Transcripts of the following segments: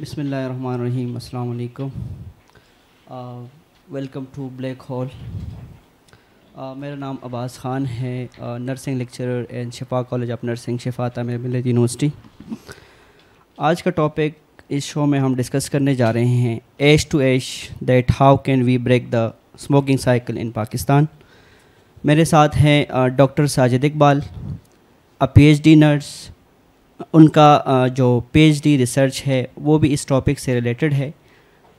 بسم اللہ الرحمن الرحیم. السلام علیکم. Welcome to black hole. میرا نام عباس خان ہے, نرسنگ لیکچرر ان شفا کالج آف نرسنگ شفا تعمیر ملت یونیورسٹی. آج کا ٹاپک اس شو میں ہم ڈسکس کرنے جا رہے ہیں edge to edge that how can we break the smoking cycle in Pakistan. میرے ساتھ ہیں doctor Sajid Iqbal, P H D nurse. ان کا جو پی ایچ ڈی ریسرچ ہے وہ بھی اس ٹاپک سے ریلیٹڈ ہے.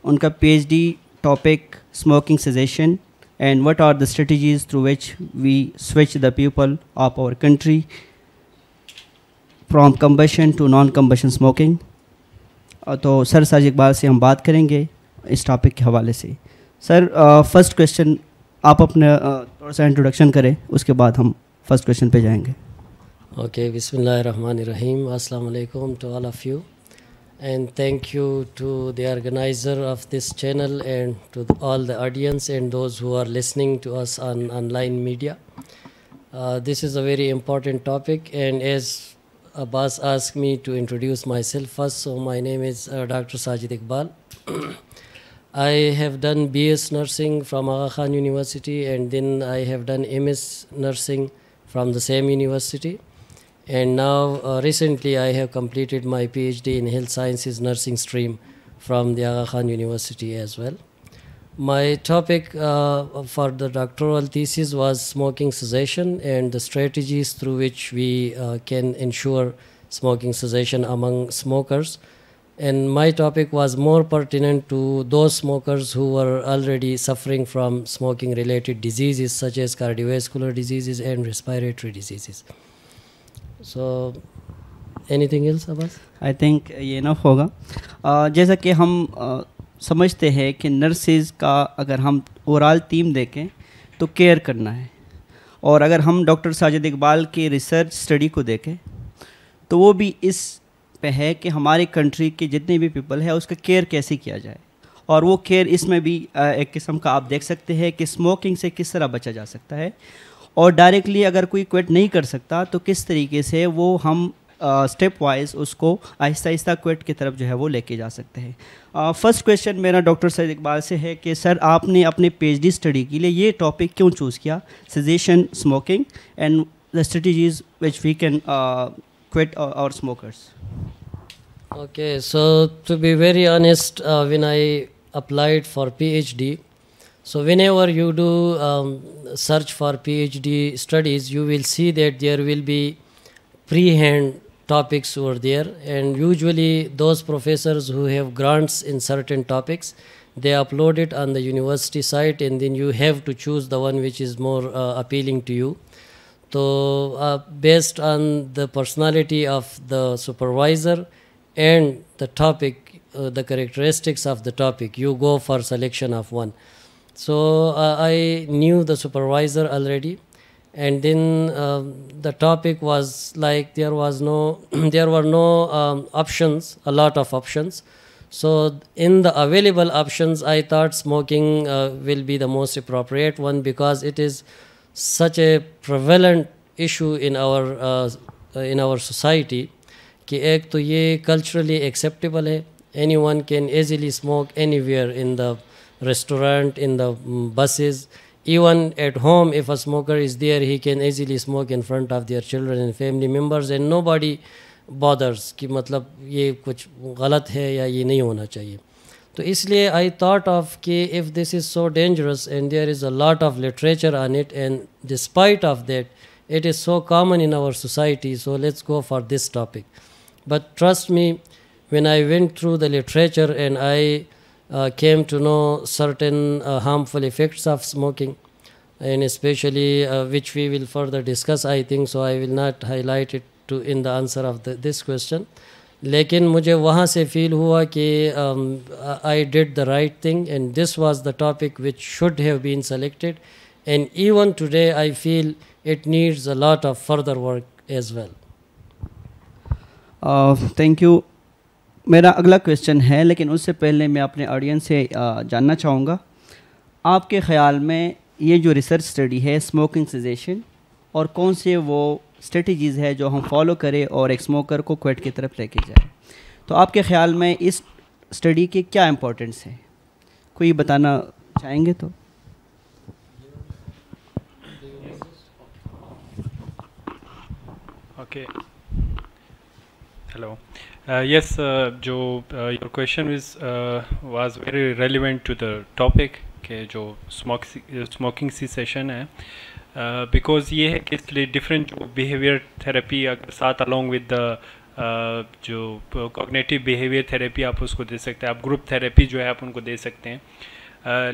ان کا P H D topic smoking cessation and what are the strategies through which we switch the people of our country from combustion to non combustion smoking. تو sir Sajid Iqbal سے ہم بات کریں گے اس ٹاپک کے حوالے سے. سر فرسٹ کویشچن آپ اپنا تھوڑا سا انٹروڈکشن کریں, اس کے بعد ہم فرسٹ کویشچن پہ جائیں گے. Okay, Bismillah ar-Rahman ar-Rahim. Assalamu alaikum to all of you. And thank you to the organizer of this channel and to all the audience and those who are listening to us on online media. This is a very important topic, and as Abbas asked me to introduce myself first, so my name is Dr. Sajid Iqbal. I have done BS Nursing from Aga Khan University, and then I have done MS Nursing from the same university. And now recently I have completed my PhD in Health Sciences Nursing stream from the Aga Khan University as well. My topic for the doctoral thesis was smoking cessation and the strategies through which we can ensure smoking cessation among smokers. And my topic was more pertinent to those smokers who were already suffering from smoking related diseases such as cardiovascular diseases and respiratory diseases. So anything else, Abbas? I think یہ انف ہوگا. جیسا کہ ہم سمجھتے ہیں کہ nurses کا اگر ہم اوورال تھیم دیکھیں تو کیئر کرنا ہے, اور اگر ہم ڈاکٹر ساجد اقبال کی ریسرچ اسٹڈی کو دیکھیں تو وہ بھی اس پہ ہے کہ ہماری کنٹری کے جتنے بھی پیپل ہے اس کا کیئر کیسے کیا جائے. اور وہ کیئر اس میں بھی ایک قسم کا آپ دیکھ سکتے ہیں کہ اسموکنگ سے کس طرح بچا جا سکتا ہے, اور ڈائریکٹلی اگر کوئی کوئٹ نہیں کر سکتا تو کس طریقے سے وہ ہم اسٹیپ وائز اس کو آہستہ آہستہ کوئٹ کی طرف جو ہے وہ لے کے جا سکتے ہیں. فرسٹ کویشچن میرا ڈاکٹر سید اقبال سے ہے کہ سر آپ نے اپنے پی ایچ ڈی اسٹڈی کے لیے یہ ٹاپک کیوں چوز کیا, cessation smoking and the strategies which we can quit our smokers. Okay, so to be very honest, when I applied for PhD, so whenever you do search for PhD studies, you will see that there will be pre-hand topics over there, and usually those professors who have grants in certain topics, they upload it on the university site, and then you have to choose the one which is more appealing to you. So based on the personality of the supervisor and the topic, the characteristics of the topic, you go for selection of one. So I knew the supervisor already, and then the topic was like there were no options, a lot of options. So in the available options, I thought smoking will be the most appropriate one, because it is such a prevalent issue in our society. کہ ایک تو یہ culturally acceptable ہے, anyone can easily smoke anywhere, in the restaurant, in the buses, even at home if a smoker is there he can easily smoke in front of their children and family members, and nobody bothers کہ مطلب یہ کچھ غلط ہے یا یہ نہیں ہونا چاہیے. تو اس لیے آئی تھاٹ آف کہ if this is so dangerous and there is a lot of literature on it, and despite of that it is so common in our society, so let's go for this topic. But trust me, when I went through the literature and I came to know certain harmful effects of smoking, and especially which we will further discuss, I think, so I will not highlight it in the answer of this question. لیکن مجھے وہاں سے فیل ہوا کہ I did the right thing, and this was the topic which should have been selected, and even today I feel it needs a lot of further work as well. Thank you. میرا اگلا question ہے, لیکن اس سے پہلے میں اپنے audience سے جاننا چاہوں گا, آپ کے خیال میں یہ جو ریسرچ اسٹڈی ہے اسموکنگ سیزیشن, اور کون سے وہ اسٹریٹجیز ہے جو ہم فالو کریں اور ایک اسموکر کو کوئٹ کی طرف لے کے جائیں, تو آپ کے خیال میں اس اسٹڈی کے کیا امپورٹنس ہے؟ کوئی بتانا چاہیں گے تو؟ اوکے، ہیلو، یس، جو your question was very relevant to the topic کہ جو اسموکنگ سیسیشن ہے، بیکاز یہ ہے کہ اس لیے ڈفرینٹ جو بیہیویئر تھراپی اگر ساتھ along ود دا جو کوگنیٹیو بیہیویئر تھراپی آپ اس کو دے سکتے ہیں، آپ گروپ تھراپی جو ہے آپ ان کو دے سکتے ہیں،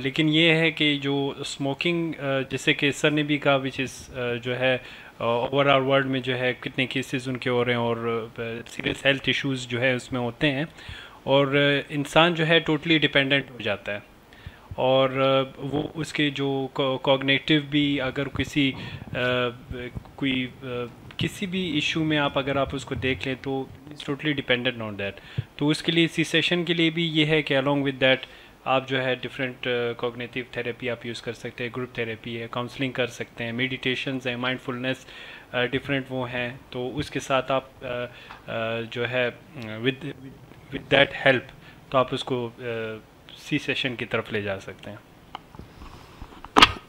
لیکن یہ ہے کہ جو اسموکنگ جیسے کہ سر نے بھی کہا وچ از جو ہے اوور آل ورلڈ میں جو ہے کتنے کیسز ان کے ہو رہے ہیں اور سیریس ہیلتھ ایشوز جو ہے اس میں ہوتے ہیں، اور انسان جو ہے ٹوٹلی ڈپینڈنٹ ہو جاتا ہے، اور وہ اس کے جو کوگنیٹیو بھی اگر کوئی کسی بھی ایشو میں اگر آپ اس کو دیکھ لیں تو it's totally dependent on that. تو اس کے لیے سیسیشن کے لیے بھی یہ ہے کہ along with that آپ جو ہے ڈفرینٹ کوگنیٹیو تھراپی آپ یوز کر سکتے ہیں، گروپ تھراپی ہے، کاؤنسلنگ کر سکتے ہیں، میڈیٹیشنز ہیں، مائنڈ فلنس ڈفرینٹ وہ ہیں، تو اس کے ساتھ آپ جو ہے ود دیٹ ہیلپ تو آپ اس کو سی سیشن کی طرف لے جا سکتے ہیں.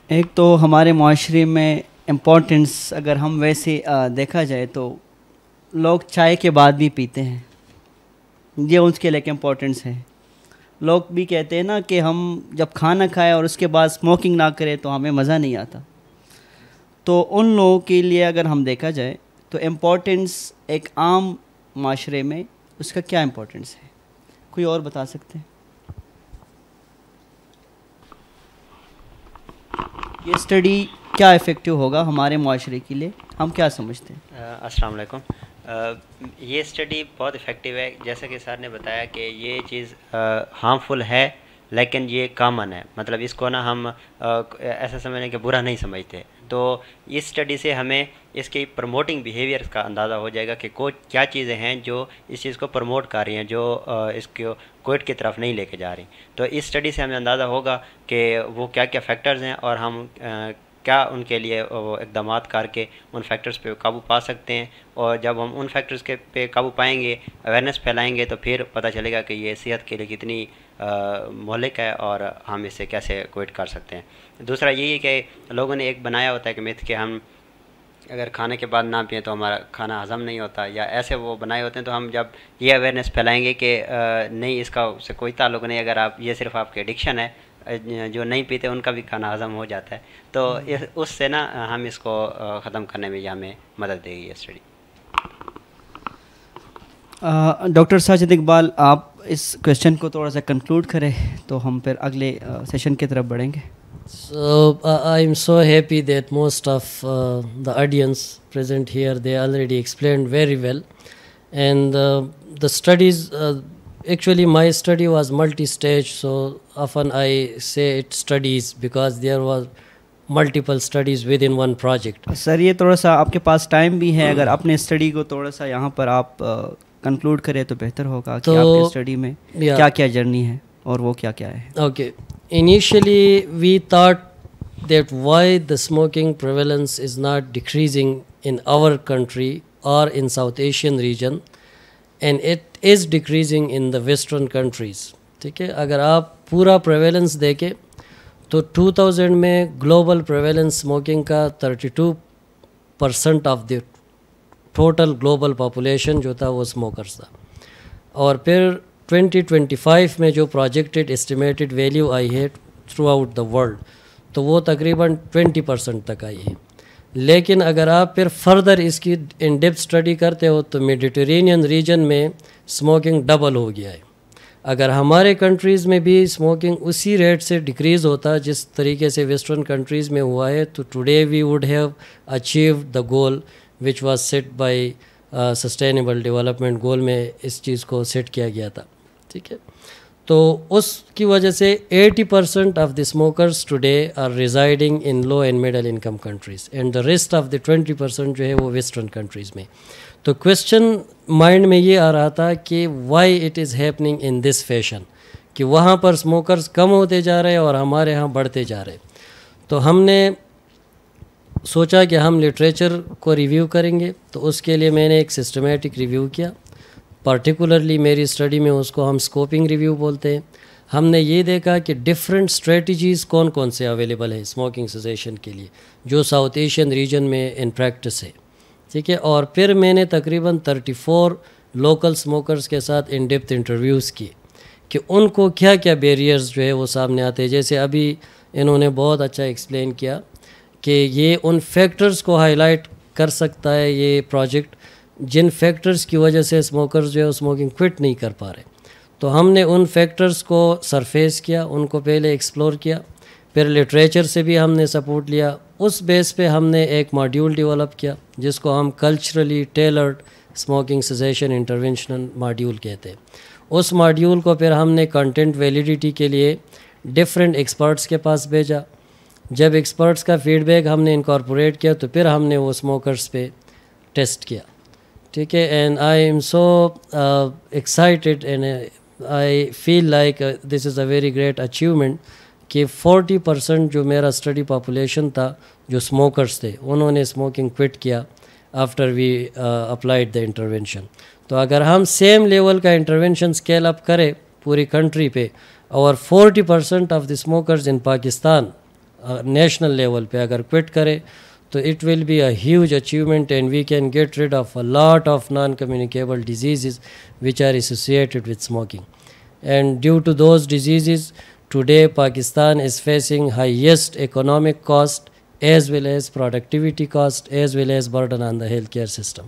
ایک تو ہمارے معاشرے میں امپورٹنس اگر ہم ویسے دیکھا جائے تو لوگ چائے کے بعد بھی پیتے ہیں، یہ اس کے لیے ایک امپورٹنس ہے. لوگ بھی کہتے ہیں نا کہ ہم جب کھانا کھائیں اور اس کے بعد اسموکنگ نہ کریں تو ہمیں مزہ نہیں آتا. تو ان لوگوں کے لیے اگر ہم دیکھا جائے تو امپورٹنس ایک عام معاشرے میں اس کا کیا امپورٹنس ہے؟ کوئی اور بتا سکتے ہیں؟ یہ اسٹڈی کیا افیکٹو ہوگا ہمارے معاشرے کے لیے، ہم کیا سمجھتے ہیں؟ السلام علیکم. یہ اسٹڈی بہت افیکٹو ہے، جیسا کہ سر نے بتایا کہ یہ چیز ہارمفل ہے لیکن یہ کامن ہے، مطلب اس کو نا ہم ایسا سمجھیں کہ برا نہیں سمجھتے. تو اس اسٹڈی سے ہمیں اس کی پروموٹنگ بیہیویئر کا اندازہ ہو جائے گا کہ کیا چیزیں ہیں جو اس چیز کو پروموٹ کر رہی ہیں، جو اس کو کوئٹ کی طرف نہیں لے کے جا رہی. تو اس اسٹڈی سے ہمیں اندازہ ہوگا کہ وہ کیا کیا فیکٹرز ہیں اور ہم کیا ان کے لیے وہ اقدامات کر کے ان فیکٹرز پہ قابو پا سکتے ہیں. اور جب ہم ان فیکٹرز کے پہ قابو پائیں گے، اویئرنیس پھیلائیں گے، تو پھر پتہ چلے گا کہ یہ صحت کے لیے کتنی مہلک ہے اور ہم اس سے کیسے کوئٹ کر سکتے ہیں. دوسرا یہی ہے کہ لوگوں نے ایک بنایا ہوتا ہے کہ میتھ کہ ہم اگر کھانے کے بعد نہ پئیں تو ہمارا کھانا ہضم نہیں ہوتا، یا ایسے وہ بنائے ہوتے ہیں. تو ہم جب یہ اویئرنیس پھیلائیں گے کہ نہیں، اس کا اس سے کوئی تعلق نہیں، اگر آپ یہ صرف آپ کے ایڈکشن ہے، جو نہیں پیتے ان کا بھی کھانا ہضم ہو جاتا ہے، تو اس سے نا ہم اس کو ختم کرنے میں یہ ہمیں مدد دے گی یہ اسٹڈی. ڈاکٹر ساجد اقبال، آپ اس کویشچن کو تھوڑا سا کنکلوڈ کریں تو ہم پھر اگلے سیشن کی طرف بڑھیں گے. So I'm so happy that most of the audience present here, they already explained very well, and the studies, actually my study was multi-stage, so often I say it studies because there was multiple studies within one project. سر یہ تھوڑا سا آپ کے پاس time بھی ہے، اگر اپنے study کو تھوڑا سا یہاں پر آپ کنکلوڈ کریں تو بہتر ہوگا کہ آپ کی اسٹڈی میں کیا کیا جرنی ہے اور وہ کیا کیا ہے. Okay. Initially, we thought that why the smoking prevalence is not decreasing in our country or in South Asian region, and it is decreasing in the Western countries. ٹھیک ہے، اگر آپ پورا پریویلنس دیکھیں تو 2000 میں گلوبل پریویلنس اسموکنگ کا 32% of the total global population جو تھا وہ اسموکرس تھا، اور پھر 2025 میں جو پروجیکٹڈ اسٹیمیٹڈ ویلیو آئی ہے تھرو آؤٹ دا ورلڈ تو وہ تقریباً 20% تک آئی ہے. لیکن اگر آپ پھر فردر اس کی ان ڈیپتھ اسٹڈی کرتے ہو تو میڈیٹرینین ریجن میں اسموکنگ ڈبل ہو گیا ہے. اگر ہمارے کنٹریز میں بھی اسموکنگ اسی ریٹ سے ڈکریز ہوتا جس طریقے سے ویسٹرن کنٹریز میں ہوا ہے تو today we would have achieved the goal which was set by sustainable development goal میں اس چیز کو سیٹ کیا گیا تھا. ٹھیک ہے، تو اس کی وجہ سے 80% of the smokers today are residing in low and middle income countries, and the rest of the 20% جو ہے وہ ویسٹرن کنٹریز میں. تو کویشچن مائنڈ میں یہ آ رہا تھا کہ why it is happening in this fashion, کہ وہاں پر اسموکرز کم ہوتے جا رہے اور ہمارے ہاں بڑھتے جا رہے. تو ہم نے سوچا کہ ہم لٹریچر کو ریویو کریں گے، تو اس کے لیے میں نے ایک سسٹمیٹک ریویو کیا. پرٹیکولرلی میری اسٹڈی میں اس کو ہم اسکوپنگ ریویو بولتے ہیں. ہم نے یہ دیکھا کہ ڈفرینٹ اسٹریٹجیز کون کون سے اویلیبل ہیں اسموکنگ سیسیشن کے لیے جو ساؤتھ ایشین ریجن میں ان پریکٹس ہے, ٹھیک ہے. اور پھر میں نے تقریباً 34 لوکل اسموکرز کے ساتھ ان ڈیپتھ انٹرویوز کیے کہ ان کو کیا کیا بیریئرز جو ہے وہ سامنے آتے ہیں. جیسے ابھی انہوں نے بہت اچھا ایکسپلین کیا کہ یہ ان فیکٹرز کو ہائی لائٹ کر سکتا ہے یہ پروجیکٹ جن فیکٹرز کی وجہ سے اسموکرز جو ہے اسموکنگ کوئٹ نہیں کر پا رہے. تو ہم نے ان فیکٹرز کو سرفیس کیا, ان کو پہلے ایکسپلور کیا, پھر لٹریچر سے بھی ہم نے سپورٹ لیا. اس بیس پہ ہم نے ایک ماڈیول ڈیولپ کیا جس کو ہم culturally tailored smoking cessation interventional module کہتے ہیں. اس ماڈیول کو پھر ہم نے کنٹینٹ ویلیڈیٹی کے لیے ڈفرینٹ ایکسپرٹس کے پاس بھیجا. جب ایکسپرٹس کا فیڈ بیک ہم نے انکارپوریٹ کیا تو پھر ہم نے وہ اسموکرس پہ ٹیسٹ کیا, ٹھیک ہے. And I am so excited and I feel like this is a very great achievement کہ 40% جو میرا اسٹڈی پاپولیشن تھا جو اسموکرس تھے انہوں نے اسموکنگ کوئٹ کیا after we applied the intervention. تو اگر ہم سیم لیول کا انٹرونشن اسکیل اپ کریں پوری کنٹری پہ اور 40% of the smokers in Pakistan national level پہ اگر کوئٹ کرے تو it will be a huge achievement and we can get rid of a lot of non communicable diseases which are associated with smoking. And due to those diseases today Pakistan is facing highest economic cost as well as productivity cost as well as burden on the health care system.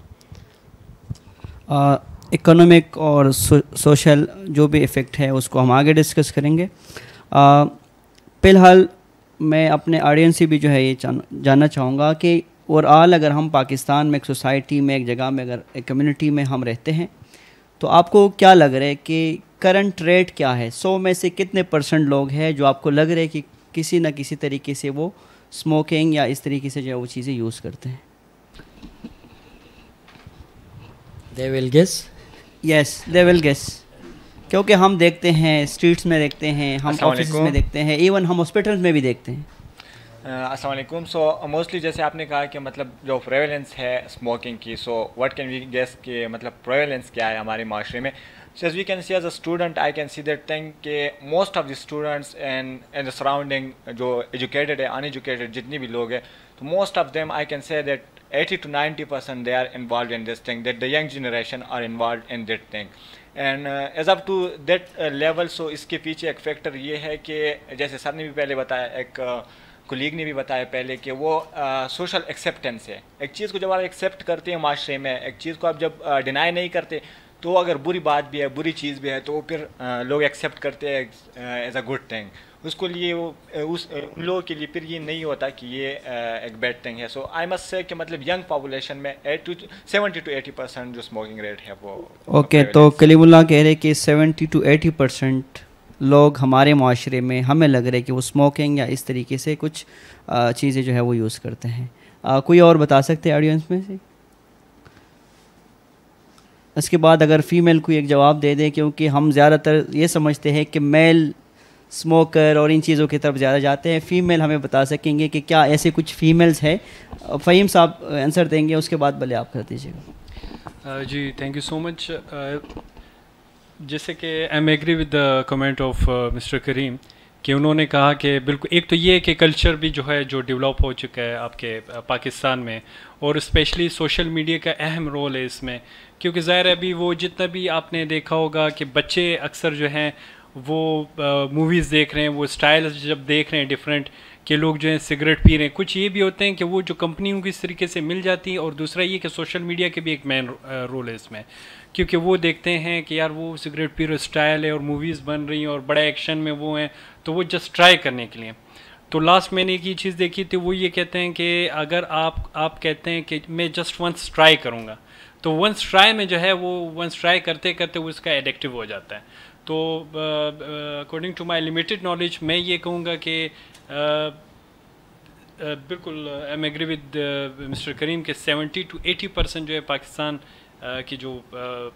Economic اور social جو بھی effect ہے اس کو ہم آگے discuss کریں گے. فی الحال میں اپنے آڈینس سے بھی جو ہے یہ جاننا چاہوں گا کہ اوور آل اگر ہم پاکستان میں ایک سوسائٹی میں ایک جگہ میں اگر ایک کمیونٹی میں ہم رہتے ہیں تو آپ کو کیا لگ رہا ہے کہ کرنٹ ریٹ کیا ہے؟ 100 میں سے کتنے % لوگ ہیں جو آپ کو لگ رہا ہے کہ کسی نہ کسی طریقے سے وہ اسموکنگ یا اس طریقے سے جو ہے وہ چیزیں یوز کرتے ہیں؟ They will guess. Yes they will guess, کیونکہ ہم دیکھتے ہیں اسٹریٹس میں دیکھتے ہیں, ہم آفیسز میں دیکھتے ہیں, ایون ہم ہاسپٹلس میں بھی دیکھتے ہیں. السلام علیکم. سو موسٹلی جیسے آپ نے کہا کہ مطلب جو پریویلنس ہے اسموکنگ کی, so what can we guess کہ مطلب پریویلنس کیا ہے ہمارے معاشرے میں. So as we can see as a student, I can see that thing کہ most of the students and the surrounding جو educated ہے uneducated جتنی بھی لوگ ہیں, تو most of them I can say that 80 to 90% they are involved in this thing, that the young generation are involved in that thing. And as up to that level, so اس کے پیچھے ایک factor یہ ہے کہ جیسے سر نے بھی پہلے بتایا, ایک کولیگ نے بھی بتایا پہلے کہ وہ سوشل ایکسیپٹنس ہے. ایک چیز کو جب آپ ایکسیپٹ کرتے ہیں معاشرے میں, ایک چیز کو آپ جب ڈینائی نہیں کرتے, تو اگر بری بات بھی ہے بری چیز بھی ہے تو پھر لوگ ایکسیپٹ کرتے ہیں ایز اے گڈ تھنگ. اس کو لیے وہ ان لوگوں کے لیے پھر یہ نہیں ہوتا کہ یہ ایک بیڈ تھنگ ہے. سو آئی مسٹ سے کہ مطلب ینگ پاپولیشن میں 70 to 80% جو اسموکنگ ریٹ ہے وہ. اوکے, تو کلیم اللہ کہہ رہے کہ 70 to 80% لوگ ہمارے معاشرے میں ہمیں لگ رہا ہے کہ وہ اسموکنگ یا اس طریقے سے کچھ چیزیں جو ہے وہ یوز کرتے ہیں. کوئی اور بتا سکتے ہیں آڈینس میں سے؟ اس کے بعد اگر فیمیل کوئی ایک جواب دے دیں, کیونکہ ہم زیادہ تر یہ سمجھتے ہیں کہ میل اسموکر اور ان چیزوں کی طرف زیادہ جاتے ہیں. فیمیل ہمیں بتا سکیں گے کہ کیا ایسے کچھ فیمیلز ہیں؟ فہیم صاحب آنسر دیں گے, اس کے بعد بھلے آپ کر دیجیے گا. جی تھینک یو سو مچ. جیسے کہ I am agree with the comment of mister Karim کہ انہوں نے کہا کہ بالکل ایک تو یہ کہ کلچر بھی جو ہے جو ڈیولپ ہو چکا ہے آپ کے پاکستان میں, اور اسپیشلی سوشل میڈیا کا اہم رول ہے اس میں, کیونکہ ظاہر ہے ابھی وہ جتنا بھی آپ نے دیکھا ہوگا کہ بچے اکثر جو ہیں وہ موویز دیکھ رہے ہیں, وہ اسٹائلز جب دیکھ رہے ہیں ڈفرینٹ, کہ لوگ جو ہیں سگریٹ پی رہے ہیں. کچھ یہ بھی ہوتے ہیں کہ وہ جو کمپنیوں کی اس طریقے سے مل جاتی ہیں, اور دوسرا یہ کہ سوشل میڈیا کے بھی ایک مین رول ہے اس میں, کیونکہ وہ دیکھتے ہیں کہ یار وہ سگریٹ پی رہے اسٹائل ہے اور موویز بن رہی ہیں اور بڑے ایکشن میں وہ ہیں, تو وہ جسٹ ٹرائی کرنے کے لیے. تو لاسٹ میں نے ایک یہ چیز دیکھی تھی, وہ یہ کہتے ہیں کہ اگر آپ کہتے ہیں کہ میں جسٹ ونس ٹرائی کروں گا, تو ونس ٹرائی میں جو ہے وہ ونس ٹرائی کرتے کرتے وہ اس کا ایڈکٹیو ہو جاتا ہے. تو according to my limited knowledge میں یہ کہوں گا کہ بالکل I am agree with mister Karim کہ 70 to 80% جو ہے پاکستان کی جو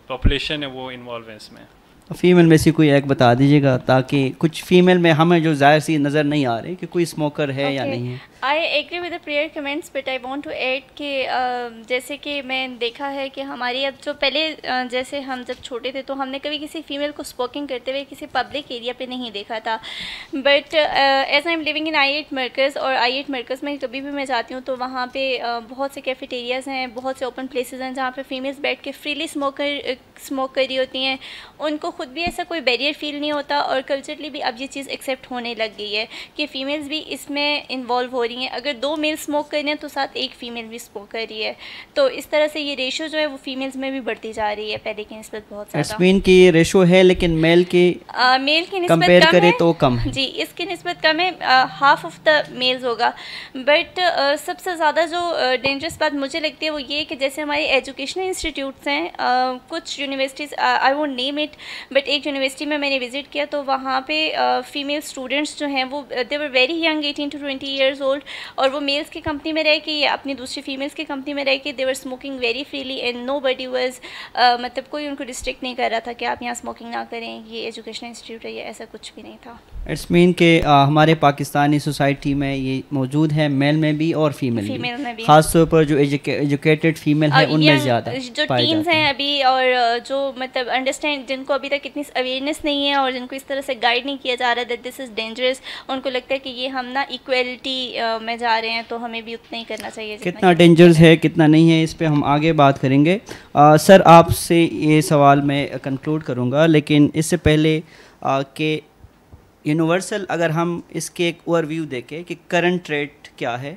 پاپولیشن ہے وہ انوالو ہے اس میں. فیمیل میں سے کوئی ایک بتا دیجیے گا, تاکہ کچھ فیمیل میں ہمیں جو ظاہر سی نظر نہیں آ رہی کہ کوئی اسموکر ہے یا نہیں ہے. I agree with the prior comments, but I want to add کہ جیسے کہ میں دیکھا ہے کہ ہماری اب جو پہلے جیسے ہم جب چھوٹے تھے تو ہم نے کبھی کسی فیمیل کو اسموکنگ کرتے ہوئے کسی پبلک ایریا پہ نہیں دیکھا تھا. But as I am living in I-8 مرکز, اور I-8 مرکز میں کبھی بھی میں جاتی ہوں تو وہاں پہ بہت سے کیفیٹیریاز ہیں, بہت سے اوپن پلیسز ہیں جہاں پہ فیمیلز بیٹھ کے فریلی اسموک کر رہی ہوتی ہیں. ان کو خود بھی ایسا کوئی بیریئر فیل نہیں ہوتا, اور کلچرلی بھی اب یہ چیز ایکسیپٹ ہونے لگ گئی ہے کہ فیمیلز بھی اس میں انوالو ہو رہی ہیں. اگر 2 میل اسموک کر رہے ہیں تو ساتھ ایک فیمیل بھی اسموک کر رہی ہے, تو اس طرح سے یہ ریشو جو ہے وہ فیمیلز میں بھی بڑھتی جا رہی ہے پہلے کی نسبت بہت زیادہ. اسمین کی یہ ریشو ہے لیکن میل کی نسبت کمپیئر کم کرے ہے تو کم ہے. جی, اس کی نسبت کم ہے, ہاف آف دا میلز ہوگا. بٹ سب سے زیادہ جو ڈینجرس بات مجھے لگتی ہے وہ یہ کہ جیسے ہمارے ایجوکیشنل انسٹیٹیوٹس ہیں, کچھ universities, I won't name it, but ایک یونیورسٹی میں نے وزٹ کیا تو وہاں پہ فیمیل اسٹوڈنٹس جو ہیں وہ they were very young, 18 to 20 years old, اور وہ میلس کی کمپنی میں رہ کے یا اپنی دوسری فیمیلس کی کمپنی میں رہ کے they were smoking very freely, and nobody was, مطلب کوئی ان کو ڈسٹرکٹ نہیں کر رہا تھا کہ آپ یہاں اسموکنگ نہ کریں, یہ ایجوکیشنل انسٹیٹیوٹ ہے, یہ ایسا کچھ بھی نہیں تھا. اٹس مین کہ ہمارے پاکستانی سوسائٹی میں یہ موجود ہے, میل میں بھی اور فیمیل میں بھی, خاص طور پر جو ایجوکیٹڈ فیمیل ہے ان میں زیادہ جو ٹینز ہیں ابھی, اور جو مطلب انڈرسٹینڈ, جن کو ابھی تک اتنی اویئرنیس نہیں ہے اور جن کو اس طرح سے گائیڈ نہیں کیا جا رہا دیٹ دس از ڈینجرس, ان کو لگتا ہے کہ یہ ہم نا ایکویلٹی میں جا رہے ہیں تو ہمیں بھی اتنا ہی کرنا چاہیے. کتنا ڈینجرس ہے کتنا نہیں ہے اس پہ ہم آگے بات کریں گے. سر آپ سے یہ سوال میں کنکلوڈ کروں گا, لیکن اس سے پہلے کہ یونیورسل اگر ہم اس کے ایک اوور ویو دیکھیں کہ کرنٹ ریٹ کیا ہے,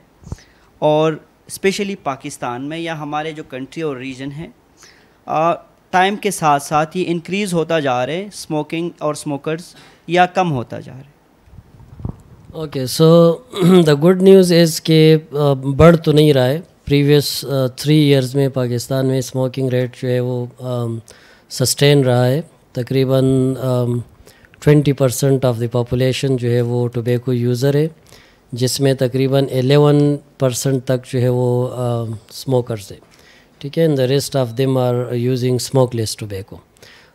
اور اسپیشلی پاکستان میں یا ہمارے جو کنٹری اور ریجن ہے, ٹائم کے ساتھ ساتھ یہ انکریز ہوتا جا رہے ہیں اسموکنگ اور اسموکرز, یا کم ہوتا جا رہا ہے؟ Okay, so the good news is کہ بڑھ تو نہیں رہا ہے. پریویس 3 ایئرز میں پاکستان میں اسموکنگ ریٹ جو ہے وہ سسٹین رہا ہے. تقریباً 20% آف دی پاپولیشن جو ہے وہ ٹوبیکو یوزر ہے, جس میں تقریباً 11% تک جو ہے وہ اسموکرز ہے. ٹھیک ہے, and the rest of them are using smokeless tobacco.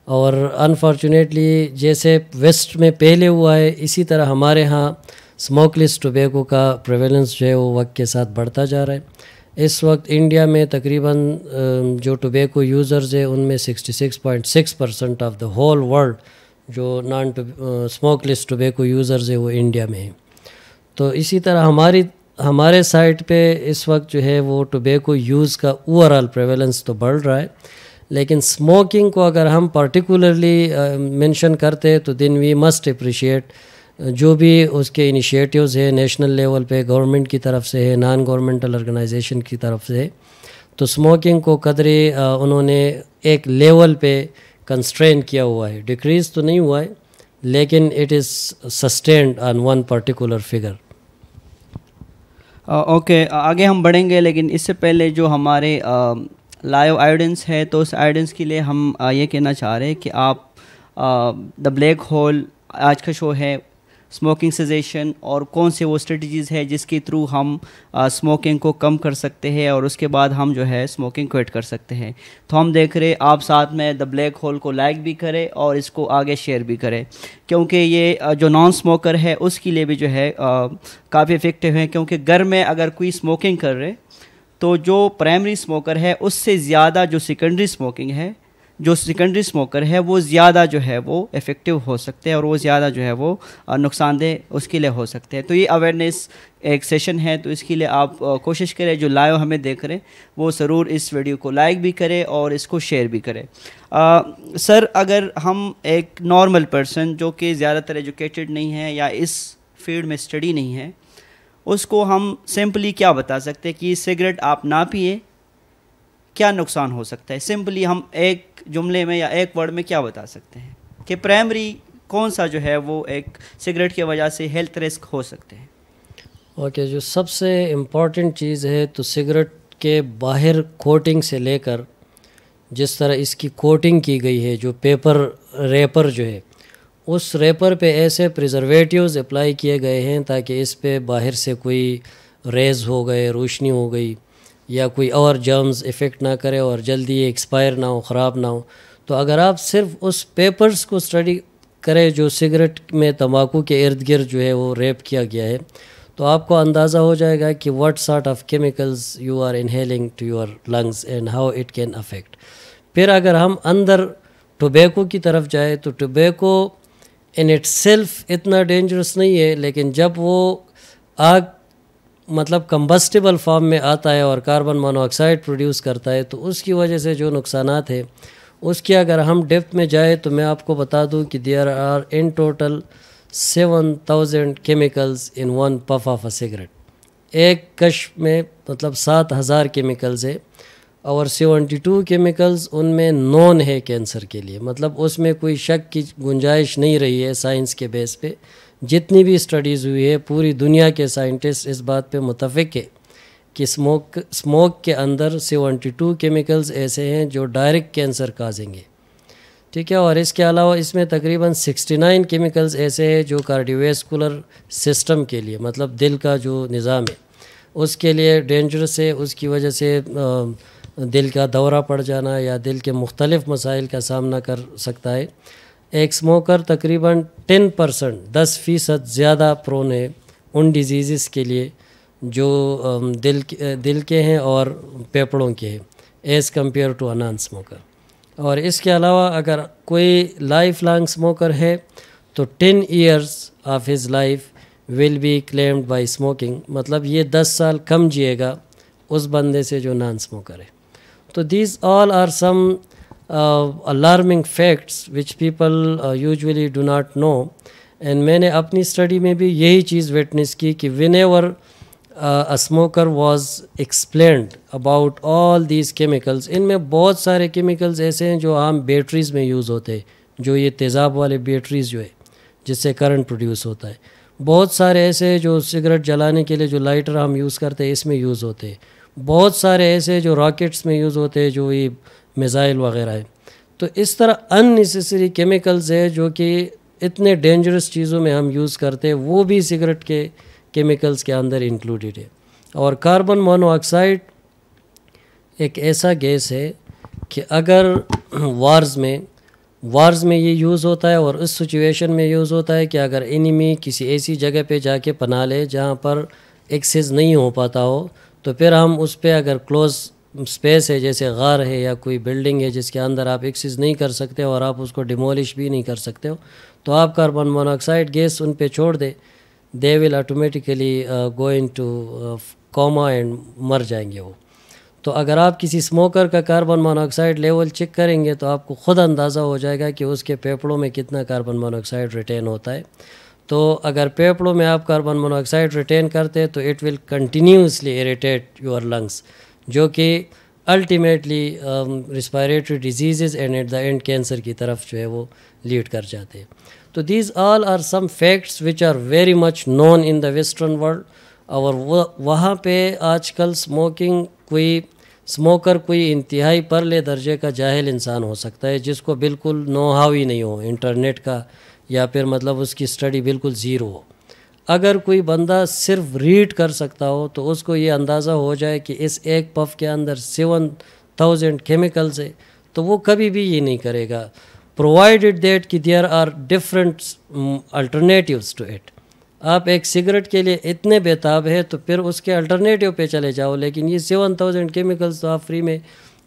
اور انفارچونیٹلی جیسے ویسٹ میں پہلے ہوا ہے اسی طرح ہمارے ہاں اسموک لیس ٹوبیکو کا پریویلنس جو ہے وہ وقت کے ساتھ بڑھتا جا رہا ہے. اس وقت انڈیا میں تقریباً جو ٹوبیکو یوزرز ہیں ان میں 66.6% آف دا ہول ورلڈ جو نان اسموک لیس ٹوبیکو یوزرز ہیں وہ انڈیا میں ہیں. تو اسی طرح ہمارے سائٹ پہ اس وقت جو ہے وہ ٹوبیکو یوز کا اوور آل پریویلنس تو بڑھ رہا ہے, لیکن اسموکنگ کو اگر ہم پرٹیکولرلی مینشن کرتے تو دین وی مسٹ اپریشیٹ جو بھی اس کے انیشیٹیوز ہے نیشنل لیول پہ, گورنمنٹ کی طرف سے ہے, نان گورنمنٹل آرگنائزیشن کی طرف سے ہے, تو اسموکنگ کو قدرے انہوں نے ایک لیول پہ کنسٹرین کیا ہوا ہے. ڈیکریز تو نہیں ہوا ہے لیکن it is sustained on one particular figure. Okay, آگے ہم بڑھیں گے, لیکن اس سے پہلے جو ہمارے لائیو ایویڈنس ہے تو اس ایویڈنس کے لیے ہم یہ کہنا چاہ رہے ہیں کہ آپ دا بلیک ہول آج کا شو ہے اسموکنگ سیزیشن, اور کون سے وہ اسٹریٹجیز ہے جس کے تھرو ہم اسموکنگ کو کم کر سکتے ہیں اور اس کے بعد ہم جو ہے اسموکنگ کوئٹ کر سکتے ہیں. تو ہم دیکھ رہے آپ ساتھ میں دا بلیک ہول کو لائک بھی کرے اور اس کو آگے شیئر بھی کرے, کیونکہ یہ جو نان اسموکر ہے اس کے لیے بھی جو ہے کافی افیکٹو ہے. کیونکہ گھر میں اگر کوئی اسموکنگ کر رہے تو جو پرائمری اسموکر ہے اس سے زیادہ جو سیکنڈری اسموکنگ ہے, جو سیکنڈری اسموکر ہے وہ زیادہ جو ہے وہ افیکٹو ہو سکتے ہیں اور وہ زیادہ جو ہے وہ نقصان دہ اس کے لیے ہو سکتے ہیں. تو یہ اویئرنیس ایک سیشن ہے, تو اس کے لیے آپ کوشش کریں جو لائیو ہمیں دیکھ رہے ہیں وہ ضرور اس ویڈیو کو لائک بھی کرے اور اس کو شیئر بھی کرے. سر, اگر ہم ایک نارمل پرسن جو کہ زیادہ تر ایجوکیٹڈ نہیں ہے یا اس فیلڈ میں اسٹڈی نہیں ہے, اس کو ہم سمپلی کیا بتا سکتے ہیں کہ سگریٹ آپ نہ پیے, کیا نقصان ہو سکتا ہے؟ سمپلی ہم ایک جملے میں یا ایک ورڈ میں کیا بتا سکتے ہیں کہ پرائمری کون سا جو ہے وہ ایک سگریٹ کی وجہ سے ہیلتھ رسک ہو سکتے ہیں؟ اوکے, جو سب سے امپورٹنٹ چیز ہے تو سگریٹ کے باہر کوٹنگ سے لے کر جس طرح اس کی کوٹنگ کی گئی ہے, جو پیپر ریپر جو ہے اس ریپر پہ ایسے پریزرویٹیوز اپلائی کیے گئے ہیں تاکہ اس پہ باہر سے کوئی ریز ہو گئے, روشنی ہو گئی یا کوئی اور جرمز افیکٹ نہ کرے اور جلدی یہ ایکسپائر نہ ہو, خراب نہ ہو. تو اگر آپ صرف اس پیپرز کو اسٹڈی کریں جو سگریٹ میں تمباکو کے ارد گرد جو ہے وہ ریپ کیا گیا ہے, تو تو آپ کو اندازہ ہو جائے گا کہ what sort of chemicals you are inhaling to your lungs and how it can affect. پھر اگر ہم اندر ٹوبیکو کی طرف جائے تو ٹوبیکو ان اٹ سیلف اتنا ڈینجرس نہیں ہے, لیکن جب وہ آگ مطلب کمبسٹیبل فارم میں آتا ہے اور کاربن مونو آکسائڈ پروڈیوس کرتا ہے تو اس کی وجہ سے جو نقصانات ہیں اس کی اگر ہم ڈیپتھ میں جائیں تو میں آپ کو بتا دوں کہ there are in total 7,000 chemicals in one puff of a cigarette. ایک کش میں مطلب 7,000 کیمیکلز ہے, اور 72 کیمیکلز ان میں نون ہے کینسر کے لیے. مطلب اس میں کوئی شک کی گنجائش نہیں رہی ہے سائنس کے بیس پہ. جتنی بھی اسٹڈیز ہوئی ہے پوری دنیا کے سائنٹسٹ اس بات پہ متفق ہے کہ اسموک کے اندر 72 کیمیکلز ایسے ہیں جو ڈائریکٹ کینسر کازیں گے. ٹھیک ہے, اور اس کے علاوہ اس میں تقریباً 69 کیمیکلز ایسے ہیں جو کارڈیوویسکولر سسٹم کے لیے مطلب دل کا جو نظام ہے اس کے لیے ڈینجرس ہے. اس کی وجہ سے دل کا دورہ پڑ جانا یا دل کے مختلف مسائل کا سامنا کر سکتا ہے. ایک اسموکر تقریباً 10% زیادہ پرون ہے ان ڈیزیزز کے لیے جو دل کے ہیں اور پھیپھڑوں کے ہیں as compared to a non smoker. اور اس کے علاوہ اگر کوئی لائف لانگ اسموکر ہے تو 10 years of his life will be claimed by smoking. مطلب یہ 10 سال کم جیے گا اس بندے سے جو نان اسموکر ہے. تو these all are some alarming facts which people usually do not know. and میں نے اپنی اسٹڈی میں بھی یہی چیز وٹنس کی کہ whenever a smoker was explained about all these chemicals, ان میں بہت سارے کیمیکلز ایسے ہیں جو عام بیٹریز میں یوز ہوتے ہیں, جو یہ تیزاب والے بیٹریز جو ہے جس سے کرنٹ پروڈیوس ہوتا ہے. بہت سارے ایسے جو سگریٹ جلانے کے لیے جو لائٹر ہم یوز کرتے ہیں اس میں یوز ہوتے ہیں. بہت سارے ایسے جو راکٹس میں یوز ہوتے ہیں جو یہ میزائل وغیرہ ہے. تو اس طرح ان نیسیسری کیمیکلز ہے جو کہ اتنے ڈینجرس چیزوں میں ہم یوز کرتے ہیں وہ بھی سگریٹ کے کیمیکلز کے اندر انکلوڈیڈ ہے. اور کاربن مونو آکسائڈ ایک ایسا گیس ہے کہ اگر وارز میں یہ یوز ہوتا ہے اور اس سچویشن میں یوز ہوتا ہے کہ اگر انیمی کسی ایسی جگہ پہ جا کے پناہ لے جہاں پر ایکسیس نہیں ہو پاتا ہو تو پھر ہم اس پہ اگر کلوز اسپیس ہے جیسے غار ہے یا کوئی بلڈنگ ہے جس کے اندر آپ ایکسیس نہیں کر سکتے اور آپ اس کو ڈیمولش بھی نہیں کر سکتے ہو تو آپ کاربن مونوکسائڈ گیس ان پہ چھوڑ دے, they will automatically go into coma and مر جائیں گے وہ. تو اگر آپ کسی اسموکر کا کاربن مونوکسائڈ لیول چیک کریں گے تو آپ کو خود اندازہ ہو جائے گا کہ اس کے پھیپھڑوں میں کتنا کاربن مونوکسائڈ ریٹین ہوتا ہے. تو اگر پھیپھڑوں میں آپ کاربن مونوکسائڈ ریٹین کرتے تو it will continuously irritate your lungs, جو کہ ultimately respiratory diseases and at the end cancer کی طرف جو ہے وہ لیڈ کر جاتے ہیں. تو these all are some facts which are very much known in the western world. اور وہاں پہ آج کل اسموکر کوئی انتہائی پرلے درجے کا جاہل انسان ہو سکتا ہے جس کو بالکل نو ہاو ہی نہیں ہو انٹرنیٹ کا, یا پھر مطلب اس کی اسٹڈی بالکل زیرو ہو. اگر کوئی بندہ صرف ریڈ کر سکتا ہو تو اس کو یہ اندازہ ہو جائے کہ اس ایک پف کے اندر 7,000 کیمیکلز ہے تو وہ کبھی بھی یہ نہیں کرے گا, پرووائڈیڈ دیٹ کہ there are different alternatives to it. آپ ایک سگریٹ کے لیے اتنے بیتاب ہے تو پھر اس کے الٹرنیٹیو پہ چلے جاؤ, لیکن یہ 7,000 کیمیکلز تو آپ فری میں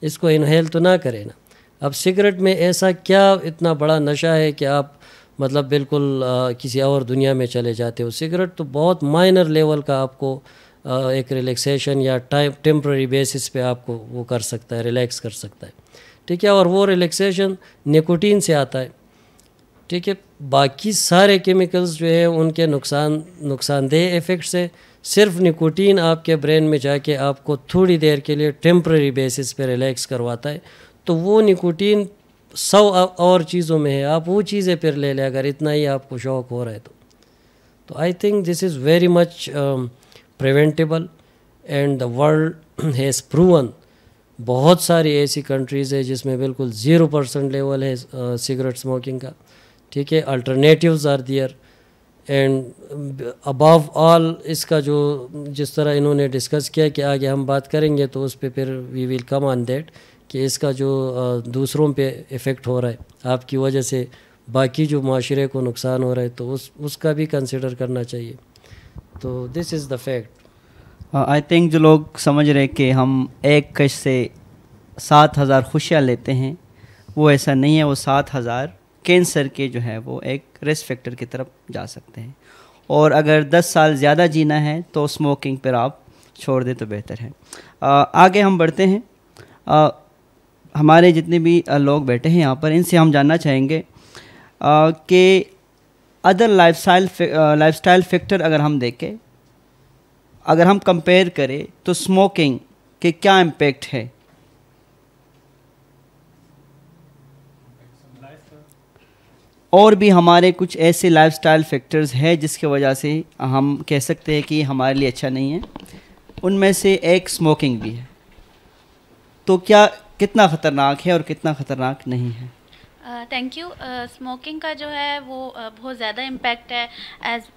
اس کو انہیل تو نہ کریں نا. اب سگریٹ میں ایسا کیا اتنا بڑا نشہ ہے کہ آپ مطلب بالکل کسی اور دنیا میں چلے جاتے ہو. سگریٹ تو بہت مائنر لیول کا آپ کو ایک ریلیکسیشن یا ٹیمپرری بیسس پہ آپ کو وہ کر سکتا ہے, ریلیکس کر سکتا ہے. ٹھیک ہے, اور وہ ریلیکسیشن نیکوٹین سے آتا ہے. ٹھیک ہے, باقی سارے کیمیکلز جو ہے ان کے نقصان دہ ایفیکٹس ہے. صرف نیکوٹین آپ کے برین میں جا کے آپ کو تھوڑی دیر کے لیے ٹیمپرری بیسس پہ ریلیکس کرواتا ہے. تو وہ نیکوٹین 100 اور چیزوں میں ہے, آپ وہ چیزیں پھر لے لیں اگر اتنا ہی آپ کو شوق ہو رہا ہے تو I think this is very much preventable and the world has proven. بہت ساری ایسی کنٹریز ہے جس میں بالکل 0% لیول ہے سگریٹ اسموکنگ کا. ٹھیک ہے, alternatives are there and above all اس کا جو جس طرح انہوں نے ڈسکس کیا کہ آگے ہم بات کریں گے تو اس پہ پھر وی ول کم آن دیٹ کہ اس کا جو دوسروں پہ ایفیکٹ ہو رہا ہے آپ کی وجہ سے باقی جو معاشرے کو نقصان ہو رہا ہے تو اس کا بھی کنسیڈر کرنا چاہیے. تو this is the fact. I think جو لوگ سمجھ رہے کہ ہم ایک کش سے 7,000 خوشیاں لیتے ہیں، وہ ایسا نہیں ہے. وہ 7,000 کینسر کے جو ہے وہ ایک رسک فیکٹر کی طرف جا سکتے ہیں. اور اگر 10 سال زیادہ جینا ہے تو اسموکنگ پر آپ چھوڑ دیں تو بہتر ہے. آگے ہم بڑھتے ہیں. ہمارے جتنے بھی لوگ بیٹھے ہیں یہاں پر، ان سے ہم جاننا چاہیں گے کہ ادر لائف اسٹائل فیکٹر اگر ہم دیکھیں، اگر ہم کمپیئر کریں تو اسموکنگ کے کیا امپیکٹ ہے. اور بھی ہمارے کچھ ایسے لائف اسٹائل فیکٹرز ہیں جس کی وجہ سے ہم کہہ سکتے ہیں کہ ہمارے لیے اچھا نہیں ہے. ان میں سے ایک اسموکنگ بھی ہے. تو کیا کتنا خطرناک ہے اور کتنا خطرناک نہیں ہے؟ Thank you. اسموکنگ کا جو ہے وہ بہت زیادہ امپیکٹ ہے.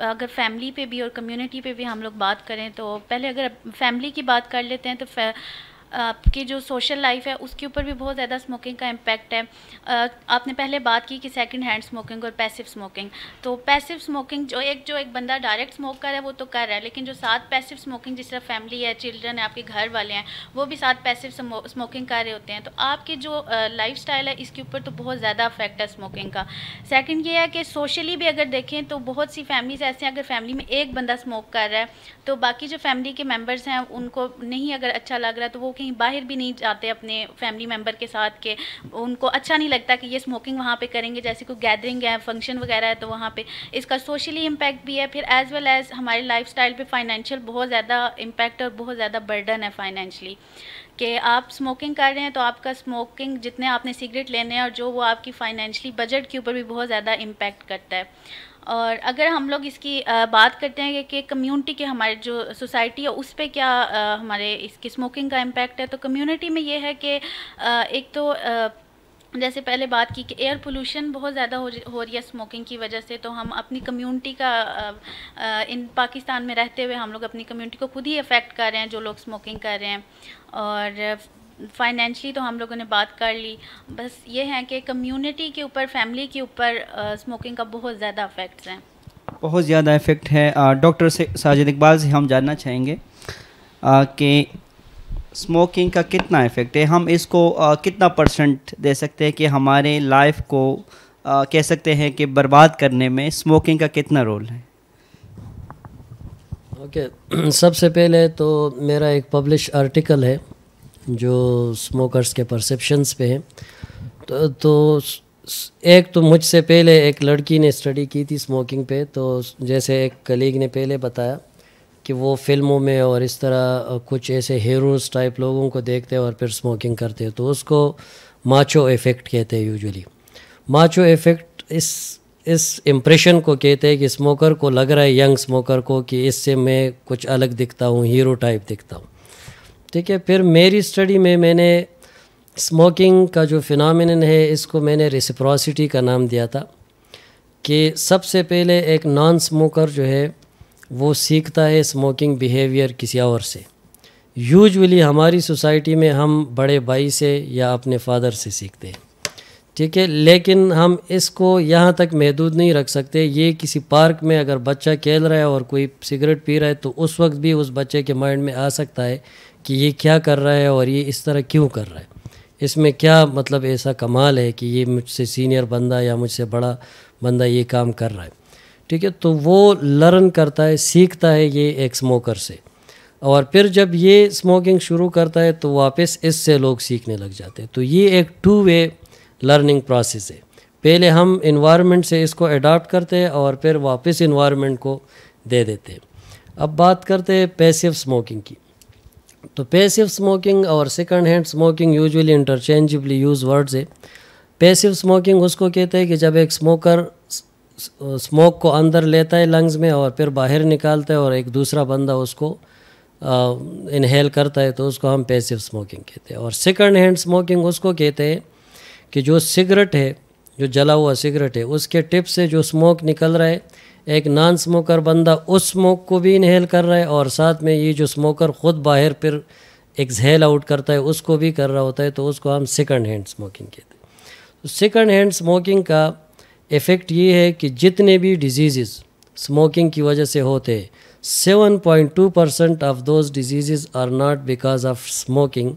اگر فیملی پہ بھی اور کمیونٹی پہ بھی ہم لوگ بات کریں تو پہلے اگر فیملی کی بات کر لیتے ہیں تو آپ کی جو سوشل لائف ہے اس کے اوپر بھی بہت زیادہ اسموکنگ کا امپیکٹ ہے. آپ نے پہلے بات کی کہ سیکنڈ ہینڈ اسموکنگ اور پیسو اسموکنگ. تو پیسو اسموکنگ جو ایک بندہ ڈائریکٹ اسموک کر رہا ہے وہ تو کر رہا ہے، لیکن جو ساتھ پیسو اسموکنگ جس طرح فیملی ہے، چلڈرن ہے، آپ کے گھر والے ہیں، وہ بھی ساتھ پیسو اسموکنگ کر رہے ہوتے ہیں. تو آپ کی جو لائف اسٹائل ہے اس کے اوپر تو بہت زیادہ افیکٹ ہے اسموکنگ کا. سیکنڈ یہ ہے کہ سوشلی بھی اگر دیکھیں تو بہت سی فیملیز ایسے ہیں، اگر فیملی میں ایک بندہ اسموک کر رہا ہے تو باقی جو فیملی کے ممبرس ہیں ان کو نہیں اگر اچھا لگ رہا ہے تو وہ کہیں باہر بھی نہیں جاتے اپنے فیملی ممبر کے ساتھ، کہ ان کو اچھا نہیں لگتا کہ یہ اسموکنگ وہاں پہ کریں گے. جیسے کوئی گیدرنگ ہے، فنکشن وغیرہ ہے تو وہاں پہ اس کا سوشلی امپیکٹ بھی ہے. پھر ایز ویل ایز ہماری لائف سٹائل پہ فائنینشیل بہت زیادہ امپیکٹ اور بہت زیادہ برڈن ہے فائنینشلی، کہ آپ اسموکنگ کر رہے ہیں تو آپ کا اسموکنگ جتنے آپ نے سگریٹ لینے ہیں اور جو وہ آپ کی فائنینشلی بجٹ کے اوپر بھی بہت زیادہ امپیکٹ کرتا ہے. اور اگر ہم لوگ اس کی بات کرتے ہیں کہ کمیونٹی کے ہمارے جو سوسائٹی ہے اس پہ کیا ہمارے اس کی اسموکنگ کا امپیکٹ ہے، تو کمیونٹی میں یہ ہے کہ ایک تو جیسے پہلے بات کی کہ ایئر پولوشن بہت زیادہ ہو رہی ہے اسموکنگ کی وجہ سے. تو ہم اپنی کمیونٹی کا ان پاکستان میں رہتے ہوئے ہم لوگ اپنی کمیونٹی کو خود ہی افیکٹ کر رہے ہیں جو لوگ اسموکنگ کر رہے ہیں. اور فائنینشلی تو ہم لوگوں نے بات کر لی. بس یہ ہے کہ کمیونٹی کے اوپر، فیملی کے اوپر اسموکنگ کا بہت زیادہ افیکٹس ہیں، بہت زیادہ افیکٹ ہے. ڈاکٹر ساجد اقبال سے ہم جاننا چاہیں گے کہ اسموکنگ کا کتنا افیکٹ ہے. ہم اس کو کتنا پرسنٹ دے سکتے ہیں کہ ہمارے لائف کو کہہ سکتے ہیں کہ برباد کرنے میں اسموکنگ کا کتنا رول ہے؟ اوکے، سب سے پہلے تو میرا ایک پبلش آرٹیکل ہے جو اسموکرس کے پرسیپشنس پہ ہے. تو ایک تو مجھ سے پہلے ایک لڑکی نے اسٹڈی کی تھی اسموکنگ پہ. تو جیسے ایک کلیگ نے پہلے بتایا کہ وہ فلموں میں اور اس طرح کچھ ایسے ہیروز ٹائپ لوگوں کو دیکھتے اور پھر اسموکنگ کرتے، تو اس کو ماچو ایفیکٹ کہتے ہیں. یوجولی ماچو ایفیکٹ اس امپریشن کو کہتے ہیں کہ اسموکر کو لگ رہا ہے، ینگ اسموکر کو، کہ اس سے میں کچھ الگ دکھتا ہوں، ہیرو ٹائپ دکھتا ہوں. ٹھیک ہے. پھر میری اسٹڈی میں نے اسموکنگ کا جو فینامینن ہے اس کو میں نے ریسپراسٹی کا نام دیا تھا، کہ سب سے پہلے ایک نان اسموکر جو ہے وہ سیکھتا ہے اسموکنگ بیہیویئر کسی اور سے. یوجولی ہماری سوسائٹی میں ہم بڑے بھائی سے یا اپنے فادر سے سیکھتے ہیں. ٹھیک ہے. لیکن ہم اس کو یہاں تک محدود نہیں رکھ سکتے. یہ کسی پارک میں اگر بچہ کھیل رہا ہے اور کوئی سگریٹ پی رہا ہے تو اس وقت بھی اس بچے کے مائنڈ میں آ سکتا ہے کہ یہ کیا کر رہا ہے اور یہ اس طرح کیوں کر رہا ہے، اس میں کیا مطلب ایسا کمال ہے کہ یہ مجھ سے سینئر بندہ یا مجھ سے بڑا بندہ یہ کام کر رہا ہے. ٹھیک ہے. تو وہ لرن کرتا ہے، سیکھتا ہے یہ ایک اسموکر سے. اور پھر جب یہ اسموکنگ شروع کرتا ہے تو واپس اس سے لوگ سیکھنے لگ جاتے ہیں. تو یہ ایک 2 وے لرننگ پروسیس ہے. پہلے ہم انوائرمنٹ سے اس کو اڈاپٹ کرتے ہیں اور پھر واپس انوائرمنٹ کو دے دیتے ہیں. اب بات کرتے ہیں پیسیو اسموکنگ کی. تو پیسیو اسموکنگ اور second hand smoking usually interchangeably use words ہے. پیسیو اسموکنگ اس کو کہتے ہیں کہ جب ایک اسموکر اسموک کو اندر لیتا ہے لنگز میں اور پھر باہر نکالتا ہے اور ایک دوسرا بندہ اس کو انہیل کرتا ہے، تو اس کو ہم پیسیو اسموکنگ کہتے ہیں. اور سیکنڈ ہینڈ اسموکنگ اس کو کہتے ہیں کہ جو سگریٹ ہے، جو جلا ہوا سگریٹ ہے، اس کے ٹپ سے جو اسموک نکل رہا ہے، ایک نان اسموکر بندہ اس اسموک کو بھی انہیل کر رہا ہے اور ساتھ میں یہ جو اسموکر خود باہر پھر ایکسہیل آؤٹ کرتا ہے اس کو بھی کر رہا ہوتا ہے. تو اس کو ہم سیکنڈ ہینڈ اسموکنگ کہتے ہیں. تو سیکنڈ ہینڈ اسموکنگ کا ایفیکٹ یہ ہے کہ جتنے بھی ڈیزیزز اسموکنگ کی وجہ سے ہوتے ہیں، 7.2% of those diseases are not because of smoking,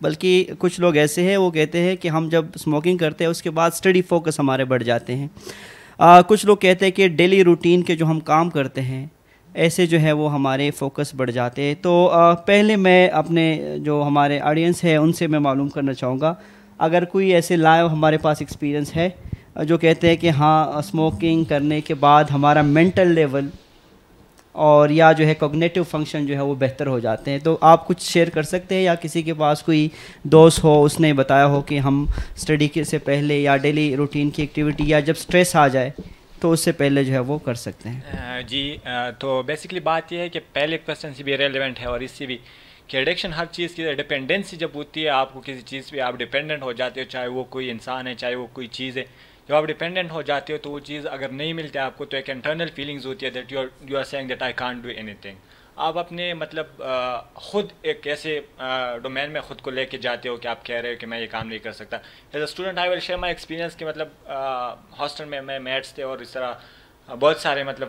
بلکہ کچھ لوگ ایسے ہیں وہ کہتے ہیں کہ ہم جب اسموکنگ کرتے ہیں اس کے بعد اسٹڈی فوکس ہمارے بڑھ جاتے ہیں. کچھ لوگ کہتے ہیں کہ ڈیلی روٹین کے جو ہم کام کرتے ہیں ایسے جو ہے وہ ہمارے فوکس بڑھ جاتے ہیں. تو پہلے میں اپنے جو ہمارے آڈینس ہے ان سے میں معلوم کرنا چاہوں گا, اگر کوئی ایسے لائیو ہمارے پاس ایکسپیرینس ہے جو کہتے ہیں کہ ہاں اسموکنگ کرنے کے بعد ہمارا مینٹل لیول اور یا جو ہے کوگنیٹو فنکشن جو ہے وہ بہتر ہو جاتے ہیں, تو آپ کچھ شیئر کر سکتے ہیں, یا کسی کے پاس کوئی دوست ہو اس نے بتایا ہو کہ ہم اسٹڈی سے پہلے یا ڈیلی روٹین کی ایکٹیویٹی یا جب اسٹریس آ جائے تو اس سے پہلے جو ہے وہ کر سکتے ہیں. جی تو بیسکلی بات یہ ہے کہ پہلے کویشچن سے بھی ریلیونٹ ہے اور اس سے بھی کہ ایڈکشن ہر چیز کی ڈپینڈنسی جب ہوتی ہے, آپ کو کسی چیز پہ آپ ڈپینڈنٹ ہو جاتے ہو, چاہے وہ کوئی انسان ہے چاہے وہ کوئی چیز ہے, جب آپ ڈپینڈنٹ ہو جاتے ہو تو وہ چیز اگر نہیں ملتی آپ کو تو ایک انٹرنل فیلنگز ہوتی ہے that you are saying that I can't do anything. آپ اپنے مطلب خود ایک ایسے ڈومین میں خود کو لے کے جاتے ہو کہ آپ کہہ رہے ہو کہ میں یہ کام نہیں کر سکتا. As a student I will share my experience کہ مطلب ہاسٹل میں میٹس تھے اور اس طرح بہت سارے مطلب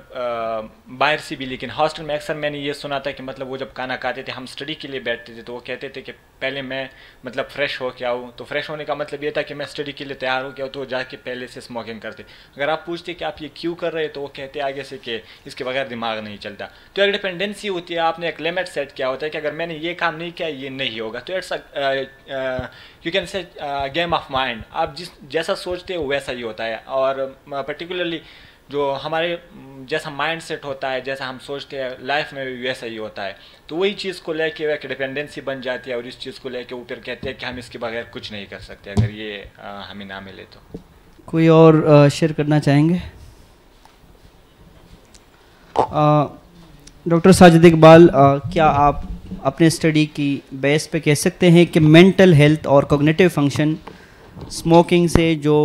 باہر سے بھی, لیکن ہاسٹل میں اکثر میں نے یہ سنا تھا کہ مطلب وہ جب کھانا کھاتے تھے ہم اسٹڈی کے لیے بیٹھتے تھے تو وہ کہتے تھے کہ پہلے میں مطلب فریش ہو کے آؤں, تو فریش ہونے کا مطلب یہ تھا کہ میں اسٹڈی کے لیے تیار ہو گیا, تو وہ جا کے پہلے سے اسموکنگ کرتے. اگر آپ پوچھتے کہ آپ یہ کیوں کر رہے تو وہ کہتے آگے سے کہ اس کے بغیر دماغ نہیں چلتا. تو ایک ڈپینڈنسی ہوتی ہے, آپ نے ایک لمٹ سیٹ کیا ہوتا ہے کہ اگر میں نے یہ کام نہیں کیا یہ نہیں ہوگا. تو it's you can say game of mind, آپ جیسا سوچتے ہو ویسا ہی ہوتا ہے. اور پرٹیکولرلی جو ہمارے جیسا مائنڈ سیٹ ہوتا ہے جیسا ہم سوچتے ہیں لائف میں بھی ویسا ہی ہوتا ہے. تو وہی چیز کو لے کے ایک ڈپینڈنسی بن جاتی ہے اور اس چیز کو لے کے اوپر کہتے ہیں کہ ہم اس کے بغیر کچھ نہیں کر سکتے اگر یہ ہمیں نہ ملے تو. کوئی اور شیئر کرنا چاہیں گے؟ ڈاکٹر ساجد اقبال, کیا آپ اپنے اسٹڈی کی بیس پہ کہہ سکتے ہیں کہ مینٹل ہیلتھ اور کوگنیٹو فنکشن اسموکنگ سے جو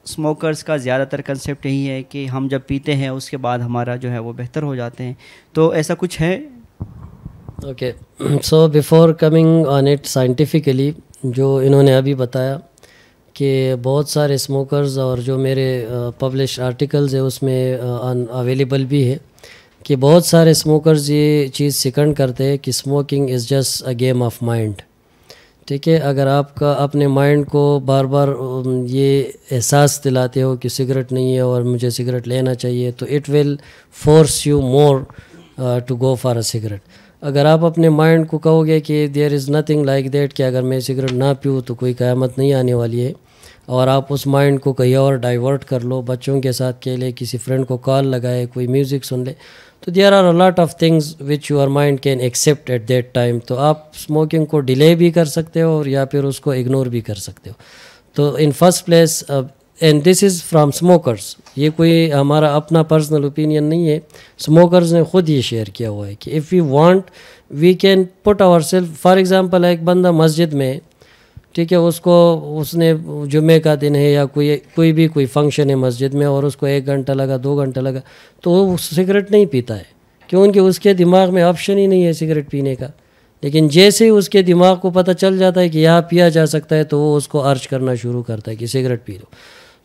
اسموکرز کا زیادہ تر کنسیپٹ یہی ہے کہ ہم جب پیتے ہیں اس کے بعد ہمارا جو ہے وہ بہتر ہو جاتے ہیں, تو ایسا کچھ ہے؟ Okay, so before coming on it scientifically جو انہوں نے ابھی بتایا کہ بہت سارے اسموکرز اور جو میرے پبلش آرٹیکلز ہیں اس میں اویلیبل بھی ہے کہ بہت سارے اسموکرز یہ چیز سیکنڈ کرتے ہیں کہ smoking is just a game of mind. ٹھیک ہے, اگر آپ کا اپنے مائنڈ کو بار بار یہ احساس دلاتے ہو کہ سگریٹ نہیں ہے اور مجھے سگریٹ لینا چاہیے تو it will force you more to go for a cigarette. اگر آپ اپنے مائنڈ کو کہو گے کہ there is nothing like that کہ اگر میں سگریٹ نہ پیوں تو کوئی قیامت نہیں آنے والی ہے, اور آپ اس مائنڈ کو کہیں اور ڈائیورٹ کر لو, بچوں کے ساتھ کھیلے, کسی فرینڈ کو کال لگائے, کوئی میوزک سن لے, تو there are a lot of things which your mind can accept at that time. تو آپ اسموکنگ کو ڈیلے بھی کر سکتے ہو اور یا پھر اس کو اگنور بھی کر سکتے ہو. تو ان first place, and this is from smokers, یہ کوئی ہمارا اپنا پرسنل اوپینین نہیں ہے, اسموکرز نے خود یہ شیئر کیا ہوا ہے کہ if we want we can put ourself. For example ایک بندہ مسجد میں, ٹھیک ہے, اس نے جمعے کا دن ہے یا کوئی بھی کوئی فنکشن ہے مسجد میں اور اس کو 1 گھنٹہ لگا 2 گھنٹہ لگا تو وہ سگریٹ نہیں پیتا ہے, کیونکہ اس کے دماغ میں آپشن ہی نہیں ہے سگریٹ پینے کا. لیکن جیسے ہی اس کے دماغ کو پتہ چل جاتا ہے کہ یہاں پیا جا سکتا ہے تو وہ اس کو ارج کرنا شروع کرتا ہے کہ سگریٹ پی لو.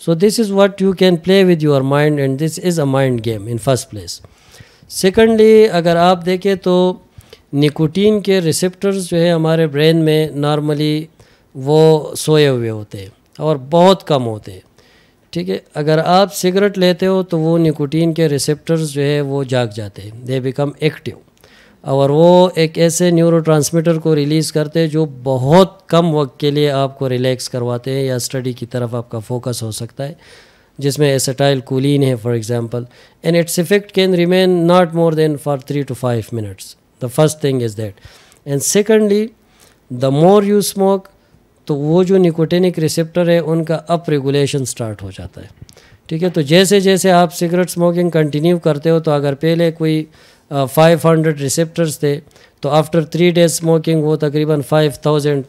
So this is what you can play with your mind and this is a mind game in first place. Secondly, اگر آپ دیکھیں تو نکوٹین کے ریسیپٹرز جو ہے ہمارے برین میں نارملی وہ سوئے ہوئے ہوتے ہیں اور بہت کم ہوتے ہیں. ٹھیک ہے, اگر آپ سگریٹ لیتے ہو تو وہ نکوٹین کے ریسیپٹرز جو ہے وہ جاگ جاتے ہیں, دے بیکم ایکٹیو, اور وہ ایک ایسے نیورو ٹرانسمیٹر کو ریلیز کرتے ہیں جو بہت کم وقت کے لیے آپ کو ریلیکس کرواتے ہیں یا اسٹڈی کی طرف آپ کا فوکس ہو سکتا ہے, جس میں ایسیٹائل کولین ہے for example, and its effect can remain not more than for 3 to 5 minutes. The first thing is that. And secondly, the more you smoke تو وہ جو نکوٹینک ریسیپٹر ہے ان کا اپ ریگولیشن سٹارٹ ہو جاتا ہے. ٹھیک ہے, تو جیسے جیسے آپ سگریٹ اسموکنگ کنٹینیو کرتے ہو تو اگر پہلے کوئی 500 ریسیپٹرز تھے تو آفٹر 3 days اسموکنگ وہ تقریباً 5000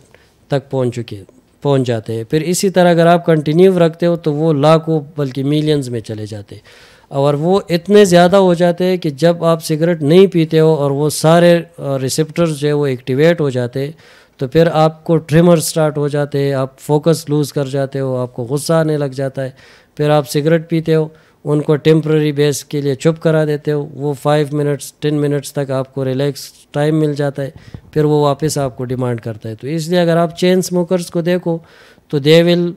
تک پہنچ جاتے ہیں. پھر اسی طرح اگر آپ کنٹینیو رکھتے ہو تو وہ لاکھوں بلکہ میلینز میں چلے جاتے ہیں, اور وہ اتنے زیادہ ہو جاتے ہیں کہ جب آپ سگریٹ نہیں پیتے ہو اور وہ سارے ریسیپٹرز جو ہے وہ ایکٹیویٹ ہو جاتے ہیں تو پھر آپ کو ٹریمر سٹارٹ ہو جاتے ہیں, آپ فوکس لوز کر جاتے ہو, آپ کو غصہ آنے لگ جاتا ہے, پھر آپ سگریٹ پیتے ہو, ان کو ٹیمپرری بیس کے لیے چپ کرا دیتے ہو, وہ 5 منٹس 10 منٹس تک آپ کو ریلیکس ٹائم مل جاتا ہے, پھر وہ واپس آپ کو ڈیمانڈ کرتا ہے. تو اس لیے اگر آپ چین اسموکرس کو دیکھو تو دے ول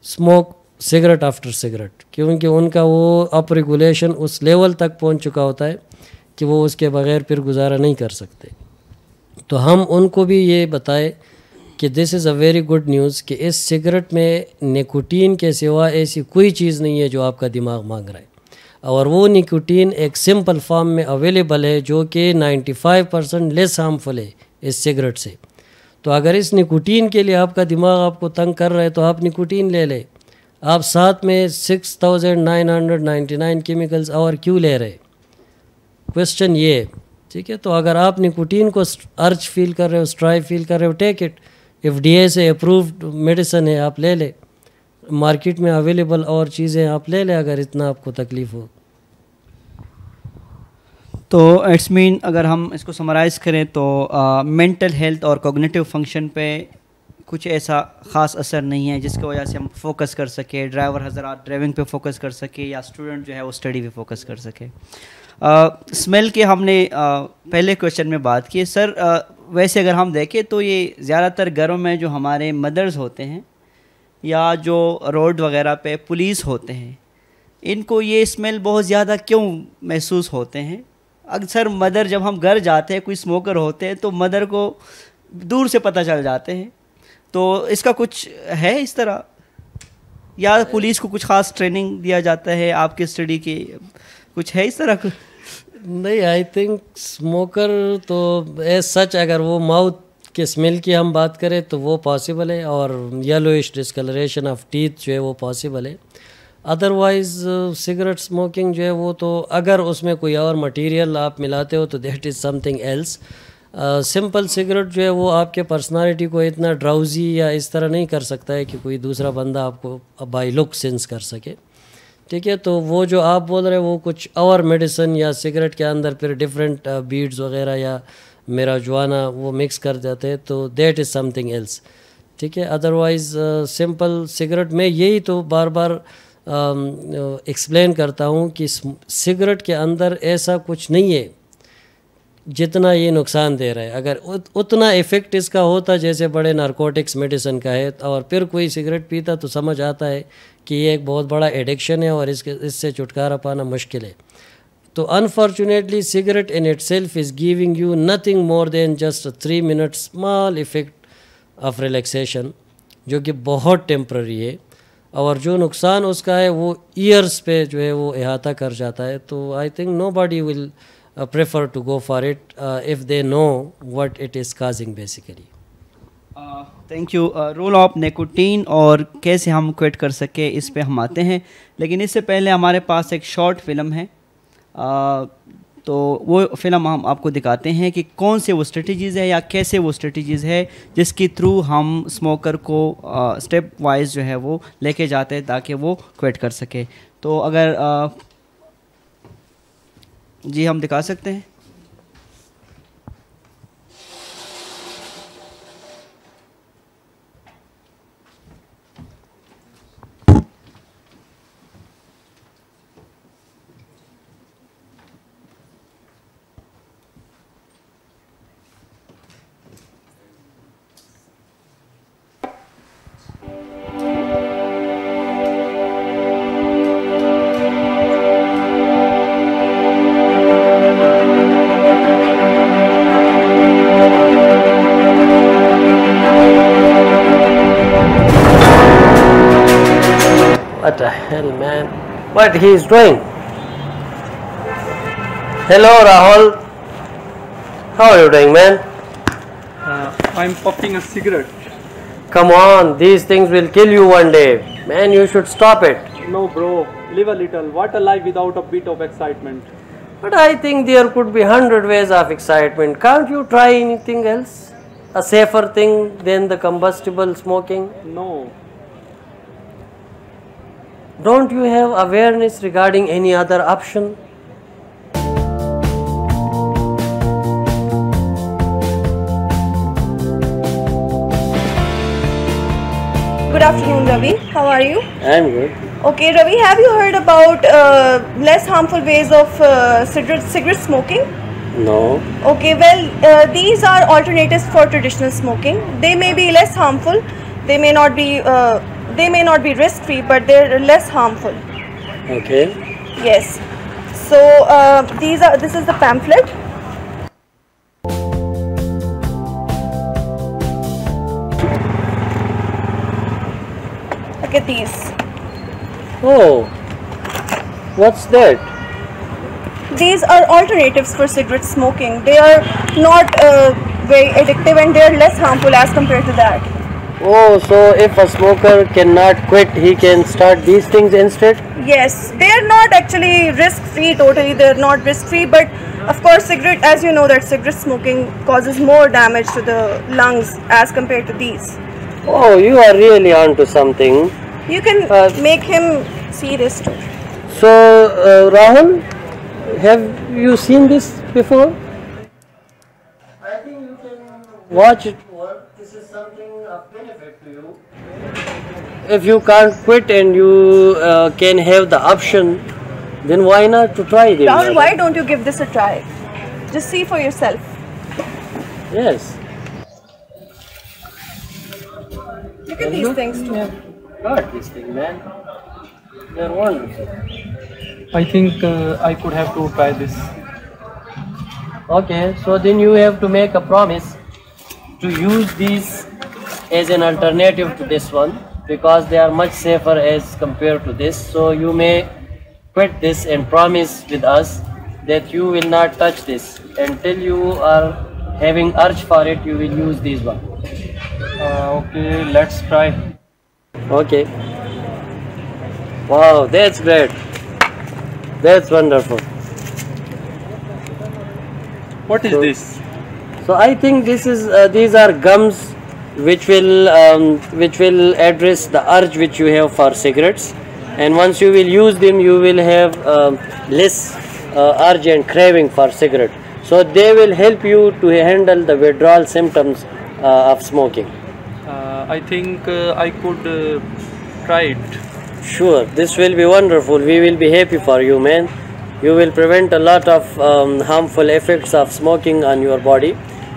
اسموک سگریٹ آفٹر سگریٹ, کیونکہ ان کا وہ اپ ریگولیشن اس لیول تک پہنچ چکا ہوتا ہے کہ وہ اس کے بغیر پھر گزارا نہیں کر سکتے. تو ہم ان کو بھی یہ بتائے کہ this is a very good news کہ اس سگریٹ میں نکوٹین کے سوا ایسی کوئی چیز نہیں ہے جو آپ کا دماغ مانگ رہا ہے, اور وہ نکوٹین ایک سمپل فارم میں اویلیبل ہے جو کہ 95% لیس ہارمفل ہے اس سگریٹ سے. تو اگر اس نکوٹین کے لیے آپ کا دماغ آپ کو تنگ کر رہا ہے تو آپ نکوٹین لے لیں, آپ ساتھ میں 6999 کیمیکلز اور کیوں لے رہے, کوشچن یہ ہے. ٹھیک ہے, تو اگر آپ نکوٹین کو ارج فیل کر رہے ہو, اسٹرائی فیل کر رہے ہو, ٹیک اٹ, FDA سے اپرووڈ میڈیسن ہے, آپ لے لیں, مارکیٹ میں اویلیبل اور چیزیں آپ لے لیں اگر اتنا آپ کو تکلیف ہو. تو اٹس مین اگر ہم اس کو سمرائز کریں تو مینٹل ہیلتھ اور کوگنیٹیو فنکشن پہ کچھ ایسا خاص اثر نہیں ہے جس کی وجہ سے ہم فوکس کر سکے, ڈرائیور حضرات ڈرائیونگ پہ فوکس کر سکے یا اسٹوڈنٹ جو ہے وہ اسٹڈی پہ فوکس کر سکے. اسمیل کے ہم نے پہلے کویشچن میں بات کی. سر ویسے اگر ہم دیکھیں تو یہ زیادہ تر گھروں میں جو ہمارے مدرز ہوتے ہیں یا جو روڈ وغیرہ پہ پولیس ہوتے ہیں, ان کو یہ اسمیل بہت زیادہ کیوں محسوس ہوتے ہیں؟ اکثر مدر جب ہم گھر جاتے ہیں کوئی اسموکر ہوتے ہیں تو مدر کو دور سے پتہ چل جاتے ہیں, تو اس کا کچھ ہے اس طرح, یا پولیس کو کچھ خاص ٹریننگ دیا جاتا ہے آپ کے اسٹڈی کی, کچھ ہے اس طرح؟ نہیں, آئی تھنک اسموکر تو ایز سچ اگر وہ ماؤتھ کے اسمیل کی ہم بات کریں تو وہ پاسبل ہے, اور یلوئش ڈسکلریشن آف ٹیتھ جو ہے وہ پاسبل ہے. ادروائز سگریٹ اسموکنگ جو ہے وہ تو اگر اس میں کوئی اور مٹیریل آپ ملاتے ہو تو that is something else. Simple cigarette جو ہے وہ آپ کے پرسنالٹی کو اتنا ڈراؤزی یا اس طرح نہیں کر سکتا ہے کہ کوئی دوسرا بندہ آپ کو بائی لک سینس کر سکے. ٹھیک ہے, تو وہ جو آپ بول رہے ہیں وہ کچھ اور میڈیسن یا سگریٹ کے اندر پھر ڈفرینٹ بیڈز وغیرہ یا میرا جوانا وہ مکس کر جاتے ہیں, تو that is something else. ٹھیک ہے, ادروائز سمپل سگریٹ میں یہی تو بار بار ایکسپلین کرتا ہوں کہ سگریٹ کے اندر ایسا کچھ نہیں ہے جتنا یہ نقصان دے رہا ہے. اگر اتنا ایفیکٹ اس کا ہوتا جیسے بڑے نارکوٹکس میڈیسن کا ہے اور پھر کوئی سگریٹ پیتا تو سمجھ آتا ہے کہ یہ ایک بہت بڑا ایڈکشن ہے اور اس سے چھٹکارا پانا مشکل ہے. تو unfortunately cigarette in itself is giving you nothing more than just 3 minute small effect of relaxation, جو کہ بہت ٹیمپرری ہے, اور جو نقصان اس کا ہے وہ ایئرس پہ جو ہے وہ احاطہ کر جاتا ہے. تو I think no body will prefer to go for it if they know what it is causing basically. Thank you. Role of nicotine اور کیسے ہم کوئٹ کر سکے اس پہ ہم آتے ہیں, لیکن اس سے پہلے ہمارے پاس ایک شارٹ فلم ہے, تو وہ فلم ہم آپ کو دکھاتے ہیں کہ کون سے وہ اسٹریٹجیز ہے یا کیسے وہ اسٹریٹجیز ہے جس کے تھرو ہم اسموکر کو اسٹیپ وائز جو ہے وہ لے کے جاتے ہیں تاکہ وہ کوئٹ کر سکے. تو اگر جی ہم دکھا سکتے ہیں. What the hell, man? What he is doing? Hello, Rahul. How are you doing, man? I'm puffing a cigarette. Come on, these things will kill you one day. Man, you should stop it. No, bro. Live a little. What a life without a bit of excitement. But I think there could be 100 ways of excitement. Can't you try anything else? A safer thing than the combustible smoking? No. Don't you have awareness regarding any other option? Good afternoon, Ravi. How are you? I'm good. Okay, Ravi, have you heard about less harmful ways of cigarette smoking? No. Okay, well, these are alternatives for traditional smoking. They may be less harmful. They may not be. They may not be risk-free, but they're less harmful. Okay. Yes. So This is the pamphlet. Look at these. Oh, what's that? These are alternatives for cigarette smoking. They are not very addictive and they are less harmful as compared to that. Oh, so if a smoker cannot quit, he can start these things instead? Yes, they are not actually risk-free totally. They are not risk-free, but of course, cigarette, as you know, that cigarette smoking causes more damage to the lungs as compared to these. Oh, you are really onto something. You can make him see this too. So, Rahul, have you seen this before? I think you can watch it work. This is something of benefit to you. If you can't quit and you can have the option, then why not to try this? Rahul, why don't you give this a try? Just see for yourself. Yes. Look at these things too. Got this thing, man. They're wonderful. I think I could have to try this. Okay, so then you have to make a promise to use these as an alternative to this one, because they are much safer as compared to this. So you may quit this and promise with us that you will not touch this until you are having urge for it. You will use these one. Okay, let's try. Okay. Wow, that's great. That's wonderful. What is this? So I think this is these are gums which will address the urge which you have for cigarettes, and once you will use them, you will have less urge and craving for cigarette. So they will help you to handle the withdrawal symptoms of smoking. I think I could try it. Sure, this will be wonderful. We will be happy for you, man. You will prevent a lot of harmful effects of smoking on your body,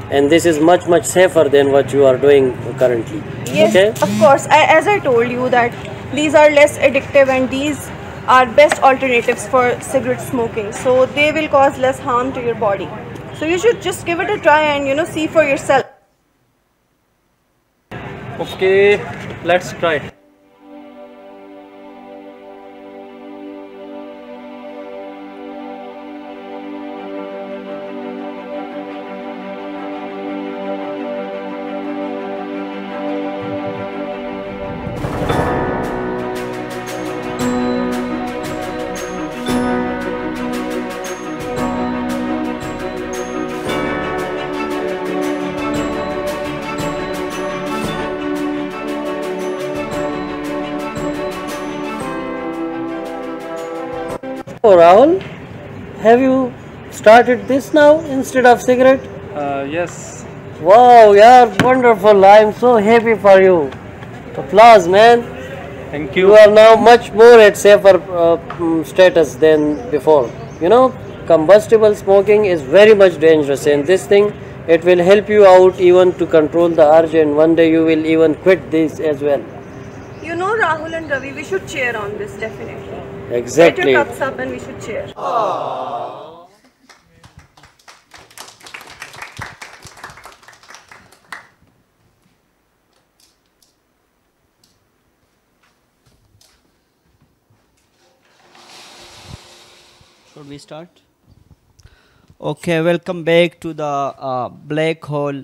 and this is much safer than what you are doing currently. Yes, okay? Of course. As I told you that these are less addictive and these are best alternatives for cigarette smoking. So they will cause less harm to your body. So you should just give it a try and see for yourself. Okay, let's try. Oh, Rahul, have you started this now instead of cigarette? Yes. Wow, yeah, wonderful. I am so happy for you. Applause, man. Thank You are now much more at safer status than before. Combustible smoking is very much dangerous, and this thing, it will help you out even to control the urge, and one day you will even quit this as well. Rahul and Ravi, we should cheer on this definitely. Exactly. Get your cups up and we should cheer. Should we start? Okay, welcome back to the black hole.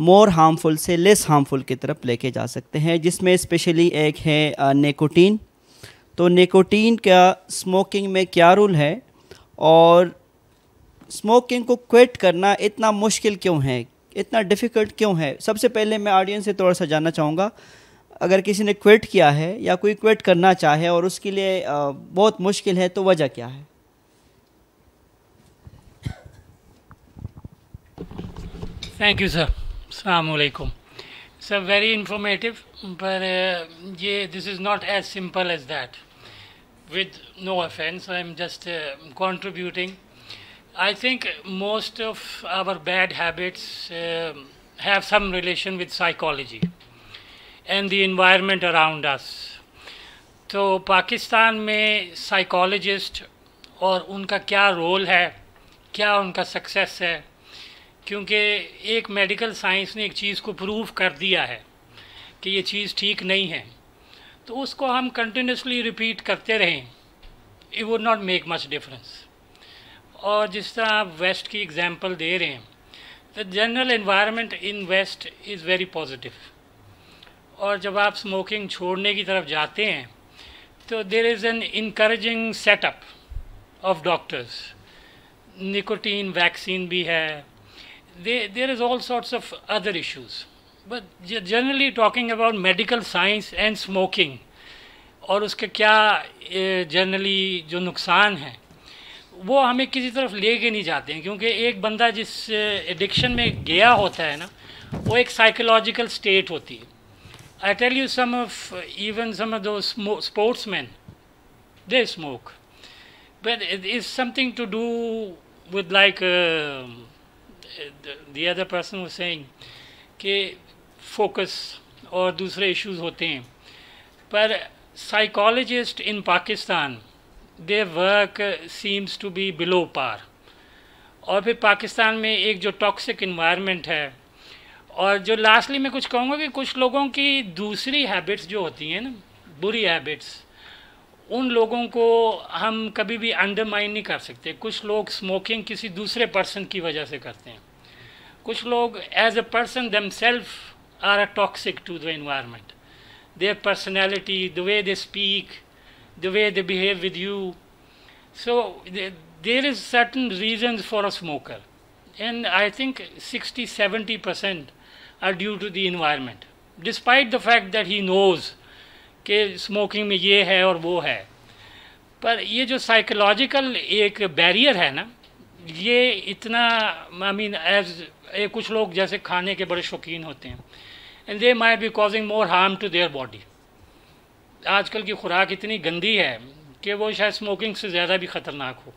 More harmful سے less harmful کی طرف لے کے جا سکتے ہیں، جس میں اسپیشلی ایک ہے نیکوٹین. تو نیکوٹین کا اسموکنگ میں کیا رول ہے اور اسموکنگ کو کوئٹ کرنا اتنا مشکل کیوں ہے، اتنا ڈیفیکلٹ کیوں ہے؟ سب سے پہلے میں آڈینس سے تھوڑا سا جاننا چاہوں گا، اگر کسی نے کوئٹ کیا ہے یا کوئی کوئٹ کرنا چاہے اور اس کے لیے بہت مشکل ہے تو وجہ کیا ہے؟ Thank you sir. السلام علیکم. سر ویری انفارمیٹیو، پر یہ this is not as simple as that. With no offense, I am just contributing. I think most of our bad habits have some relation with psychology and the environment around us. تو پاکستان میں psychologist اور ان کا کیا role ہے، کیا ان کا success ہے، کیونکہ ایک میڈیکل سائنس نے ایک چیز کو پروو کر دیا ہے کہ یہ چیز ٹھیک نہیں ہے، تو اس کو ہم کنٹینیوسلی ریپیٹ کرتے رہیں، it would not make much difference. اور جس طرح آپ ویسٹ کی ایگزامپل دے رہے ہیں، the general environment in West is very positive. اور جب آپ اسموکنگ چھوڑنے کی طرف جاتے ہیں تو there is an encouraging set up of doctors. Nicotine vaccine بھی ہے، there is all sorts of other issues, but generally talking about medical science and smoking اور اس کے کیا جنرلی جو نقصان ہیں وہ ہمیں کسی طرف لے کے نہیں جاتے ہیں، کیونکہ ایک بندہ جس ایڈکشن میں گیا ہوتا ہے نا، وہ ایک سائیکولوجیکل اسٹیٹ ہوتی ہے. I tell you even some of those sportsmen, they smoke. But it is something to do with like the other person was saying کہ focus اور دوسرے ایشوز ہوتے ہیں. پر psychologists in Pakistan, their work seems to be below par. اور پھر پاکستان میں ایک جو ٹاکسک انوائرمنٹ ہے، اور جو لاسٹلی میں کچھ کہوں گا کہ کچھ لوگوں کی دوسری ہیبٹس جو ہوتی ہیں نا، بری ہیبٹس، ان لوگوں کو ہم کبھی بھی انڈرمائن نہیں کر سکتے. کچھ لوگ اسموکنگ کسی دوسرے پرسن کی وجہ سے کرتے ہیں، کچھ لوگ as a person themself are a toxic to the environment. Their personality, the way they speak, the way they behave with you. So there is certain reasons for a smoker, and I think 60-70% are due to the environment, despite the fact that he knows کہ smoking میں یہ ہے اور وہ ہے. پر یہ جو psychological ایک بیریئر ہے نا، یہ اتنا ایز کچھ لوگ جیسے کھانے کے بڑے شوقین ہوتے ہیں، and they might be causing more harm to their body. آج کل کی خوراک اتنی گندی ہے کہ وہ شاید اسموکنگ سے زیادہ بھی خطرناک ہو.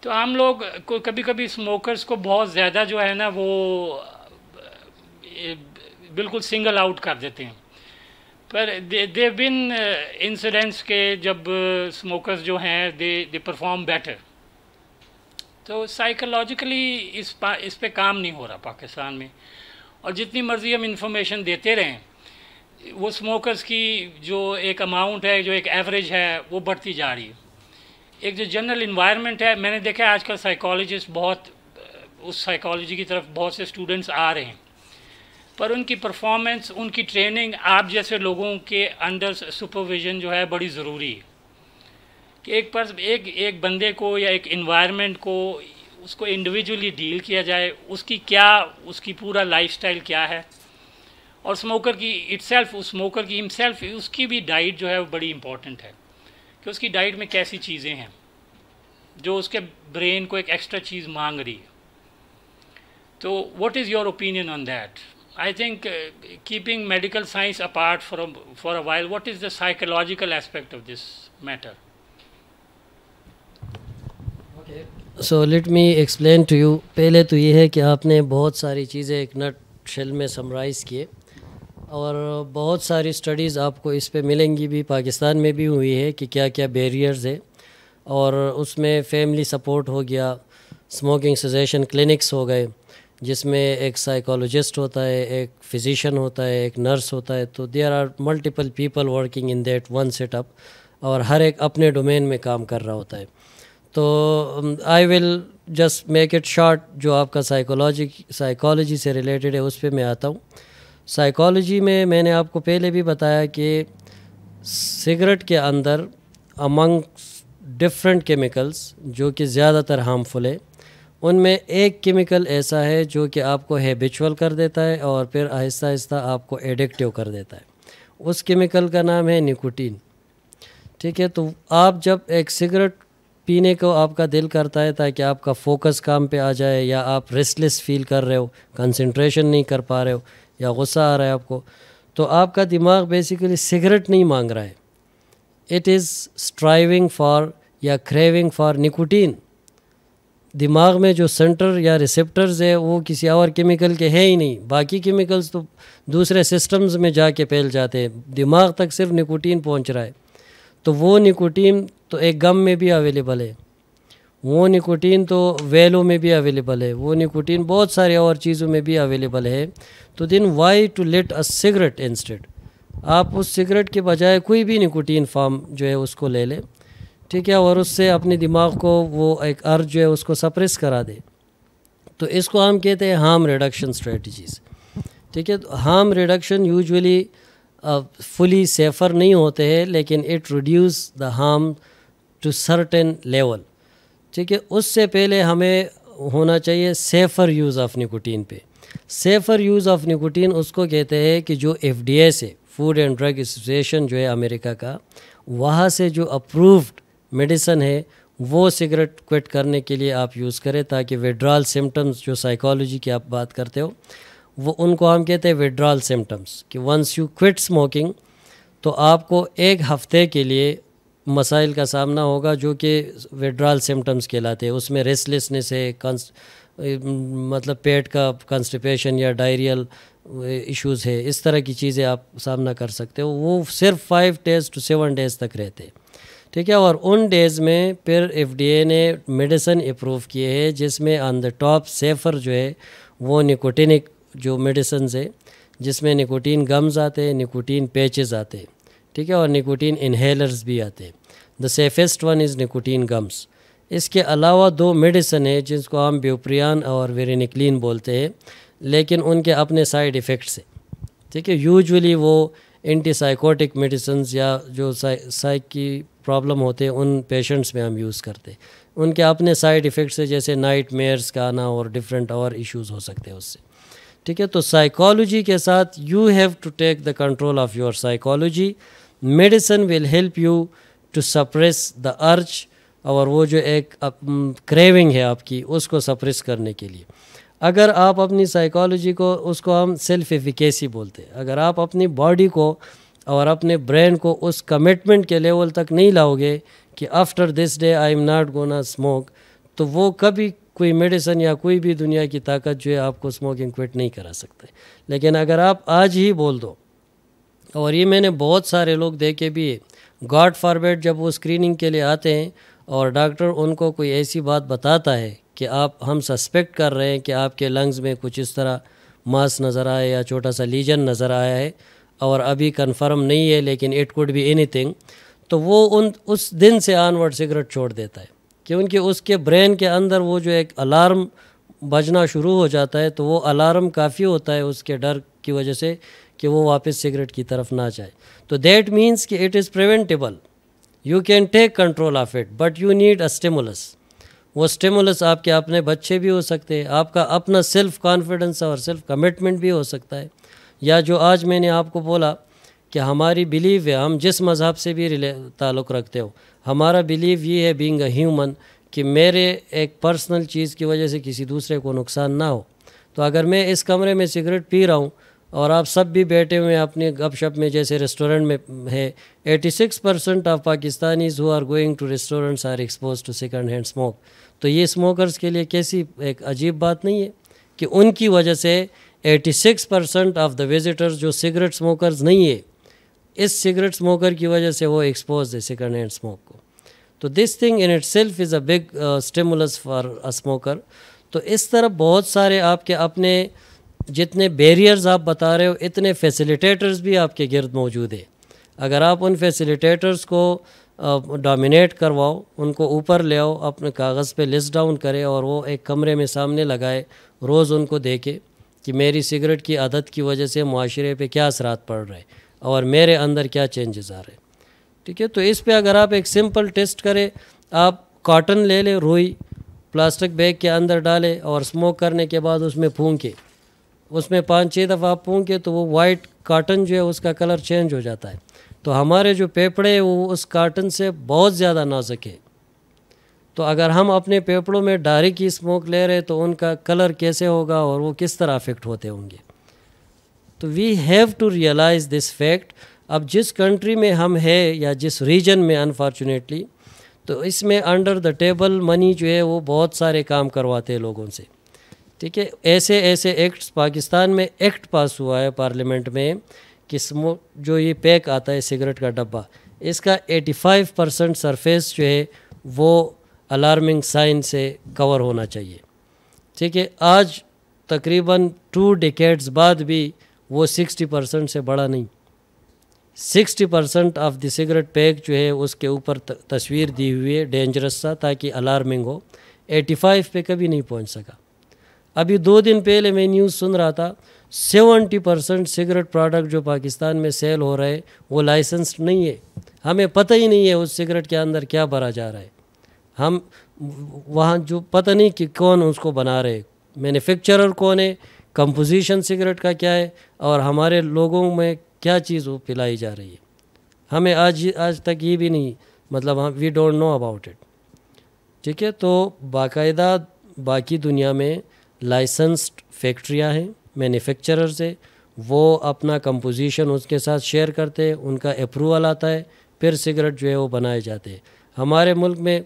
تو ہم لوگ کبھی کبھی اسموکرس کو بہت زیادہ جو ہے نا وہ بالکل سنگل آؤٹ کر دیتے ہیں. پر دے بن انسیڈنٹس کے جب اسموکرز جو ہیں دے پرفارم بیٹر. تو سائیکولوجیکلی اس پہ کام نہیں ہو رہا پاکستان میں، اور جتنی مرضی ہم انفارمیشن دیتے رہیں، وہ اسموکرز کی جو ایک اماؤنٹ ہے، جو ایک ایوریج ہے، وہ بڑھتی جا رہی ہے. ایک جو جنرل انوائرمنٹ ہے، میں نے دیکھا ہے آج کل سائیکالوجسٹ بہت اس سائیکالوجی کی طرف بہت سے اسٹوڈنٹس آ رہے ہیں، پر ان کی پرفارمنس، ان کی ٹریننگ آپ جیسے لوگوں کے انڈر سپرویژن جو ہے بڑی ضروری ہے. کہ ایک بندے کو یا ایک انوائرمنٹ کو، اس کو انڈیویجولی ڈیل کیا جائے، اس کی پورا لائف سٹائل کیا ہے. اور اسموکر کی اسموکر کی ہمسیلف اس کی بھی ڈائٹ جو ہے وہ بڑی امپورٹنٹ ہے، کہ اس کی ڈائٹ میں کیسی چیزیں ہیں جو اس کے برین کو ایک ایکسٹرا چیز مانگ رہی ہے. تو what is your opinion on that? I think keeping medical science apart for a while, what is the psychological aspect of this matter? Okay. So let me explain to you. پہلے تو یہ ہے کہ آپ نے بہت ساری چیزیں ایک نٹ شیل میں سمرائز کیے، اور بہت ساری اسٹڈیز آپ کو اس پہ ملیں گی بھی، پاکستان میں بھی ہوئی ہے کہ کیا کیا بیریئرز ہے. اور اس میں فیملی سپورٹ ہو گیا، اسموکنگ سیزیشن کلینکس ہو گئے جس میں ایک سائیکالوجسٹ ہوتا ہے، ایک فزیشین ہوتا ہے، ایک نرس ہوتا ہے. تو there are multiple people working in that one setup, اور ہر ایک اپنے ڈومین میں کام کر رہا ہوتا ہے. تو I will just make it short. جو آپ کا سائیکالوجی سے ریلیٹڈ ہے اس پہ میں آتا ہوں. سائیکالوجی میں نے آپ کو پہلے بھی بتایا کہ سگریٹ کے اندر امنگ ڈفرینٹ کیمیکلز جو کہ زیادہ تر ہارمفل ہے، ان میں ایک کیمیکل ایسا ہے جو کہ آپ کو ہیبیچول کر دیتا ہے اور پھر آہستہ آہستہ آپ کو ایڈکٹیو کر دیتا ہے. اس کیمیکل کا نام ہے نکوٹین. ٹھیک ہے، تو آپ جب ایک سگریٹ پینے کو آپ کا دل کرتا ہے تاکہ آپ کا فوکس کام پہ آ جائے، یا آپ ریسٹلیس فیل کر رہے ہو، کنسنٹریشن نہیں کر پا رہے ہو، یا غصہ آ رہا ہے آپ کو، تو آپ کا دماغ بیسیکلی سگریٹ نہیں مانگ رہا ہے، اٹ از اسٹرائیونگ فار یا کریونگ فار نکوٹین. دماغ میں جو سینٹر یا ریسیپٹرز ہے وہ کسی اور کیمیکل کے ہے ہی نہیں، باقی کیمیکلز تو دوسرے سسٹمز میں جا کے پھیل جاتے ہیں، دماغ تک صرف نکوٹین پہنچ رہا ہے. تو وہ نکوٹین تو ایک گم میں بھی اویلیبل ہے، وہ نکوٹین تو ویلو میں بھی اویلیبل ہے، وہ نکوٹین بہت سارے اور چیزوں میں بھی اویلیبل ہے. تو then why to let a cigarette instead? آپ اس سگریٹ کے بجائے کوئی بھی نکوٹین فارم جو ہے اس کو لے لیں، ٹھیک ہے، اور اس سے اپنے دماغ کو وہ ایک ارج جو ہے اس کو سپریس کرا دے. تو اس کو ہم کہتے ہیں ہارم ریڈکشن اسٹریٹجیز. ٹھیک ہے، harm reduction usually fully safer نہیں ہوتے ہیں، لیکن it reduce the harm to certain level. ٹھیک ہے، اس سے پہلے ہمیں ہونا چاہیے سیفر یوز آف نکوٹین پہ. سیفر یوز آف نکوٹین اس کو کہتے ہیں کہ جو FDA سے، فوڈ اینڈ ڈرگ ایسوسیشن جو ہے امریکہ کا، وہاں سے جو اپرووڈ میڈیسن ہے وہ سگریٹ کوئٹ کرنے کے لیے آپ یوز کریں، تاکہ وڈرال سمٹمز جو سائیکالوجی کی آپ بات کرتے ہو، وہ ان کو ہم کہتے ہیں وڈرال سمٹمز، کہ ونس یو کوئٹ اسموکنگ تو آپ کو ایک ہفتے کے لیے مسائل کا سامنا ہوگا جو کہ وڈرال سمٹمز کہلاتے ہیں. اس میں ریسٹلیسنس ہے، مطلب پیٹ کا کنسٹیپیشن یا ڈائریل ایشوز ہے، اس طرح کی چیزیں آپ سامنا کر سکتے ہو. وہ صرف 5 days to 7 days تک رہتے ہیں. ٹھیک ہے، اور ان ڈیز میں پھر FDA نے میڈیسن اپروو کیے ہیں جس میں آن دا ٹاپ سیفر جو ہے وہ نکوٹینک جو میڈیسنز ہے، جس میں نکوٹین گمز آتے ہیں، نکوٹین پیچز آتے ہیں. ٹھیک ہے، اور نکوٹین انہیلرز بھی آتے ہیں. The safest one is nicotine gums. اس کے علاوہ 2 میڈیسن ہیں جس کو ہم بیوپریان اور ویرینکلین بولتے ہیں، لیکن ان کے اپنے سائیڈ ایفیکٹس ہیں. ٹھیک ہے، یوزولی وہ اینٹی سائیکوٹک میڈیسنز یا جو سائیک کی پرابلم ہوتے ہیں ان پیشنٹس میں ہم یوز کرتے ہیں. ان کے اپنے سائیڈ ایفیکٹس ہیں، جیسے نائٹ میئرس کا آنا اور ڈفرینٹ اور ایشوز ہو سکتے ہیں اس سے. ٹھیک ہے، تو سائیکالوجی کے ساتھ you have to take the control of your psychology. Medicine will help you to suppress the urge, اور وہ جو ایک کریونگ ہے آپ کی اس کو سپریس کرنے کے لیے. اگر آپ اپنی سائیکالوجی کو، اس کو ہم سیلف ایفیکیسی بولتے ہیں، اگر آپ اپنی باڈی کو اور اپنے برین کو اس کمٹمنٹ کے لیول تک نہیں لاؤ گے کہ after this day I am not gonna smoke, تو وہ کبھی کوئی میڈیسن یا کوئی بھی دنیا کی طاقت جو ہے آپ کو اسموکنگ کوئٹ نہیں کرا سکتے. لیکن اگر آپ آج ہی بول دو، اور یہ میں نے بہت سارے لوگ دیکھے بھی ہے، گاڈ فاربیڈ جب وہ اسکریننگ کے لیے آتے ہیں اور ڈاکٹر ان کو کوئی ایسی بات بتاتا ہے کہ ہم سسپیکٹ کر رہے ہیں کہ آپ کے لنگز میں کچھ اس طرح ماس نظر آئے یا چھوٹا سا لیجن نظر آیا ہے اور ابھی کنفرم نہیں ہے لیکن it could be anything, تو وہ اس دن سے آنورڈ سگریٹ چھوڑ دیتا ہے، کیونکہ اس کے برین کے اندر وہ جو ایک الارم بجنا شروع ہو جاتا ہے، تو وہ الارم کافی ہوتا ہے اس کے ڈر کی وجہ سے کہ وہ واپس سگریٹ کی طرف نہ جائے. تو دیٹ مینس کہ it is preventable, you can take control of it, but you need a stimulus. وہ اسٹیمولس آپ کے اپنے بچے بھی ہو سکتے ہیں، آپ کا اپنا سیلف کانفیڈنس اور سیلف کمٹمنٹ بھی ہو سکتا ہے، یا جو آج میں نے آپ کو بولا کہ ہماری بلیو ہے، ہم جس مذہب سے بھی تعلق رکھتے ہو، ہمارا بلیو یہ ہے بینگ اے ہیومن کہ میرے ایک پرسنل چیز کی وجہ سے کسی دوسرے کو نقصان نہ ہو. تو اگر میں اس کمرے میں سگریٹ پی رہا ہوں اور آپ سب بھی بیٹھے ہوئے ہیں اپنے گپ شپ میں، جیسے ریسٹورنٹ میں ہے، 86% of Pakistanis who are going to restaurants are expose to second hand smoke. تو یہ اسموکرز کے لیے کیسی ایک عجیب بات نہیں ہے کہ ان کی وجہ سے 86% آف دا وزٹرز جو سگریٹ اسموکرز نہیں ہے، اس سگریٹ اسموکر کی وجہ سے وہ ایکسپوز ہے سیکنڈ ہینڈ اسموک کو. تو this thing in itself is a big stimulus for a smoker. تو اس طرح بہت سارے آپ کے اپنے جتنے بیریئرز آپ بتا رہے ہو، اتنے فیسیلیٹیٹرز بھی آپ کے گرد موجود ہیں. اگر آپ ان فیسیلیٹیٹرز کو ڈومینیٹ کرواؤ, ان کو اوپر لے آؤ, اپنے کاغذ پہ لسٹ ڈاؤن کرے اور وہ ایک کمرے میں سامنے لگائے, روز ان کو دیکھے کہ میری سگریٹ کی عادت کی وجہ سے معاشرے پہ کیا اثرات پڑ رہے اور میرے اندر کیا چینجز آ رہے. ٹھیک ہے, تو اس پہ اگر آپ ایک سمپل ٹیسٹ کریں, آپ کاٹن لے لیں, روئی پلاسٹک بیگ کے اندر ڈالے اور اسموک کرنے کے بعد اس میں پھونکے, اس میں 5-6 دفعہ آپ پھونکے تو وہ وائٹ کاٹن جو ہے اس کا کلر چینج ہو جاتا ہے. تو ہمارے جو پیپڑے وہ اس کاٹن سے بہت زیادہ نازک ہے, تو اگر ہم اپنے پیپڑوں میں ڈائریکٹ ہی اسموک لے رہے تو ان کا کلر کیسے ہوگا اور وہ کس طرح افیکٹ ہوتے ہوں گے. تو we have to realise this fact. اب جس کنٹری میں ہم ہے یا جس ریجن میں انفارچونیٹلی, تو اس میں انڈر دا ٹیبل منی جو ہے وہ بہت سارے کام کرواتے ہیں لوگوں سے. ٹھیک ہے, ایسے ایکٹس پاکستان میں ایکٹ پاس ہوا ہے پارلیمنٹ میں کہ جو یہ پیک آتا ہے سگریٹ کا ڈبہ, اس کا 85% سرفیس جو ہے وہ الارمنگ سائن سے کور ہونا چاہیے. ٹھیک ہے, آج تقریباً 2 ڈیکیڈز بعد بھی وہ 60% سے بڑا نہیں. 60% آف دی سگریٹ پیک جو ہے اس کے اوپر تصویر دی ہوئی ہے ڈینجرس سا, تاکہ الارمنگ ہو. 85 پہ کبھی نہیں پہنچ سکا. ابھی 2 دن پہلے میں نیوز سن رہا تھا 70% سگریٹ پروڈکٹ جو پاکستان میں سیل ہو رہے وہ لائسنسڈ نہیں ہے. ہمیں پتہ ہی نہیں ہے اس سگریٹ کے اندر کیا بھرا جا رہا ہے. ہم وہاں جو پتہ نہیں کہ کون اس کو بنا رہے, مینوفیکچرر کون ہے, کمپوزیشن سگریٹ کا کیا ہے, اور ہمارے لوگوں میں کیا چیز وہ پلائی جا رہی ہے, ہمیں آج تک یہ بھی نہیں, مطلب ہم we don't know about it. ٹھیک ہے, تو باقاعدہ باقی دنیا میں لائسنسڈ فیکٹریاں ہیں, مینوفیکچررز ہیں, وہ اپنا کمپوزیشن اس کے ساتھ شیئر کرتے ہیں, ان کا اپروول آتا ہے, پھر سگریٹ جو ہے وہ بنائے جاتے ہیں. ہمارے ملک میں